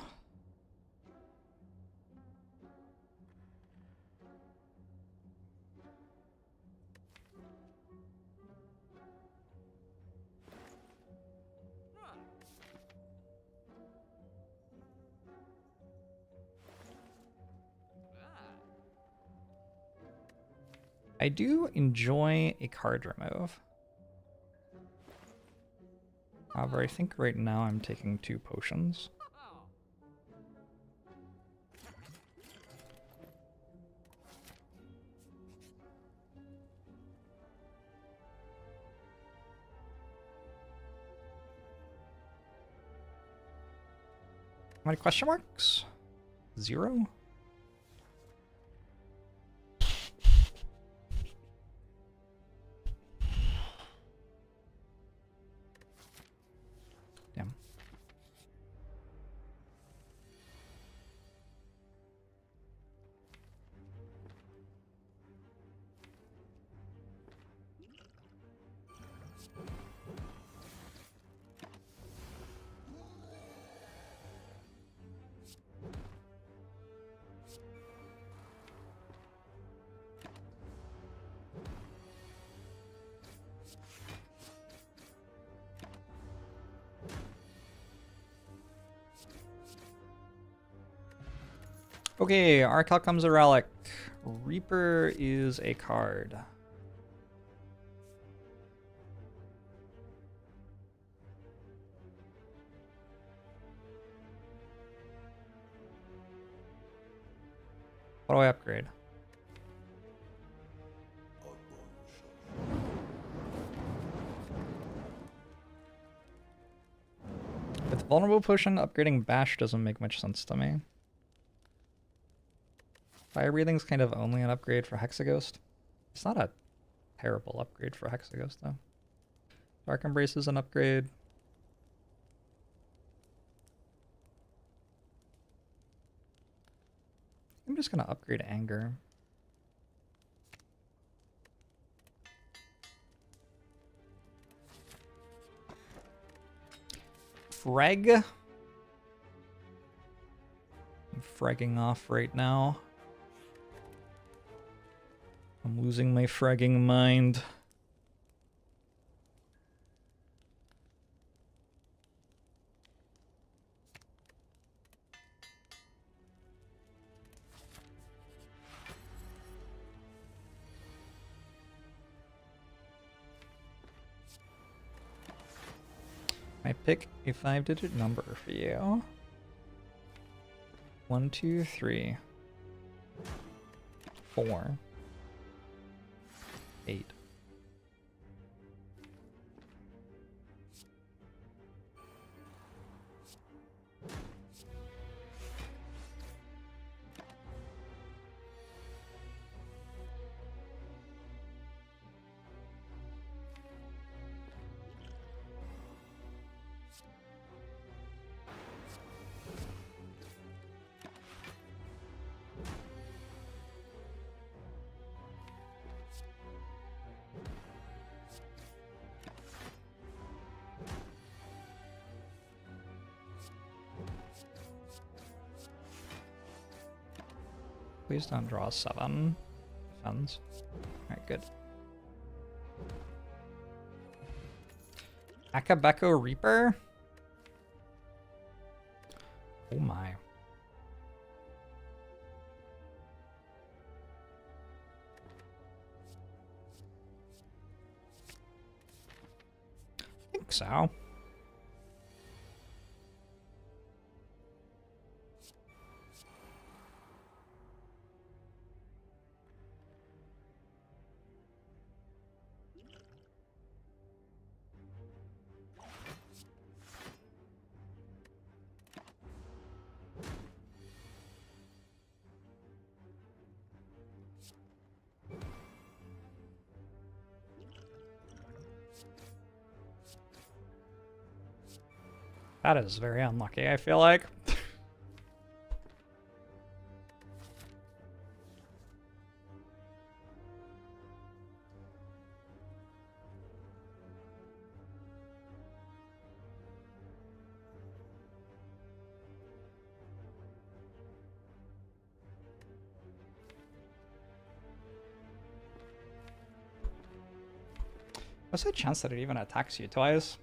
S1: I do enjoy a card remove. However, I think right now I'm taking 2 potions. How many question marks? 0? Damn. Okay, Arcal comes a relic. Reaper is a card. What do I upgrade? With Vulnerable Potion, upgrading Bash doesn't make much sense to me. Fire Breathing's kind of only an upgrade for Hexaghost. It's not a terrible upgrade for Hexaghost, though. Dark Embrace is an upgrade. I'm just going to upgrade Anger. Frag. I'm fragging off right now. I'm losing my fragging mind. I pick a 5-digit number for you. 1, 2, 3, 4, 8. Please don't draw 7 defense. Alright, good. Akabeko Reaper? Oh my. I think so. That is very unlucky, I feel like. What's the chance that it even attacks you twice?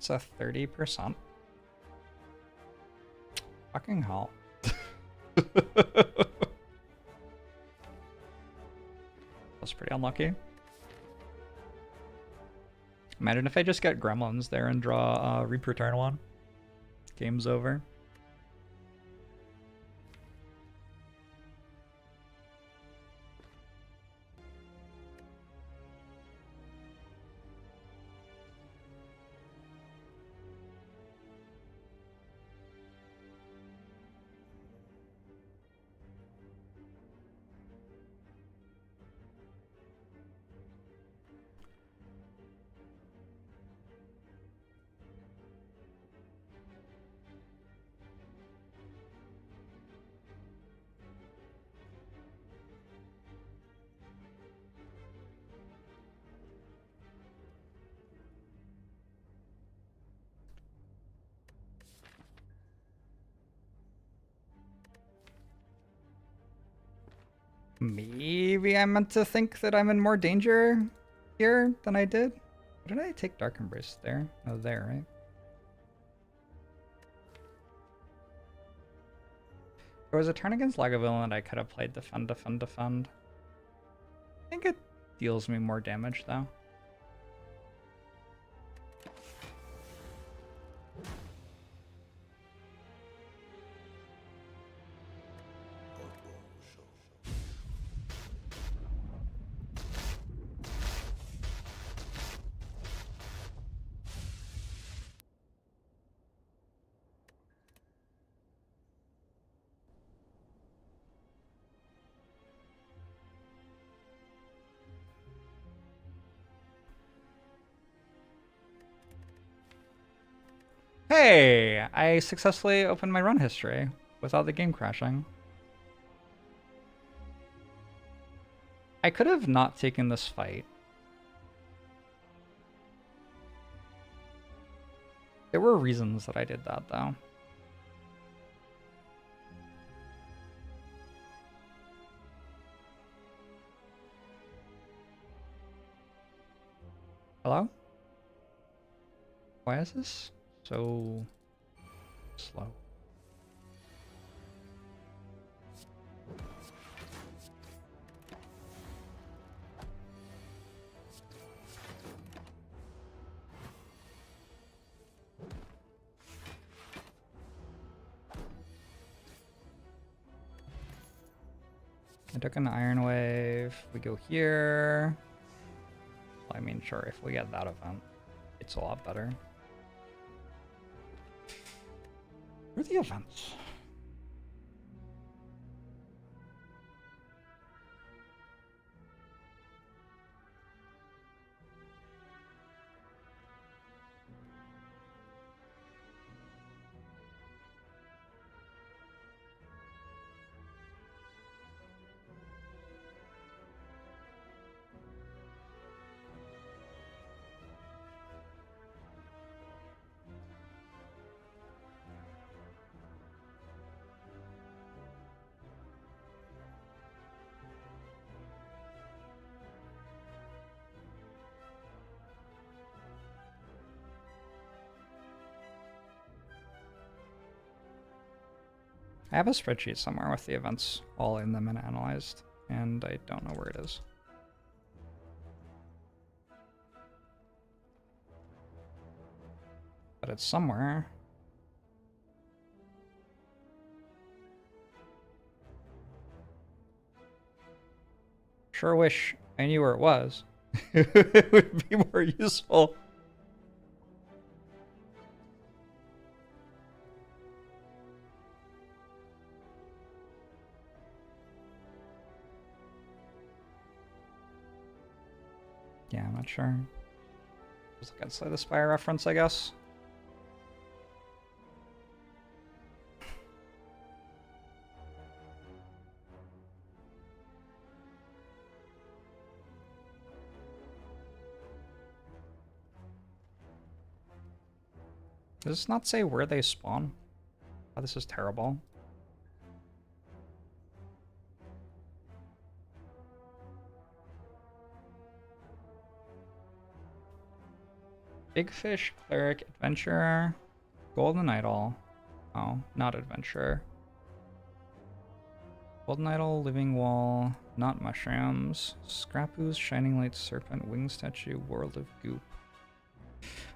S1: It's a 30%. Fucking hell. That's pretty unlucky. Imagine if I just get gremlins there and draw Reaper turn 1. Game's over. Maybe I meant to think that I'm in more danger here than I did. Did I take Dark Embrace there? Oh, there, right? There was a turn against Lagavulin that I could have played defend, defend, defend. I think it deals me more damage, though. Hey, I successfully opened my run history. without the game crashing. I could have not taken this fight. There were reasons that I did that, though. Hello? Why is this so slow? I took an Iron Wave. We go here. Well, I mean, sure, if we get that event, it's a lot better. Where are the events? I have a spreadsheet somewhere with the events all in them and analyzed, and I don't know where it is. But it's somewhere. Sure wish I knew where it was. It would be more useful. Yeah, I'm not sure. Just look outside the Spire reference, I guess. Does this not say where they spawn? Oh, this is terrible. Big Fish, Cleric, Adventurer, Golden Idol. Oh, not Adventurer. Golden Idol, Living Wall, not Mushrooms. Scrap Ooze, Shining Light, Serpent, Wing Statue, World of Goop.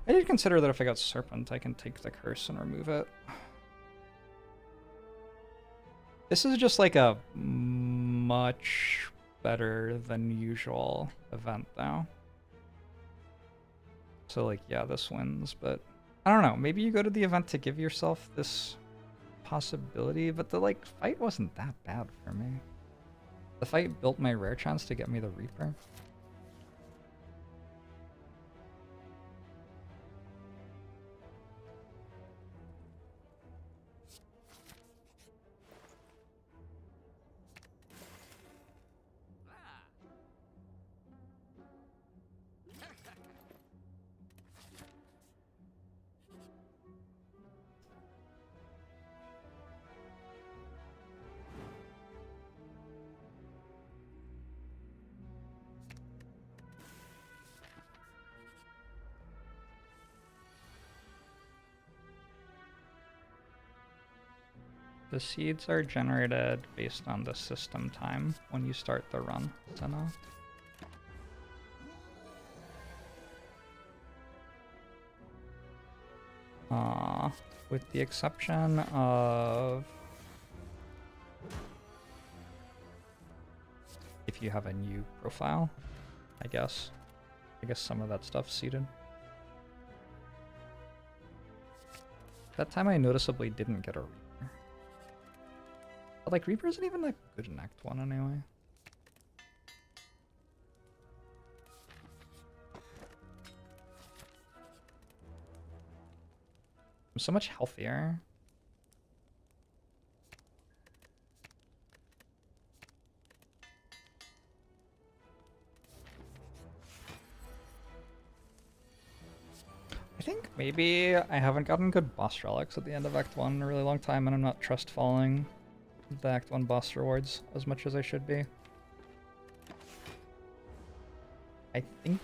S1: I did consider that if I got Serpent, I can take the curse and remove it. This is just like a much better than usual event, though. So, like, yeah, this wins, but I don't know. Maybe you go to the event to give yourself this possibility, but the, like, fight wasn't that bad for me. The fight built my rare chance to get me the Reaper. The seeds are generated based on the system time when you start the run, Senna. With the exception of if you have a new profile, I guess. I guess some of that stuff's seeded. That time I noticeably didn't get a Reaper. But like Reaper isn't even that good in Act 1 anyway. I'm so much healthier. think maybe I haven't gotten good boss relics at the end of Act 1 in a really long time, and I'm not trust falling the Act 1 boss rewards as much as I should be. I think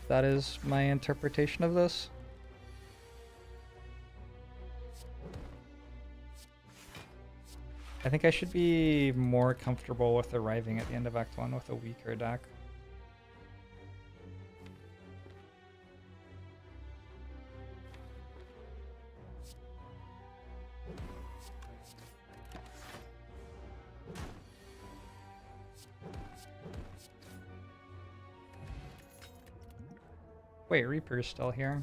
S1: that is my interpretation of this. I think I should be more comfortable with arriving at the end of Act 1 with a weaker deck. Wait, Reaper's still here.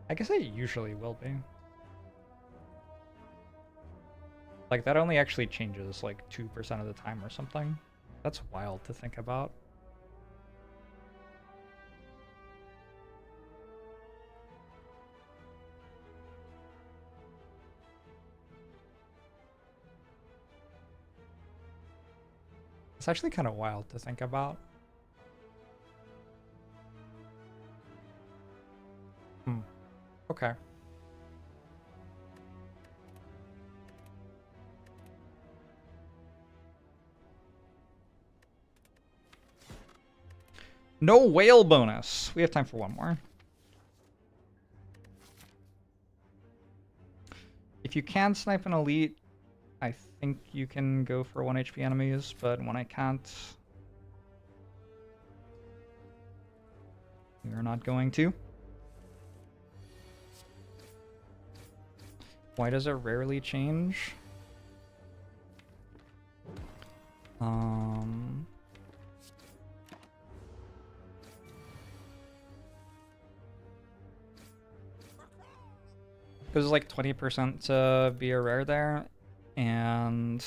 S1: I guess I usually will be. Like, that only actually changes like 2% of the time or something. That's wild to think about. It's actually kind of wild to think about. Okay. No whale bonus. We have time for one more. If you can snipe an elite, I think you can go for 1 HP enemies, but when I can't, you're not going to. Why does it rarely change? Because it's like 20% to be a rare there, and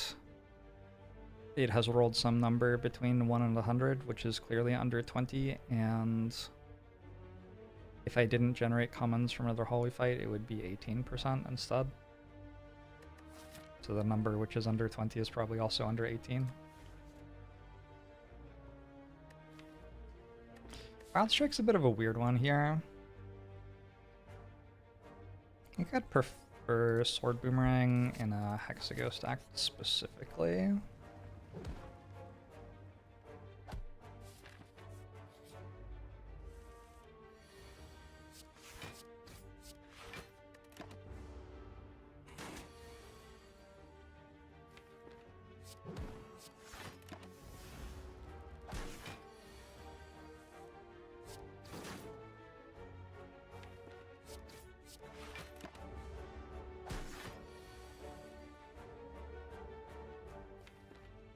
S1: it has rolled some number between 1 and 100, which is clearly under 20, and if I didn't generate commons from another hallway fight, it would be 18% instead. So the number which is under 20 is probably also under 18. Wild Strike's a bit of a weird one here. I think I'd prefer Sword Boomerang in a Hexaghost act specifically.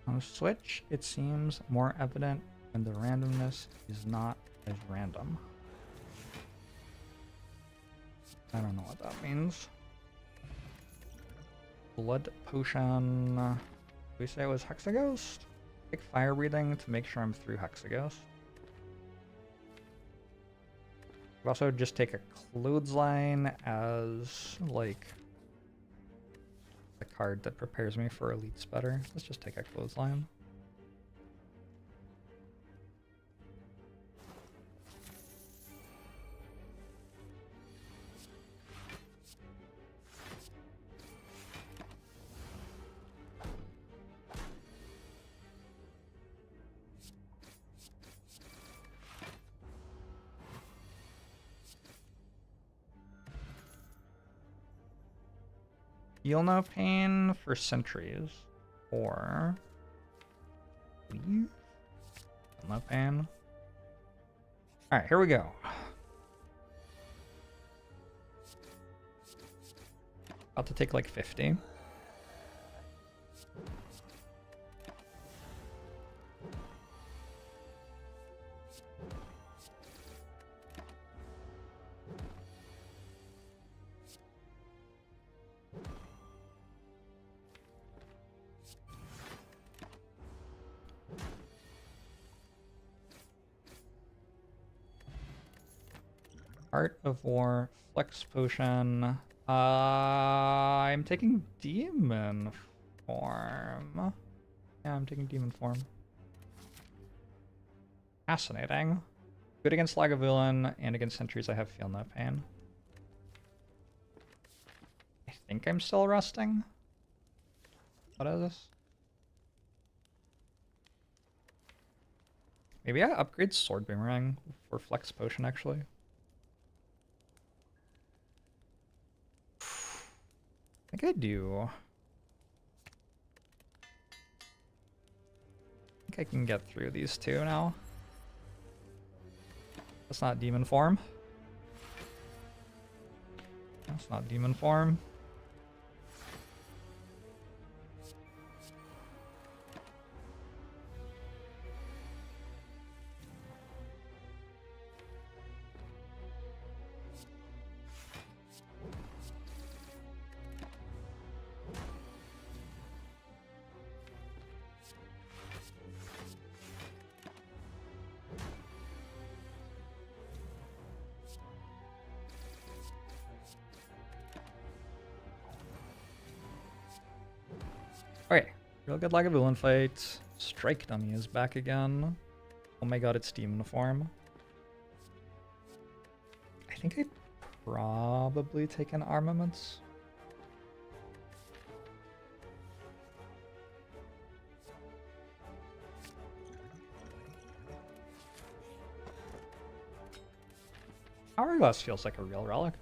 S1: On Switch, it seems more evident when the randomness is not as random. I don't know what that means. Blood Potion. Did we say it was Hexaghost? Take fire breathing to make sure I'm through Hexaghost. I'll also just take a clothesline as like the card that prepares me for elites better. Let's just take a clothesline. Feel no pain for sentries, or leave? Feel no pain. All right, here we go. About to take like 50. Art of War, Flex Potion. I'm taking Demon form. Yeah, I'm taking demon form. Fascinating. Good against Lagavulin, and against Sentries I have Feel No Pain. I think I'm still resting. What is this? Maybe I upgrade Sword Boomerang for Flex Potion, actually. I think I do. I think I can get through these two now. That's not demon form. That's not demon form. Okay, real good Lagavulin fight. Strike Dummy is back again. Oh my god, it's demon form. I think I'd probably take an armaments. Hourglass feels like a real relic.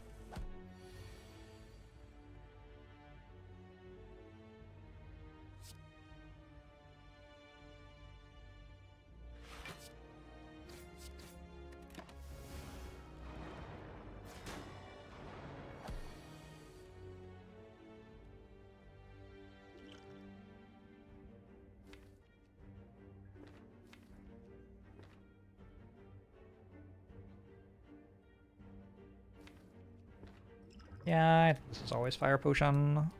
S1: Yeah, this is always Fire Potion.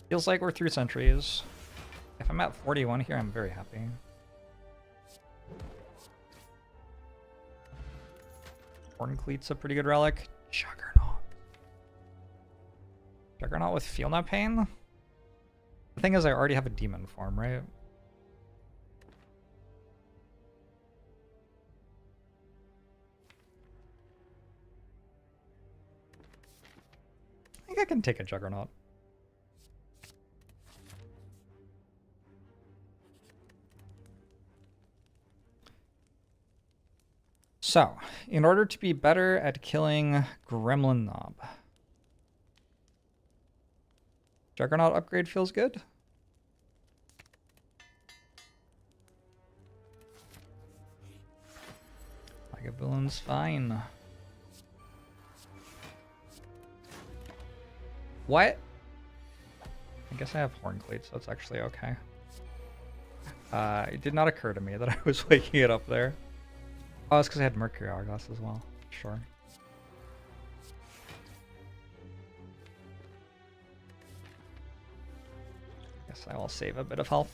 S1: Feels like we're through Sentries. If I'm at 41 here, I'm very happy. Horncleat's a pretty good relic. Juggernaut. Juggernaut with Feel No Pain? The thing is, I already have a demon form, right? I think I can take a Juggernaut. So, in order to be better at killing Gremlin Nob, Juggernaut upgrade feels good. Lagavulin's fine. What? I guess I have Horncleat, so it's actually okay. It did not occur to me that I was waking it up there. Oh, it's because I had Mercury Hourglass as well. Sure. Guess I will save a bit of health.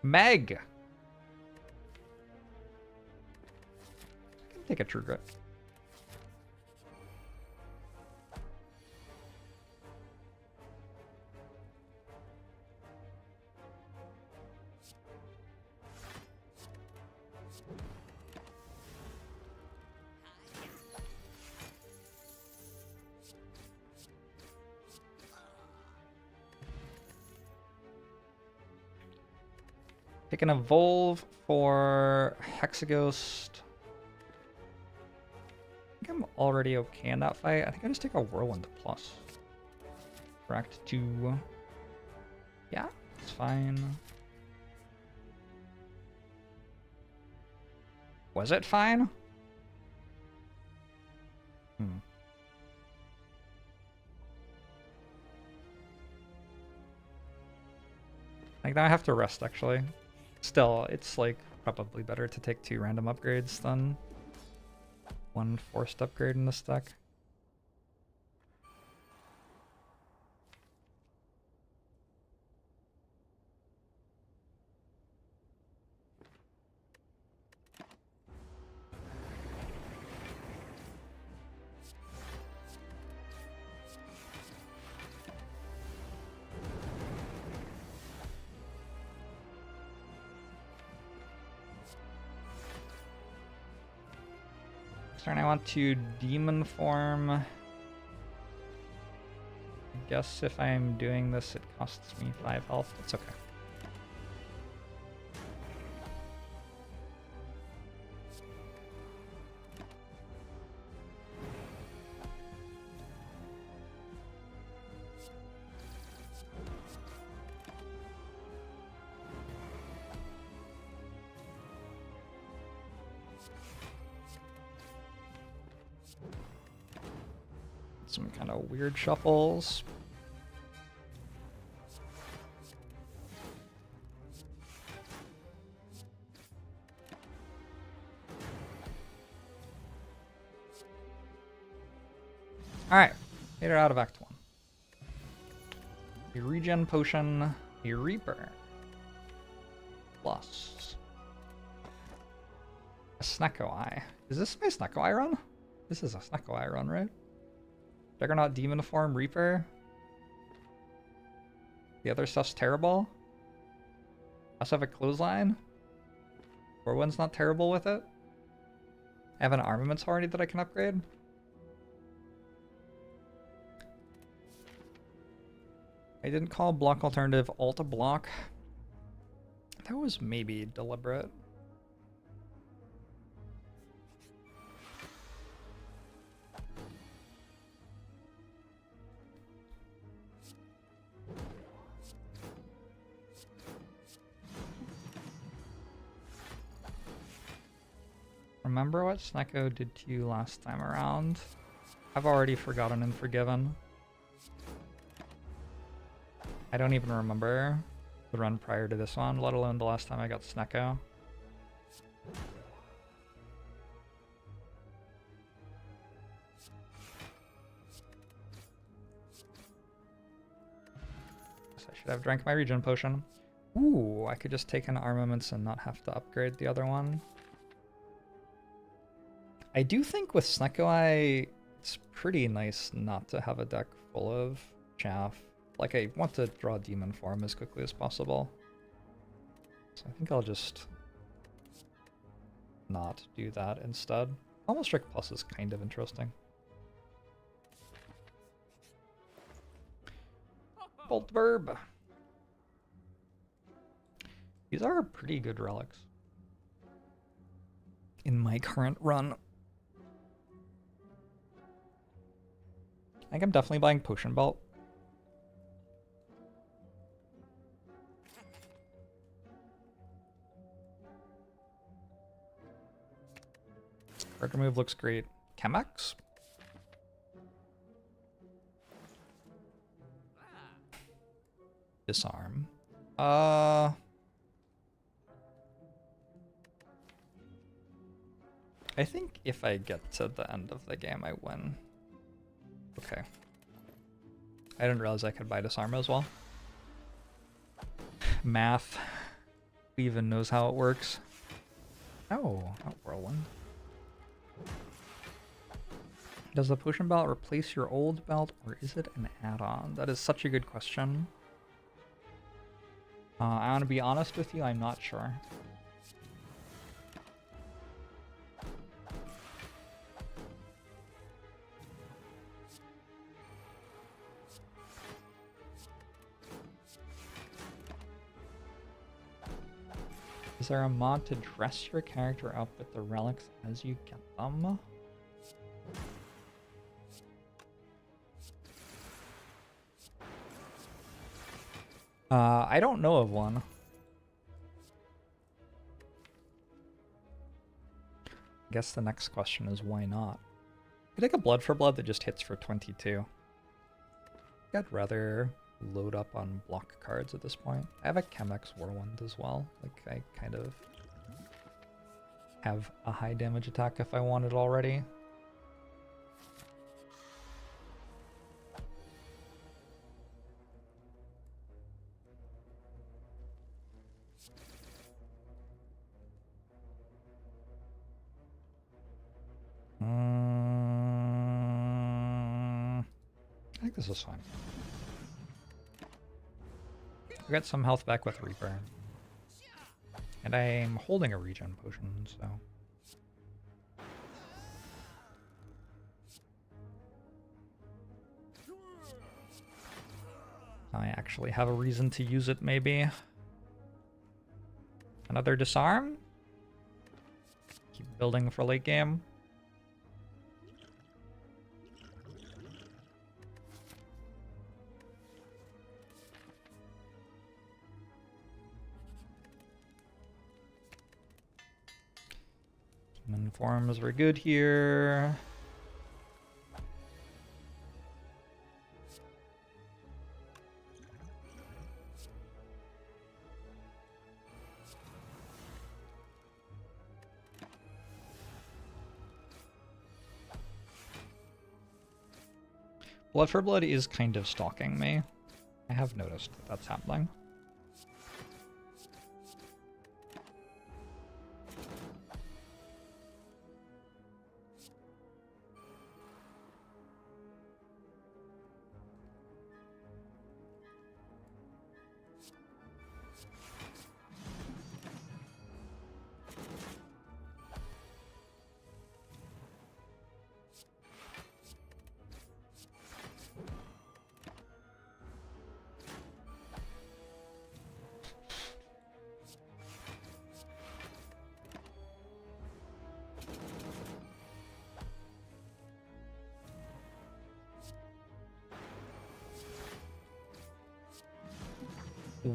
S1: Meg! I can take a True Grit. Take an Evolve for Hexaghost. I think I'm already okay in that fight. I think I just take a Whirlwind plus. Correct. 2. Yeah, That's fine. Was it fine? Like, now I have to rest, actually. Still, it's, like, probably better to take 2 random upgrades than 1 forced upgrade in this deck. Turn, I want to demon form. I guess if I'm doing this, it costs me 5 health. It's okay. Some kind of weird shuffles. Alright, made it out of Act 1. A regen potion, a Reaper, plus a Snecko Eye. Is this my Snecko Eye run? This is a Snecko Eye run, right? Juggernaut Demon Form Reaper. The other stuff's terrible. I also have a clothesline. One's not terrible with it. I have an armaments already that I can upgrade. I didn't call block alternative alt block. That was maybe deliberate. Remember what Snecko did to you last time around? I've already forgotten and forgiven. I don't even remember the run prior to this one, let alone the last time I got Snecko. I should have drank my regen potion. Ooh, I could just take an armaments and not have to upgrade the other one. I do think with Snecko Eye, it's pretty nice not to have a deck full of chaff. Like, I want to draw Demon Form as quickly as possible. So I think I'll just not do that instead. Almost Strike Plus is kind of interesting. Bolt Verb. These are pretty good relics in my current run. I think I'm definitely buying Potion Belt. Card remove looks great. Chemex? Disarm. I think if I get to the end of the game, I win. Okay. I didn't realize I could buy Disarm as well. Math. Who even knows how it works? Oh, not Whirlwind. Does the Potion Belt replace your old belt, or is it an add-on? That is such a good question. I want to be honest with you, I'm not sure. Is there a mod to dress your character up with the relics as you get them? I don't know of one. I guess the next question is why not? I take a blood for blood that just hits for 22. I'd rather load up on block cards at this point. I have a Chemex Whirlwind as well. Like, I kind of have a high damage attack if I want it already. I think this is fine. I got some health back with Reaper. And I'm holding a regen potion, so... I actually have a reason to use it, maybe. Another Disarm? Keep building for late game. Human forms were good here. Blood for Blood is kind of stalking me. I have noticed that that's happening.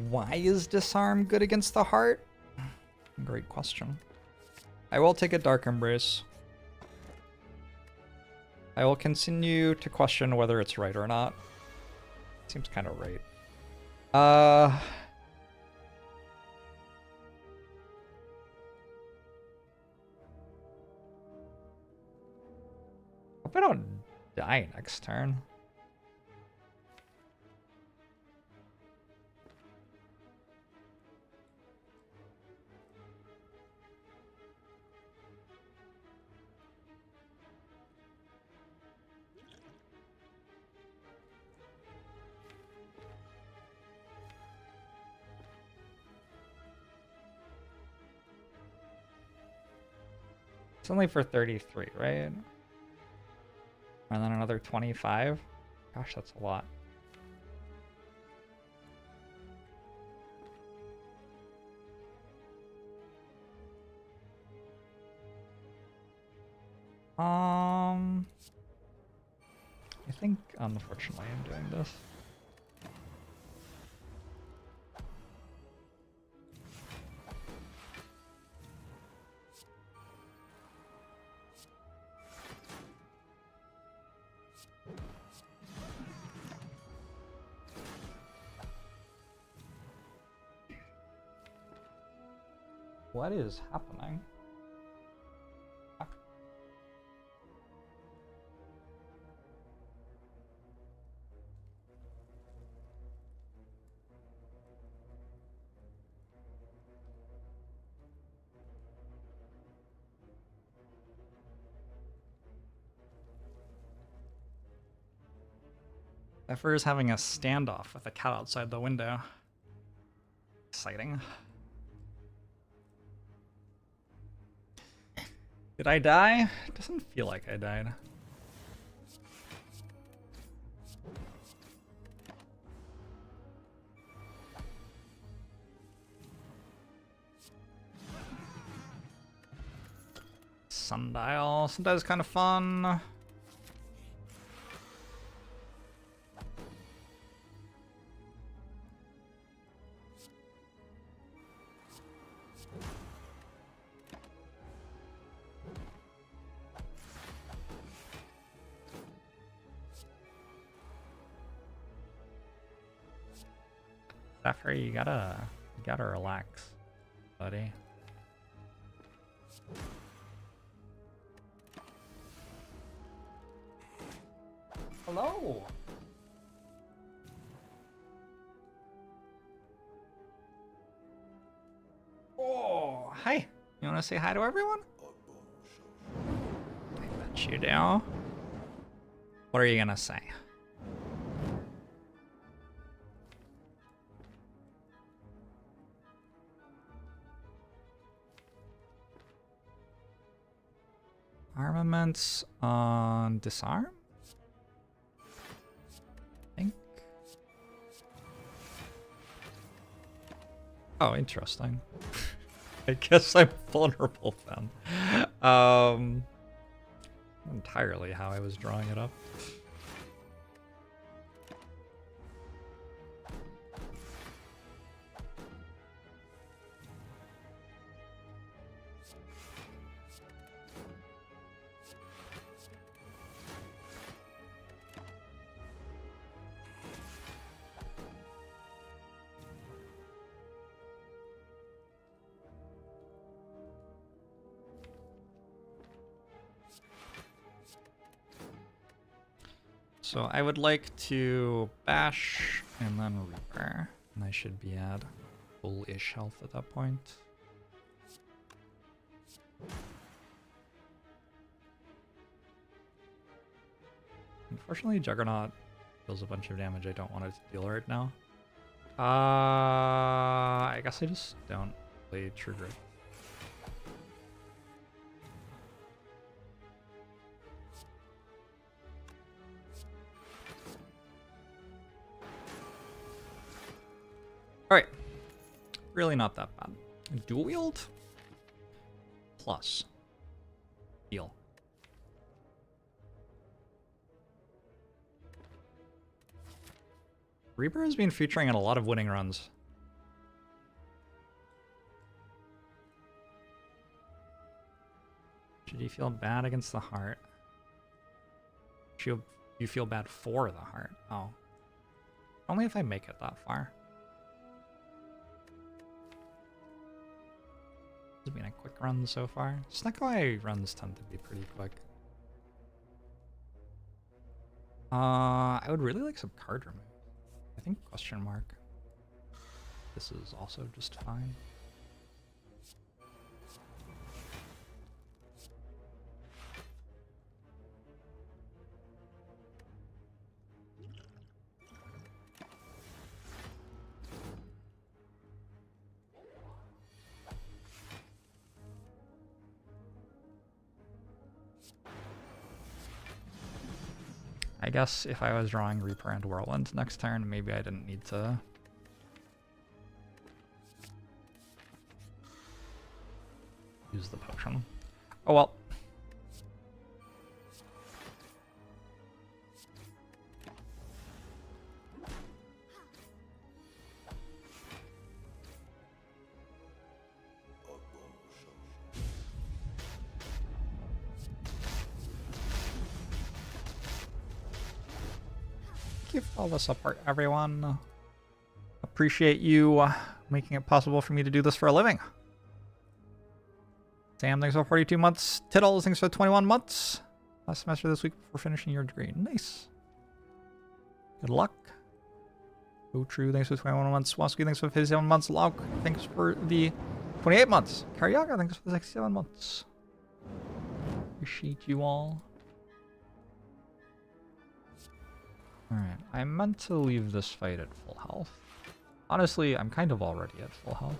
S1: Why is Disarm good against the heart? Great question. I will take a Dark Embrace. I will continue to question whether it's right or not. Seems kind of right. Hope I don't die next turn. It's only for 33, right? And then another 25? Gosh, that's a lot. I think, unfortunately, I'm doing this. What is happening? Zephyr is having a standoff with a cat outside the window. Exciting. Did I die? It doesn't feel like I died. Sundial. Sundial's kind of fun. Sapphire, you gotta relax, buddy. Hello. Oh, hi. You want to say hi to everyone? I bet you do. What are you gonna say? Armaments on Disarm? I think. Oh, interesting. I guess I'm vulnerable then. Entirely how I was drawing it up. So I would like to bash and then Reaper, and I should be at full-ish health at that point. Unfortunately, Juggernaut deals a bunch of damage I don't want it to deal right now. I guess I just don't play Trigger. Alright. Really not that bad. Dual wield? Plus. Heal. Reaper has been featuring in a lot of winning runs. Should you feel bad against the heart? Should you feel bad for the heart? Oh. Only if I make it that far. This has been a quick run so far. Snecko Eye runs tend to be pretty quick. I would really like some card remove. I think question mark. This is also just fine. I guess if I was drawing Reaper and Whirlwind next turn, maybe I didn't need to use the potion. Oh well. Give all the support, everyone. Appreciate you making it possible for me to do this for a living. Sam, thanks for 42 months. Tiddles, thanks for 21 months. Last semester this week before finishing your degree. Nice. Good luck. Oh, true. Thanks for 21 months. Swasky, thanks for 57 months. Lauk, thanks for the 28 months. Karyaga, thanks for the 67 months. Appreciate you all. Alright, I meant to leave this fight at full health. Honestly, I'm kind of already at full health.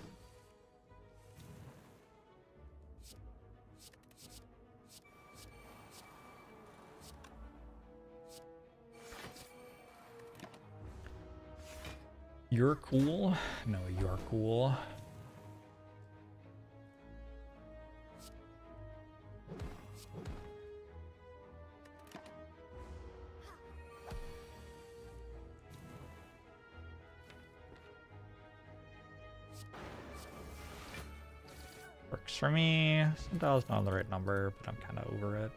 S1: You're cool? No, you're cool. Works for me. Centile's not the right number, but I'm kind of over it.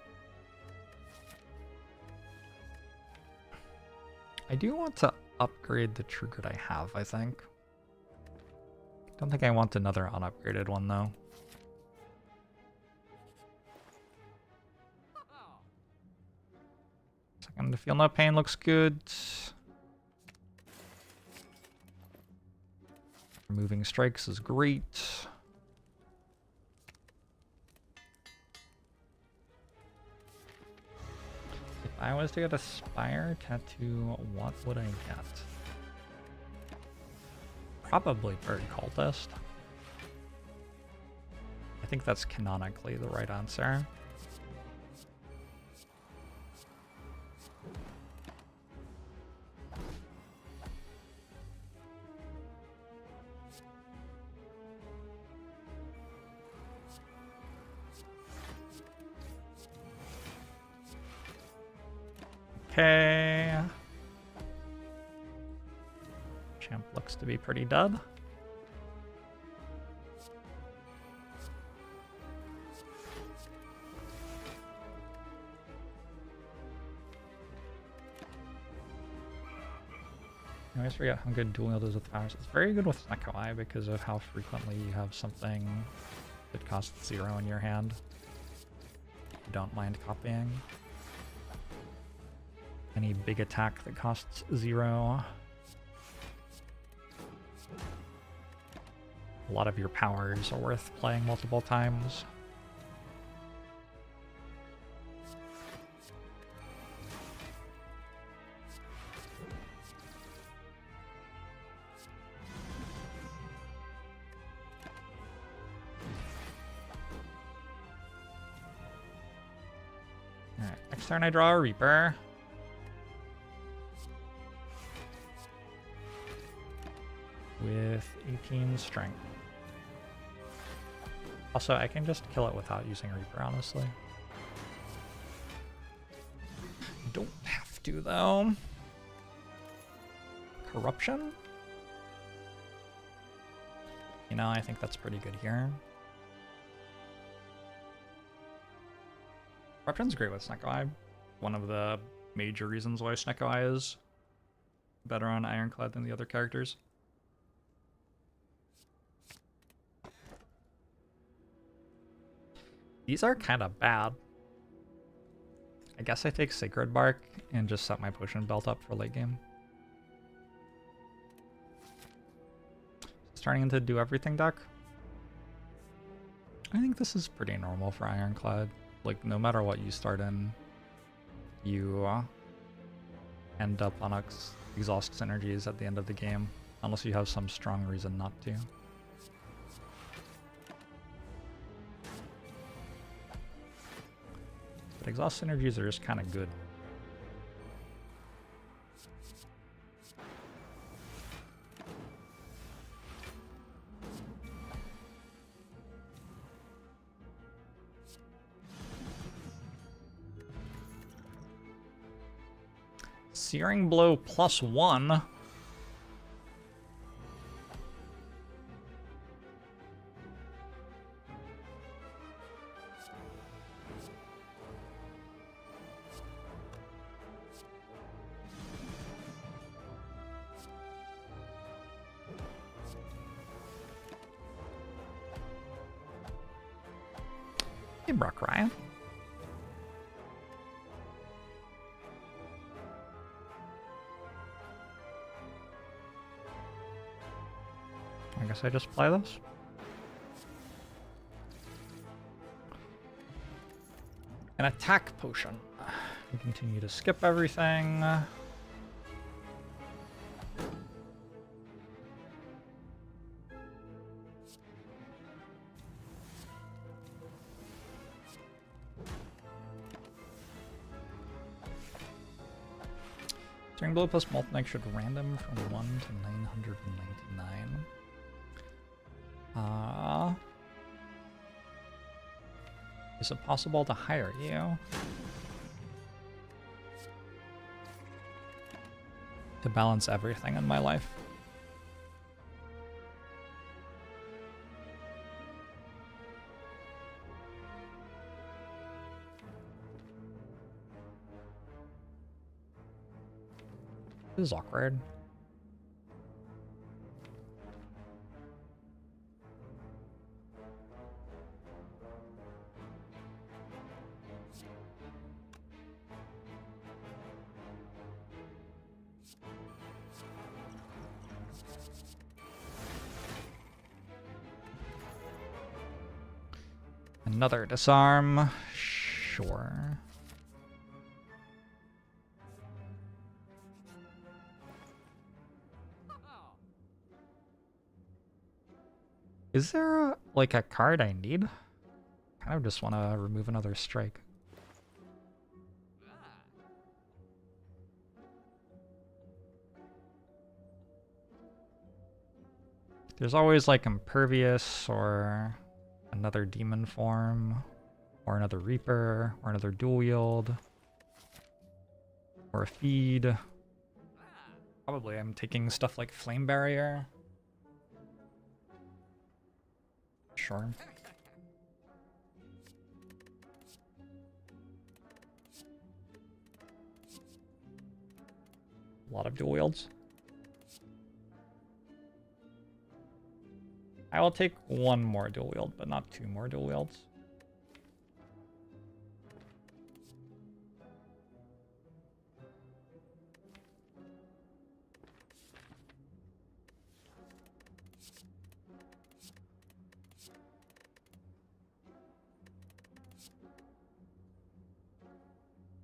S1: I do want to upgrade the trigger I have, I think. Don't think I want another unupgraded one though. Second to feel no pain looks good. Removing strikes is great. If I was to get a spire tattoo, what would I get? Probably Bird Cultist. I think that's canonically the right answer. Okay. Champ looks to be pretty dead. I always forget how good dual wield is with powers. It's very good with Snecko Eye because of how frequently you have something that costs 0 in your hand. You don't mind copying. Any big attack that costs 0. A lot of your powers are worth playing multiple times. Alright, next turn I draw a Reaper. With 18 strength. Also, I can just kill it without using Reaper, honestly. Don't have to, though. Corruption? You know, I think that's pretty good here. Corruption's great with Snecko Eye. One of the major reasons why Snecko Eye is better on Ironclad than the other characters. These are kind of bad. I guess I take Sacred Bark and just set my potion belt up for late game. Starting into do everything deck. I think this is pretty normal for Ironclad. Like, no matter what you start in, you end up on exhaust synergies at the end of the game, unless you have some strong reason not to. But exhaust synergies are just kind of good. Searing Blow +1. Hey, Brock Ryan. I guess I just play this. An attack potion. We continue to skip everything. Searing Blow plus Molten Egg should random from 1 to 999. Is it possible to hire you? To balance everything in my life. This is awkward. Another disarm. Sure. Is there like a card I need? Kind of just want to remove another strike. There's always like Impervious or another demon form or another Reaper or another dual wield or a feed. Probably I'm taking stuff like Flame Barrier. Sure. A lot of dual wields. I will take one more dual wield, but not two more dual wields.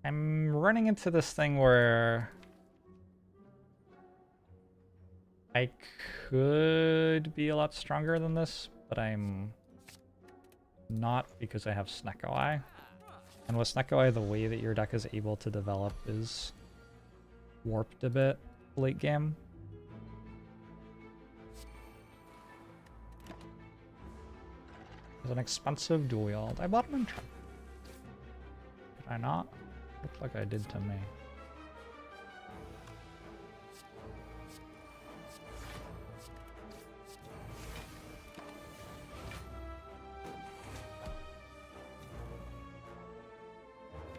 S1: I'm running into this thing where I could be a lot stronger than this, but I'm not because I have Snecko Eye. And with Snecko Eye, the way that your deck is able to develop is warped a bit late game. It's an expensive dual wield. I bought him in trap. Did I not? Looks like I did to me.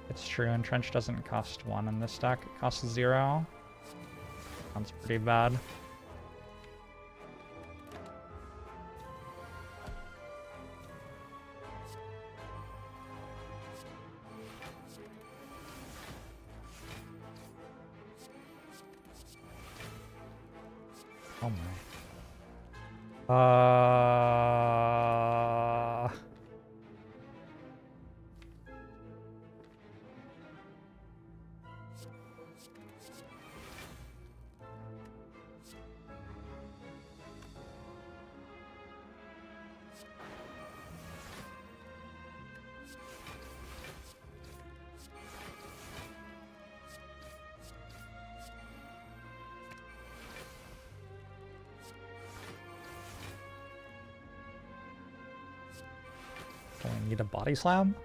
S1: It's true, Entrench doesn't cost 1 in this deck. It costs 0. Sounds pretty bad. Oh my. Do I need a body slam?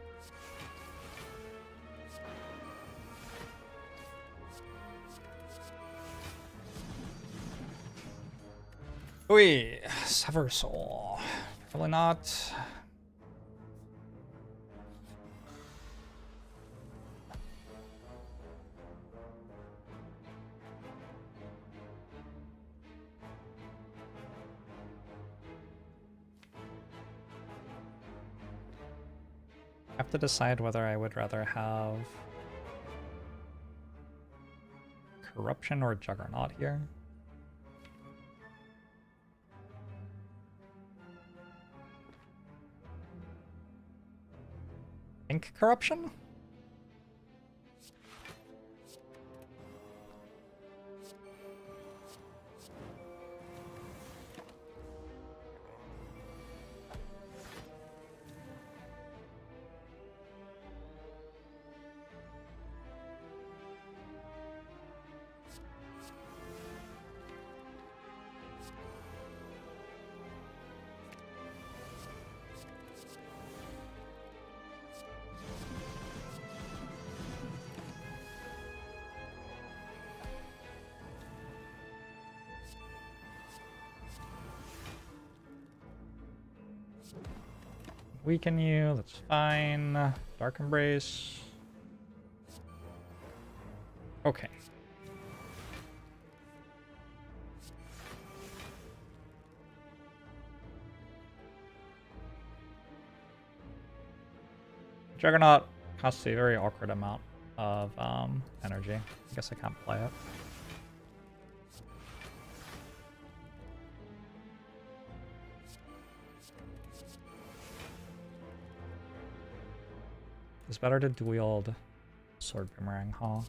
S1: Oi, Sever Soul. Probably not. I have to decide whether I would rather have Corruption or Juggernaut here. Think Corruption? Weaken you, that's fine. Dark Embrace. Okay. Juggernaut costs a very awkward amount of energy. I guess I can't play it. It's better to dual wield sword boomerang, huh?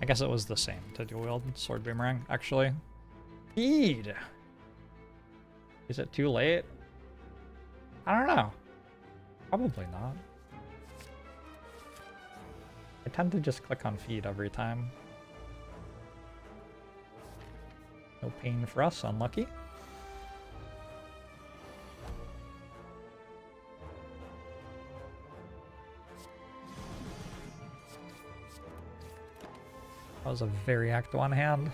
S1: I guess it was the same to dual wield sword boomerang, actually. Feed! Is it too late? I don't know. Probably not. I tend to just click on feed every time. No pain for us, unlucky. That was a very Act 1 hand.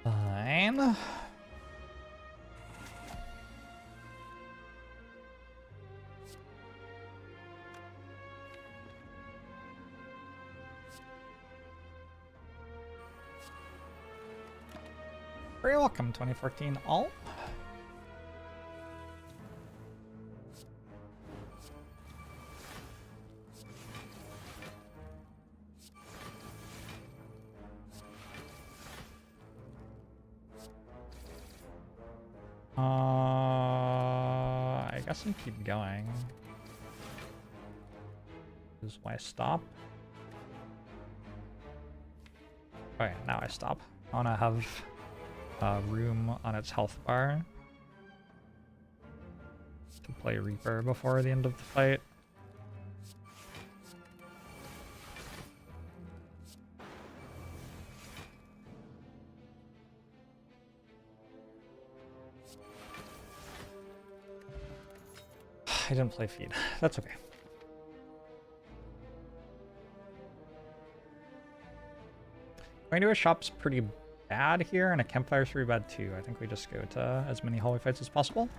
S1: Fine. Very welcome, 2014 all. I guess I keep going. This is why I stop. Okay, now I stop. I want to have room on its health bar to play Reaper before the end of the fight. I didn't play feed. That's okay. Going to a shop's pretty bad here, and a campfire's pretty bad too. I think we just go to as many hallway fights as possible.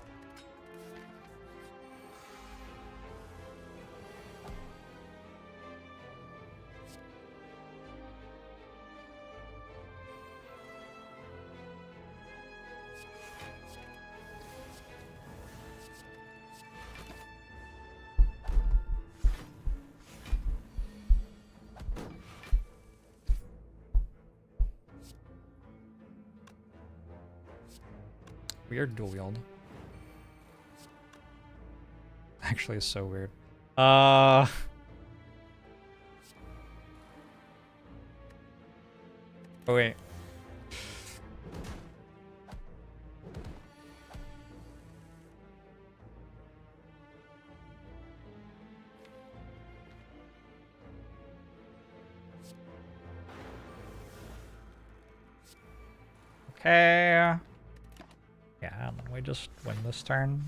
S1: Weird dual wield. Actually, it's so weird. Oh wait. Okay. Yeah, and then we just win this turn.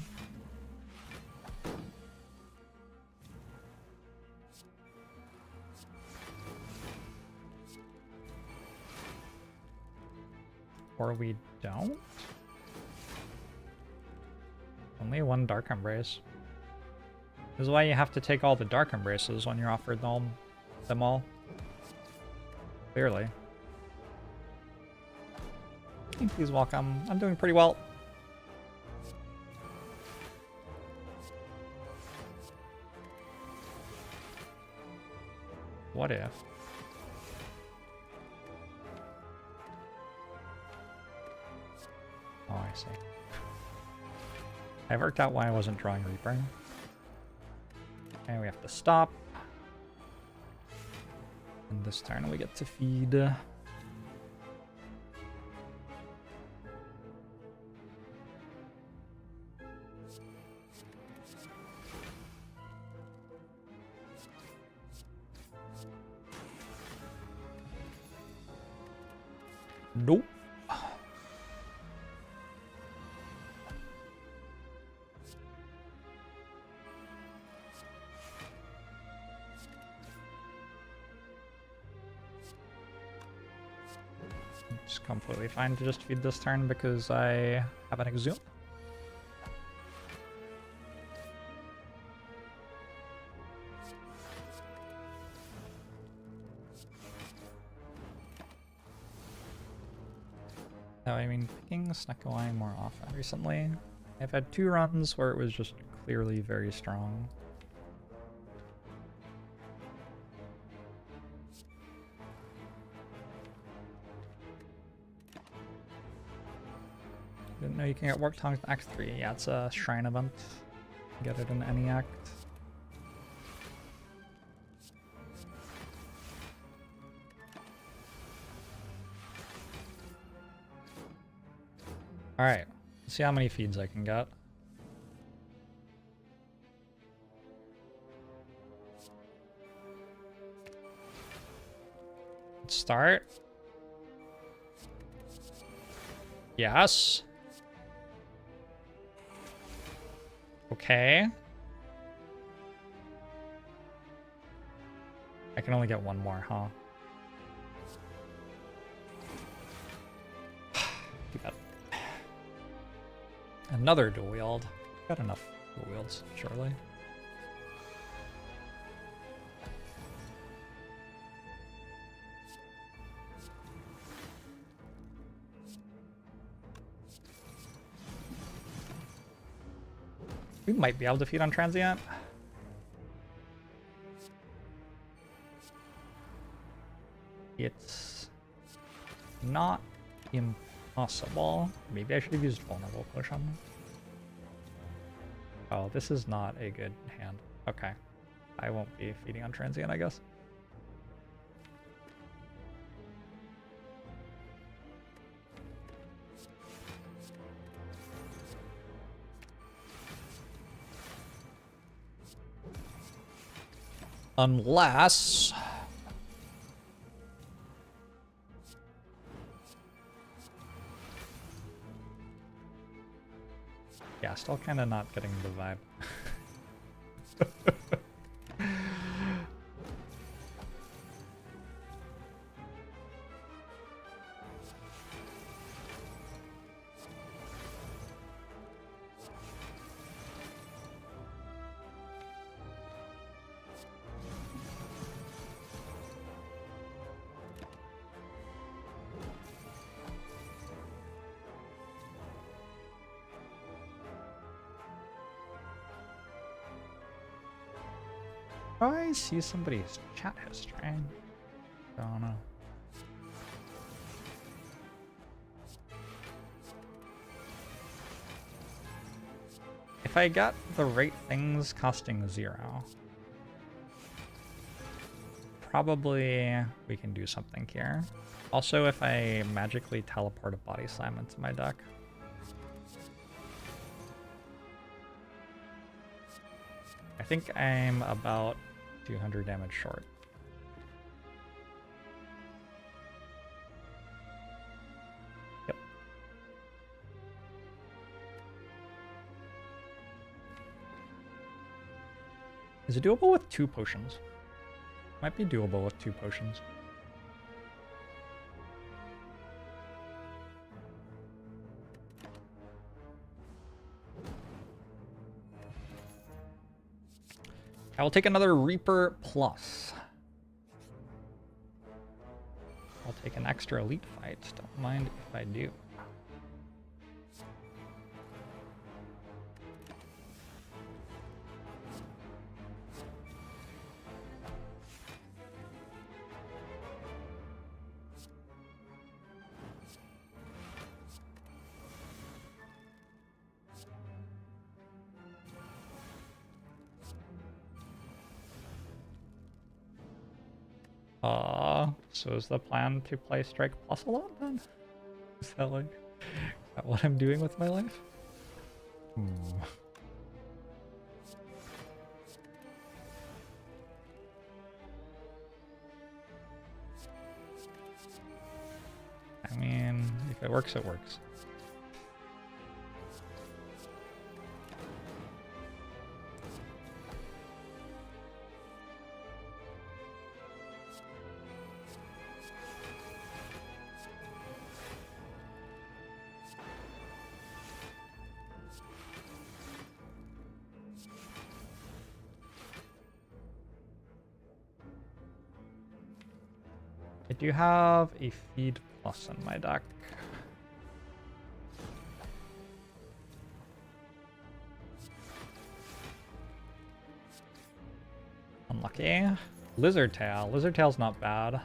S1: Or we don't? Only one Dark Embrace. This is why you have to take all the Dark Embraces when you're offered them all. Clearly. Please welcome. I'm doing pretty well. What if? Oh, I see. I worked out why I wasn't drawing Reaper. Okay, we have to stop. And this turn we get to feed. Nope. It's completely fine to just feed this turn because I have an exhume. No, I mean, picking Snecko Eye more often recently. I've had 2 runs where it was just clearly very strong. Didn't know you can get Warp Tongues in Act 3. Yeah, it's a shrine event. Get it in any act. Alright, let's see how many feeds I can get. Let's start. Yes. Okay. I can only get 1 more, huh? Too bad. Another dual wield. Got enough dual wields, surely. We might be able to feed on Transient. It's not impossible. Maybe I should have used Vulnerable Potion. Oh, this is not a good hand. Okay. I won't be feeding on Transient, I guess. Unless... yeah, still kind of not getting the vibe. I see somebody's chat history. I don't know. If I got the right things costing 0, probably we can do something here. Also, if I magically teleport a body slam into my deck. I think I'm about 200 damage short. Yep. Is it doable with 2 potions? Might be doable with 2 potions. I will take another Reaper Plus. I'll take an extra elite fight. Don't mind if I do. So is the plan to play Strike Plus a lot then? Is that like, is that what I'm doing with my life? I mean, if it works, it works. I do have a feed plus in my deck. Unlucky. Lizard Tail. Lizard Tail's not bad.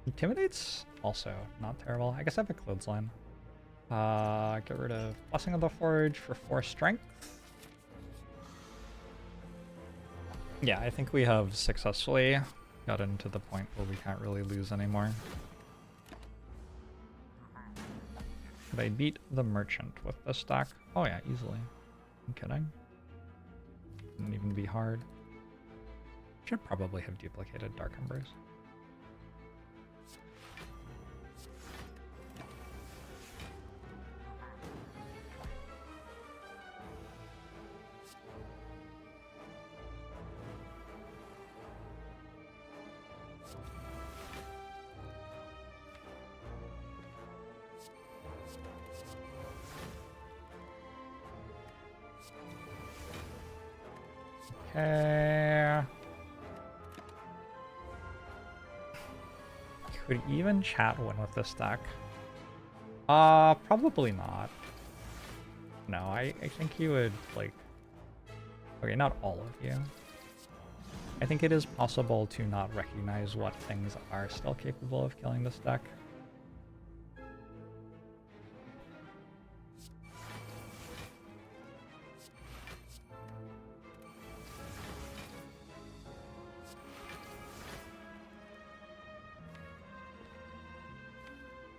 S1: Intimidate's also not terrible. I guess I have a clothesline. Get rid of Blessing of the Forge for 4 strength. Yeah, I think we have successfully gotten to the point where we can't really lose anymore. Could I beat the Merchant with this stack? Oh yeah, easily. I'm kidding. Wouldn't even be hard. Should probably have duplicated Dark Embers. Okay. Could even chat win with this deck? Probably not. No, I think you would, like... Okay, not all of you. I think it is possible to not recognize what things are still capable of killing this deck.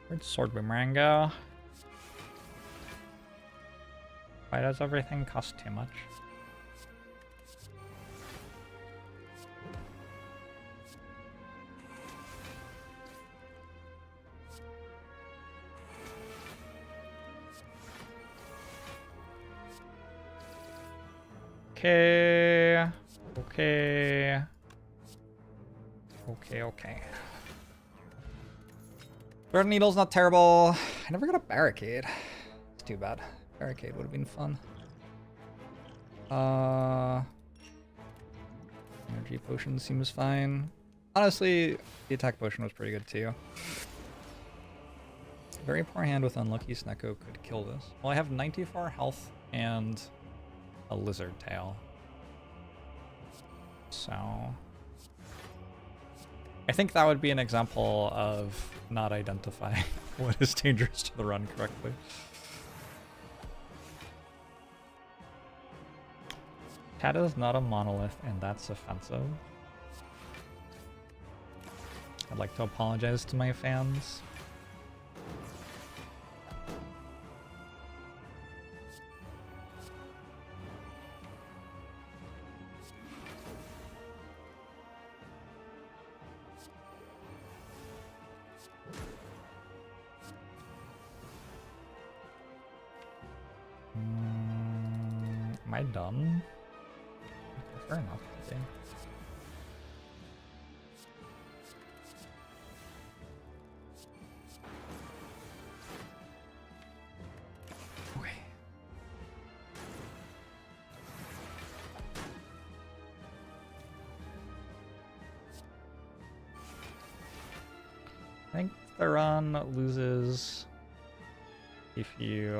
S1: Where'd Sword Boomerang go? Why does everything cost too much? Okay. Okay. Okay. Thread Needle's not terrible. I never got a Barricade. It's too bad. Barricade would have been fun. Energy Potion seems fine. Honestly, the attack potion was pretty good too. Very poor hand with Unlucky Snecko could kill this. Well, I have 94 health and a Lizard Tail. So... I think that would be an example of not identifying what is dangerous to the run correctly. Cat is not a monolith, and that's offensive. I'd like to apologize to my fans. Am I done? Fair enough to be. Okay. I think the run loses if you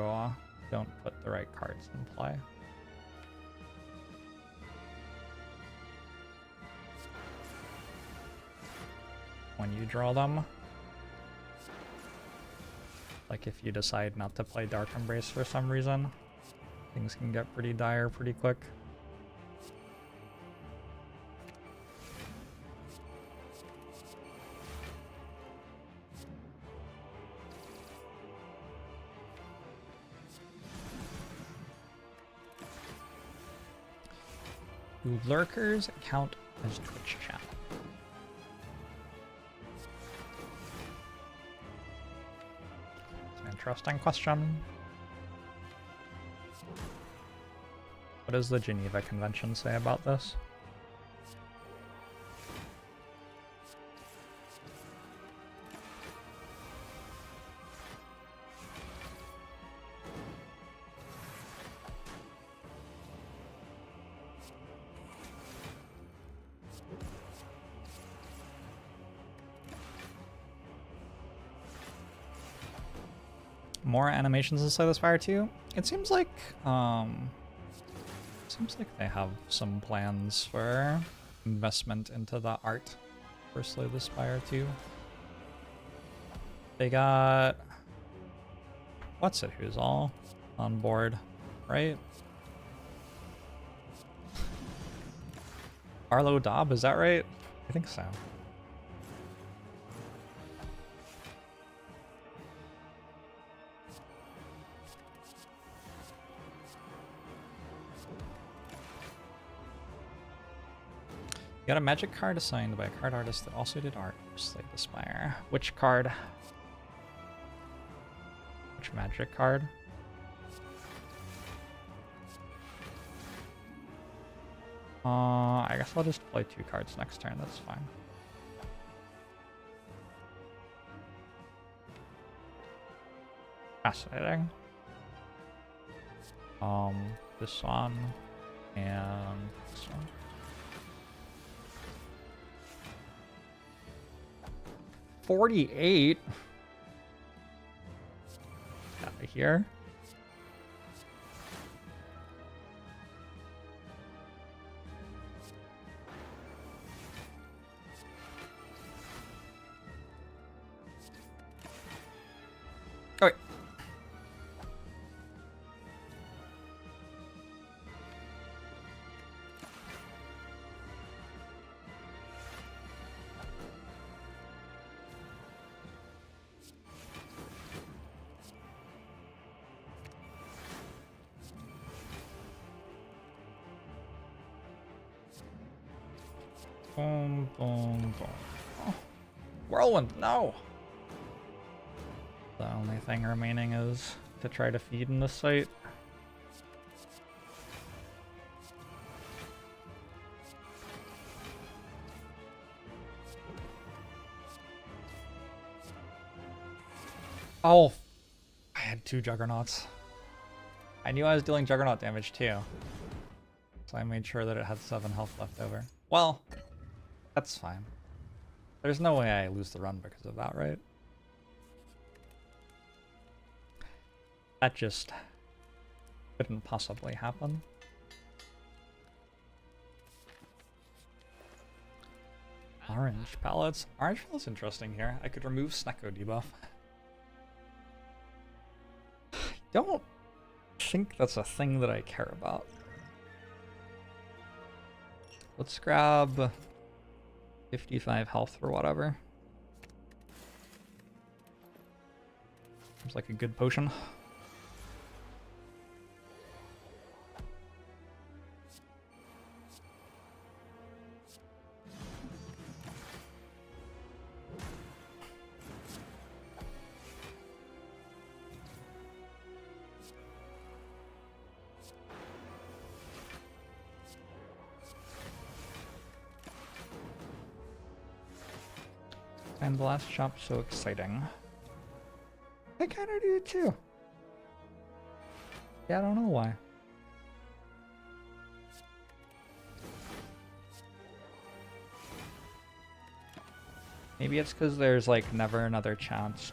S1: don't put the right cards in play. When you draw them. Like if you decide not to play Dark Embrace for some reason, things can get pretty dire pretty quick. Do lurkers count as Twitch chat? Interesting question. What does the Geneva Convention say about this? more animations inside the Spire too. It seems like they have some plans for investment into the art for Slay the Spire too. They got what's it who's all on board, right? Arlo Dob, is that right? I think so. You got a magic card assigned by a card artist that also did art for Slay the Spire. Which card? Which magic card? I guess I'll just play 2 cards next turn, that's fine. Fascinating. This one and this one. 48. Out of here. Oh, wait. Boom, boom, boom. Oh. Whirlwind, no! The only thing remaining is to try to feed in this site. Oh, I had 2 Juggernauts. I knew I was dealing Juggernaut damage too, so I made sure that it had 7 health left over. Well, that's fine. There's no way I lose the run because of that, right? That just couldn't possibly happen. Orange palettes. Orange feels interesting here. I could remove Snecko debuff. I don't think that's a thing that I care about. Let's grab 55 health for whatever. Seems like a good potion. And the last chop, so exciting. I kind of do too. Yeah, I don't know why. Maybe it's because there's like never another chance.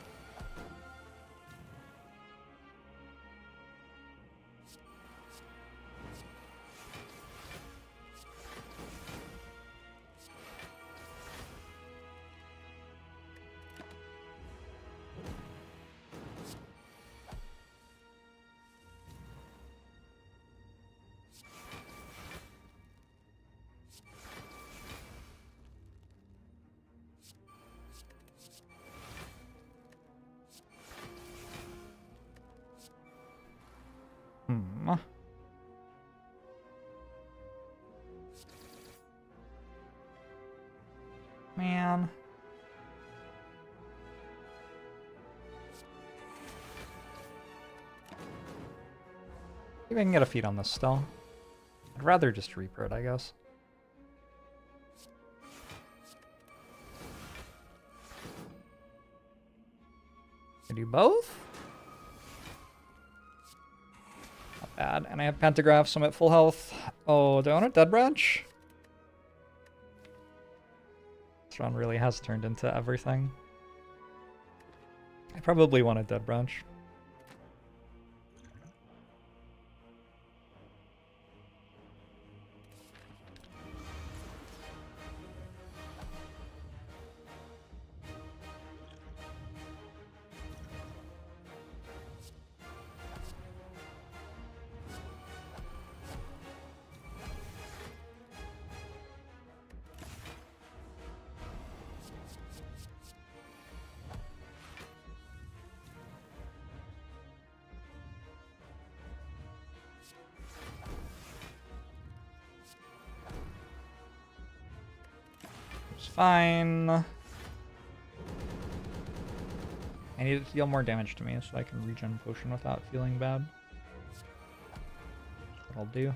S1: Man. Maybe I can get a feed on this still. I'd rather just Reaper it, I guess. I do both? Not bad. And I have Pentagraph, so I'm at full health. Oh, do I want a Dead Branch? This run really has turned into everything. I probably want a Dead Branch. fine. I need it to deal more damage to me so I can regen potion without feeling bad. That'll do.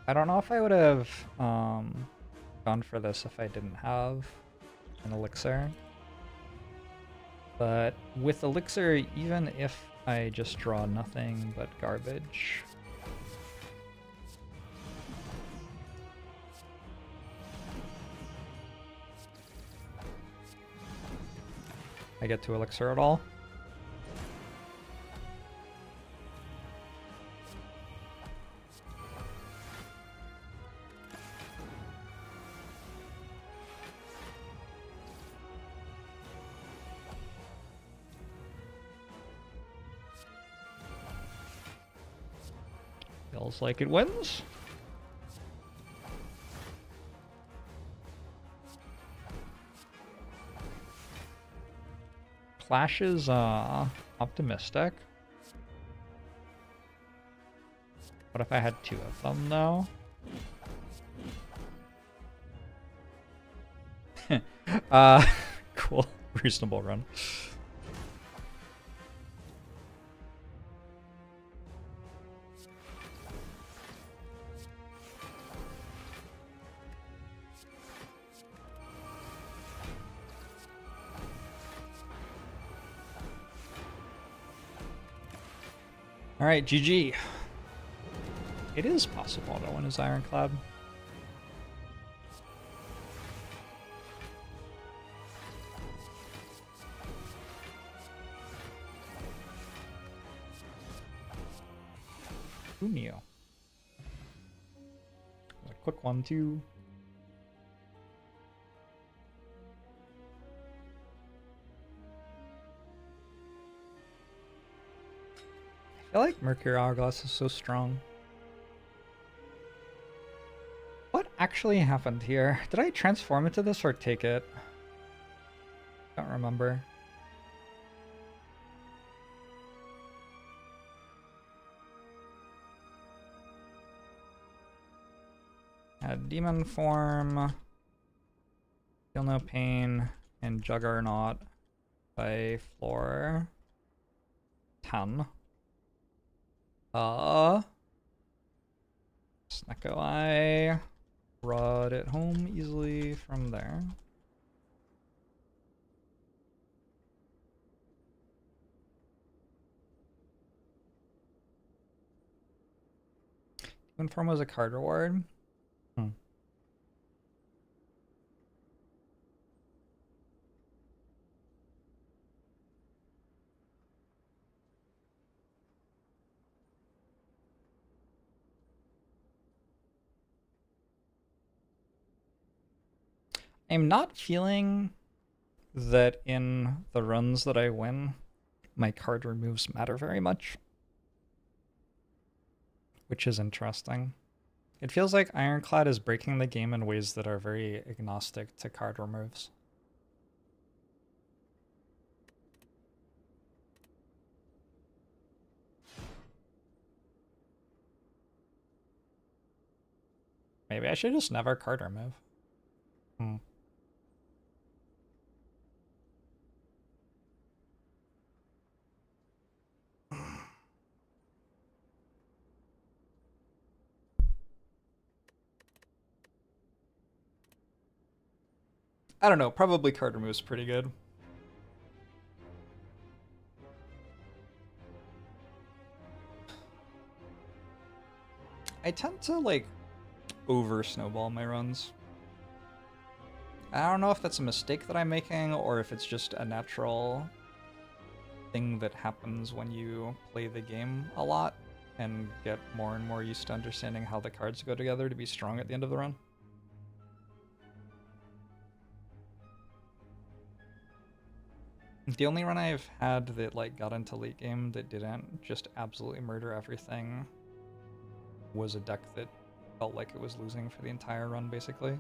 S1: I don't know if I would have gone for this if I didn't have an elixir. But with elixir, even if I just draw nothing but garbage, I get to elixir at all. Feels like it wins. Clash is optimistic. What if I had two of them though? Cool. Reasonable run. All right, GG. It is possible to win his ironclad. Who knew? A quick 1-2. I feel like Mercury Hourglass is so strong. What actually happened here? Did I transform into this or take it? Don't remember. Demon form, Feel No Pain, and Juggernaut by floor 10. Snecko Eye, Rod at home easily from there. Demon form was a card reward. I'm not feeling that in the runs that I win, my card removes matter very much, which is interesting. It feels like Ironclad is breaking the game in ways that are very agnostic to card removes. Maybe I should just never card remove. I don't know, probably card remove's pretty good. I tend to, like, over-snowball my runs. I don't know if that's a mistake that I'm making, or if it's just a natural thing that happens when you play the game a lot and get more and more used to understanding how the cards go together to be strong at the end of the run. The only run I've had that like got into late game that didn't just absolutely murder everything was a deck that felt like it was losing for the entire run, basically.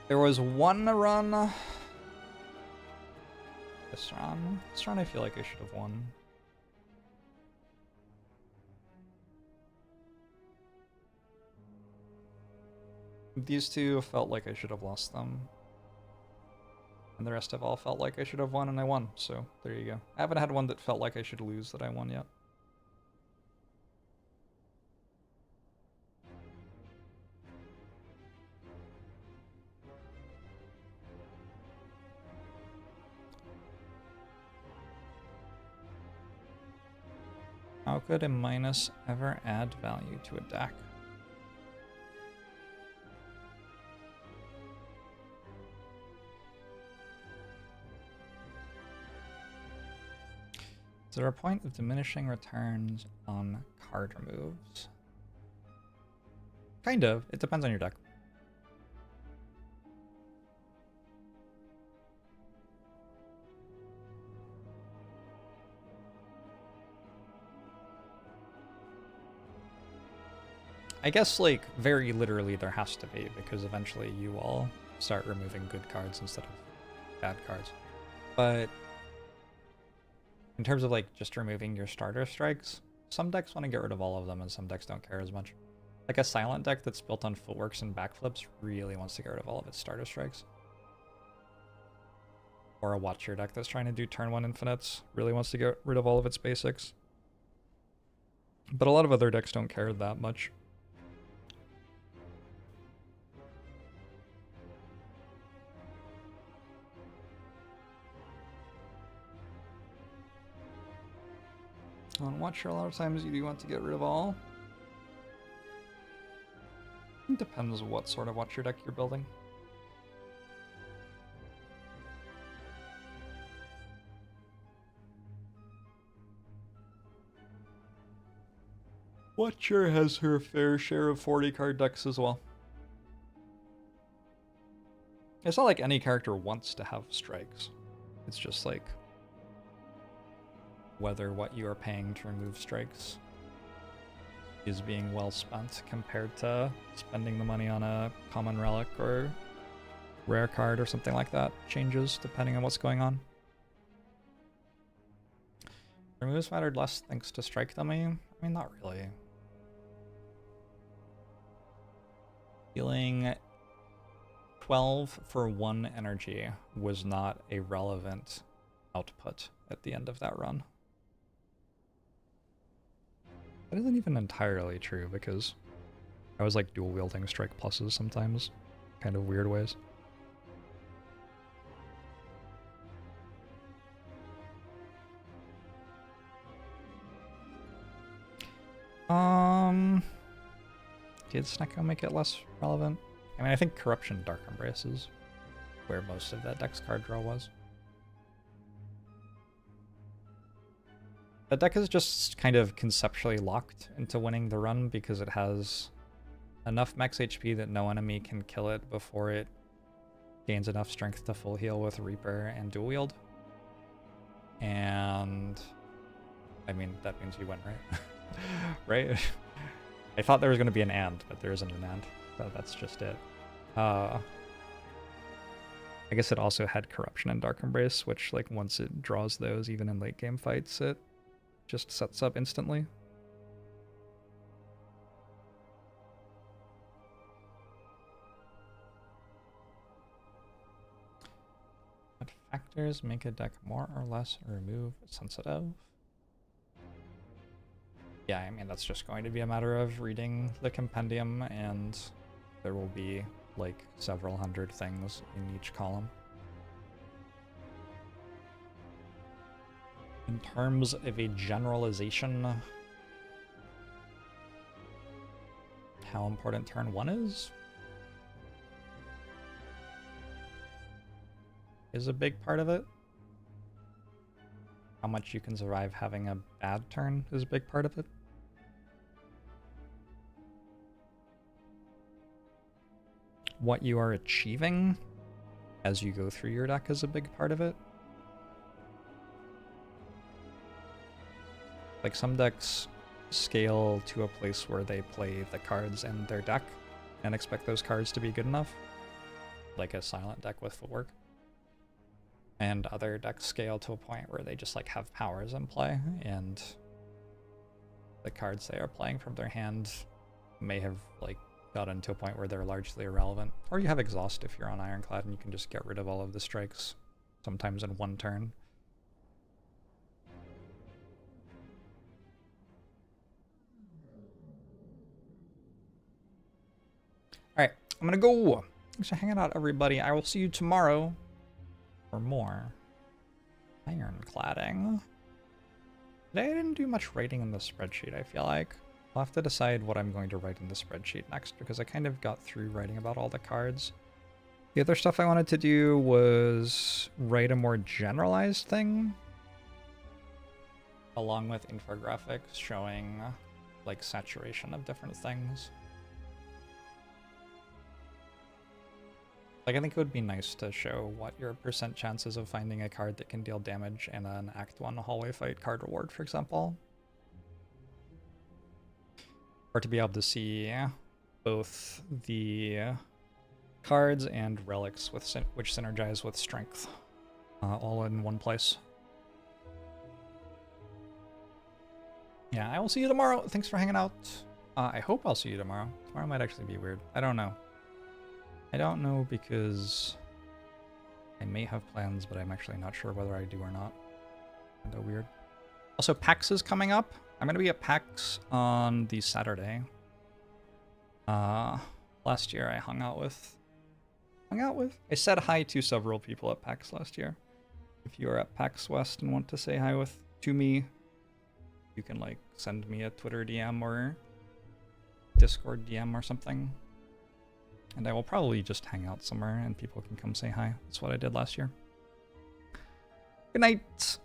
S1: There was one run. This run I feel like I should have won. These two felt like I should have lost them. And the rest have all felt like I should have won, and I won. So there you go. I haven't had one that felt like I should lose that I won yet. How could a minus ever add value to a deck? Is there a point of diminishing returns on card removes? Kind of. It depends on your deck. I guess, like, very literally there has to be, because eventually you will start removing good cards instead of bad cards. But in terms of, like, just removing your starter strikes, some decks want to get rid of all of them and some decks don't care as much. Like a silent deck that's built on footworks and backflips really wants to get rid of all of its starter strikes. Or a Watcher deck that's trying to do turn 1 infinites really wants to get rid of all of its basics. But a lot of other decks don't care that much. On Watcher, a lot of times you do want to get rid of all. It depends what sort of Watcher deck you're building. Watcher has her fair share of 40 card decks as well. It's not like any character wants to have strikes. It's just like whether what you are paying to remove strikes is being well spent compared to spending the money on a common relic or rare card or something like that changes depending on what's going on. Removes mattered less thanks to strike dummy? I mean, not really. Healing 12 for 1 energy was not a relevant output at the end of that run. That isn't even entirely true because I was like dual wielding strike pluses sometimes, kind of weird ways. Did Snecko make it less relevant? I mean, I think Corruption Dark Embrace is where most of that deck's card draw was. That deck is just kind of conceptually locked into winning the run because it has enough max HP that no enemy can kill it before it gains enough strength to full heal with Reaper and dual wield. And I mean, that means you win, right? Right? I thought there was going to be an and, but there isn't an and. So that's just it. I guess it also had Corruption and Dark Embrace, which, like, once it draws those, even in late game fights, it just sets up instantly. What factors make a deck more or less remove sensitive? Yeah, I mean, that's just going to be a matter of reading the compendium, and there will be like several hundred things in each column. In terms of a generalization, how important turn 1 is a big part of it. How much you can survive having a bad turn is a big part of it. What you are achieving as you go through your deck is a big part of it. Like, some decks scale to a place where they play the cards in their deck and expect those cards to be good enough. like a silent deck with footwork. And other decks scale to a point where they just like have powers in play, and the cards they are playing from their hand may have like gotten to a point where they're largely irrelevant. Or you have exhaust if you're on Ironclad and you can just get rid of all of the strikes, sometimes in one turn. Alright, I'm gonna go. Thanks for hanging out, everybody. I will see you tomorrow for more ironcladding. Today I didn't do much writing in the spreadsheet, I feel like. I'll have to decide what I'm going to write in the spreadsheet next, because I kind of got through writing about all the cards. The other stuff I wanted to do was write a more generalized thing, along with infographics showing like saturation of different things. Like, I think it would be nice to show what your percent chances of finding a card that can deal damage in an Act 1 hallway fight card reward, for example. Or to be able to see both the cards and relics with which synergize with strength, all in one place. Yeah, I will see you tomorrow. Thanks for hanging out. I hope I'll see you tomorrow. Tomorrow might actually be weird. I don't know. I don't know because I may have plans, but I'm actually not sure whether I do or not. Kinda weird. Also, PAX is coming up. I'm gonna be at PAX on the Saturday. Last year I hung out with. I said hi to several people at PAX last year. If you are at PAX West and want to say hi to me, you can like send me a Twitter DM or Discord DM or something. And I will probably just hang out somewhere and people can come say hi. That's what I did last year. Good night.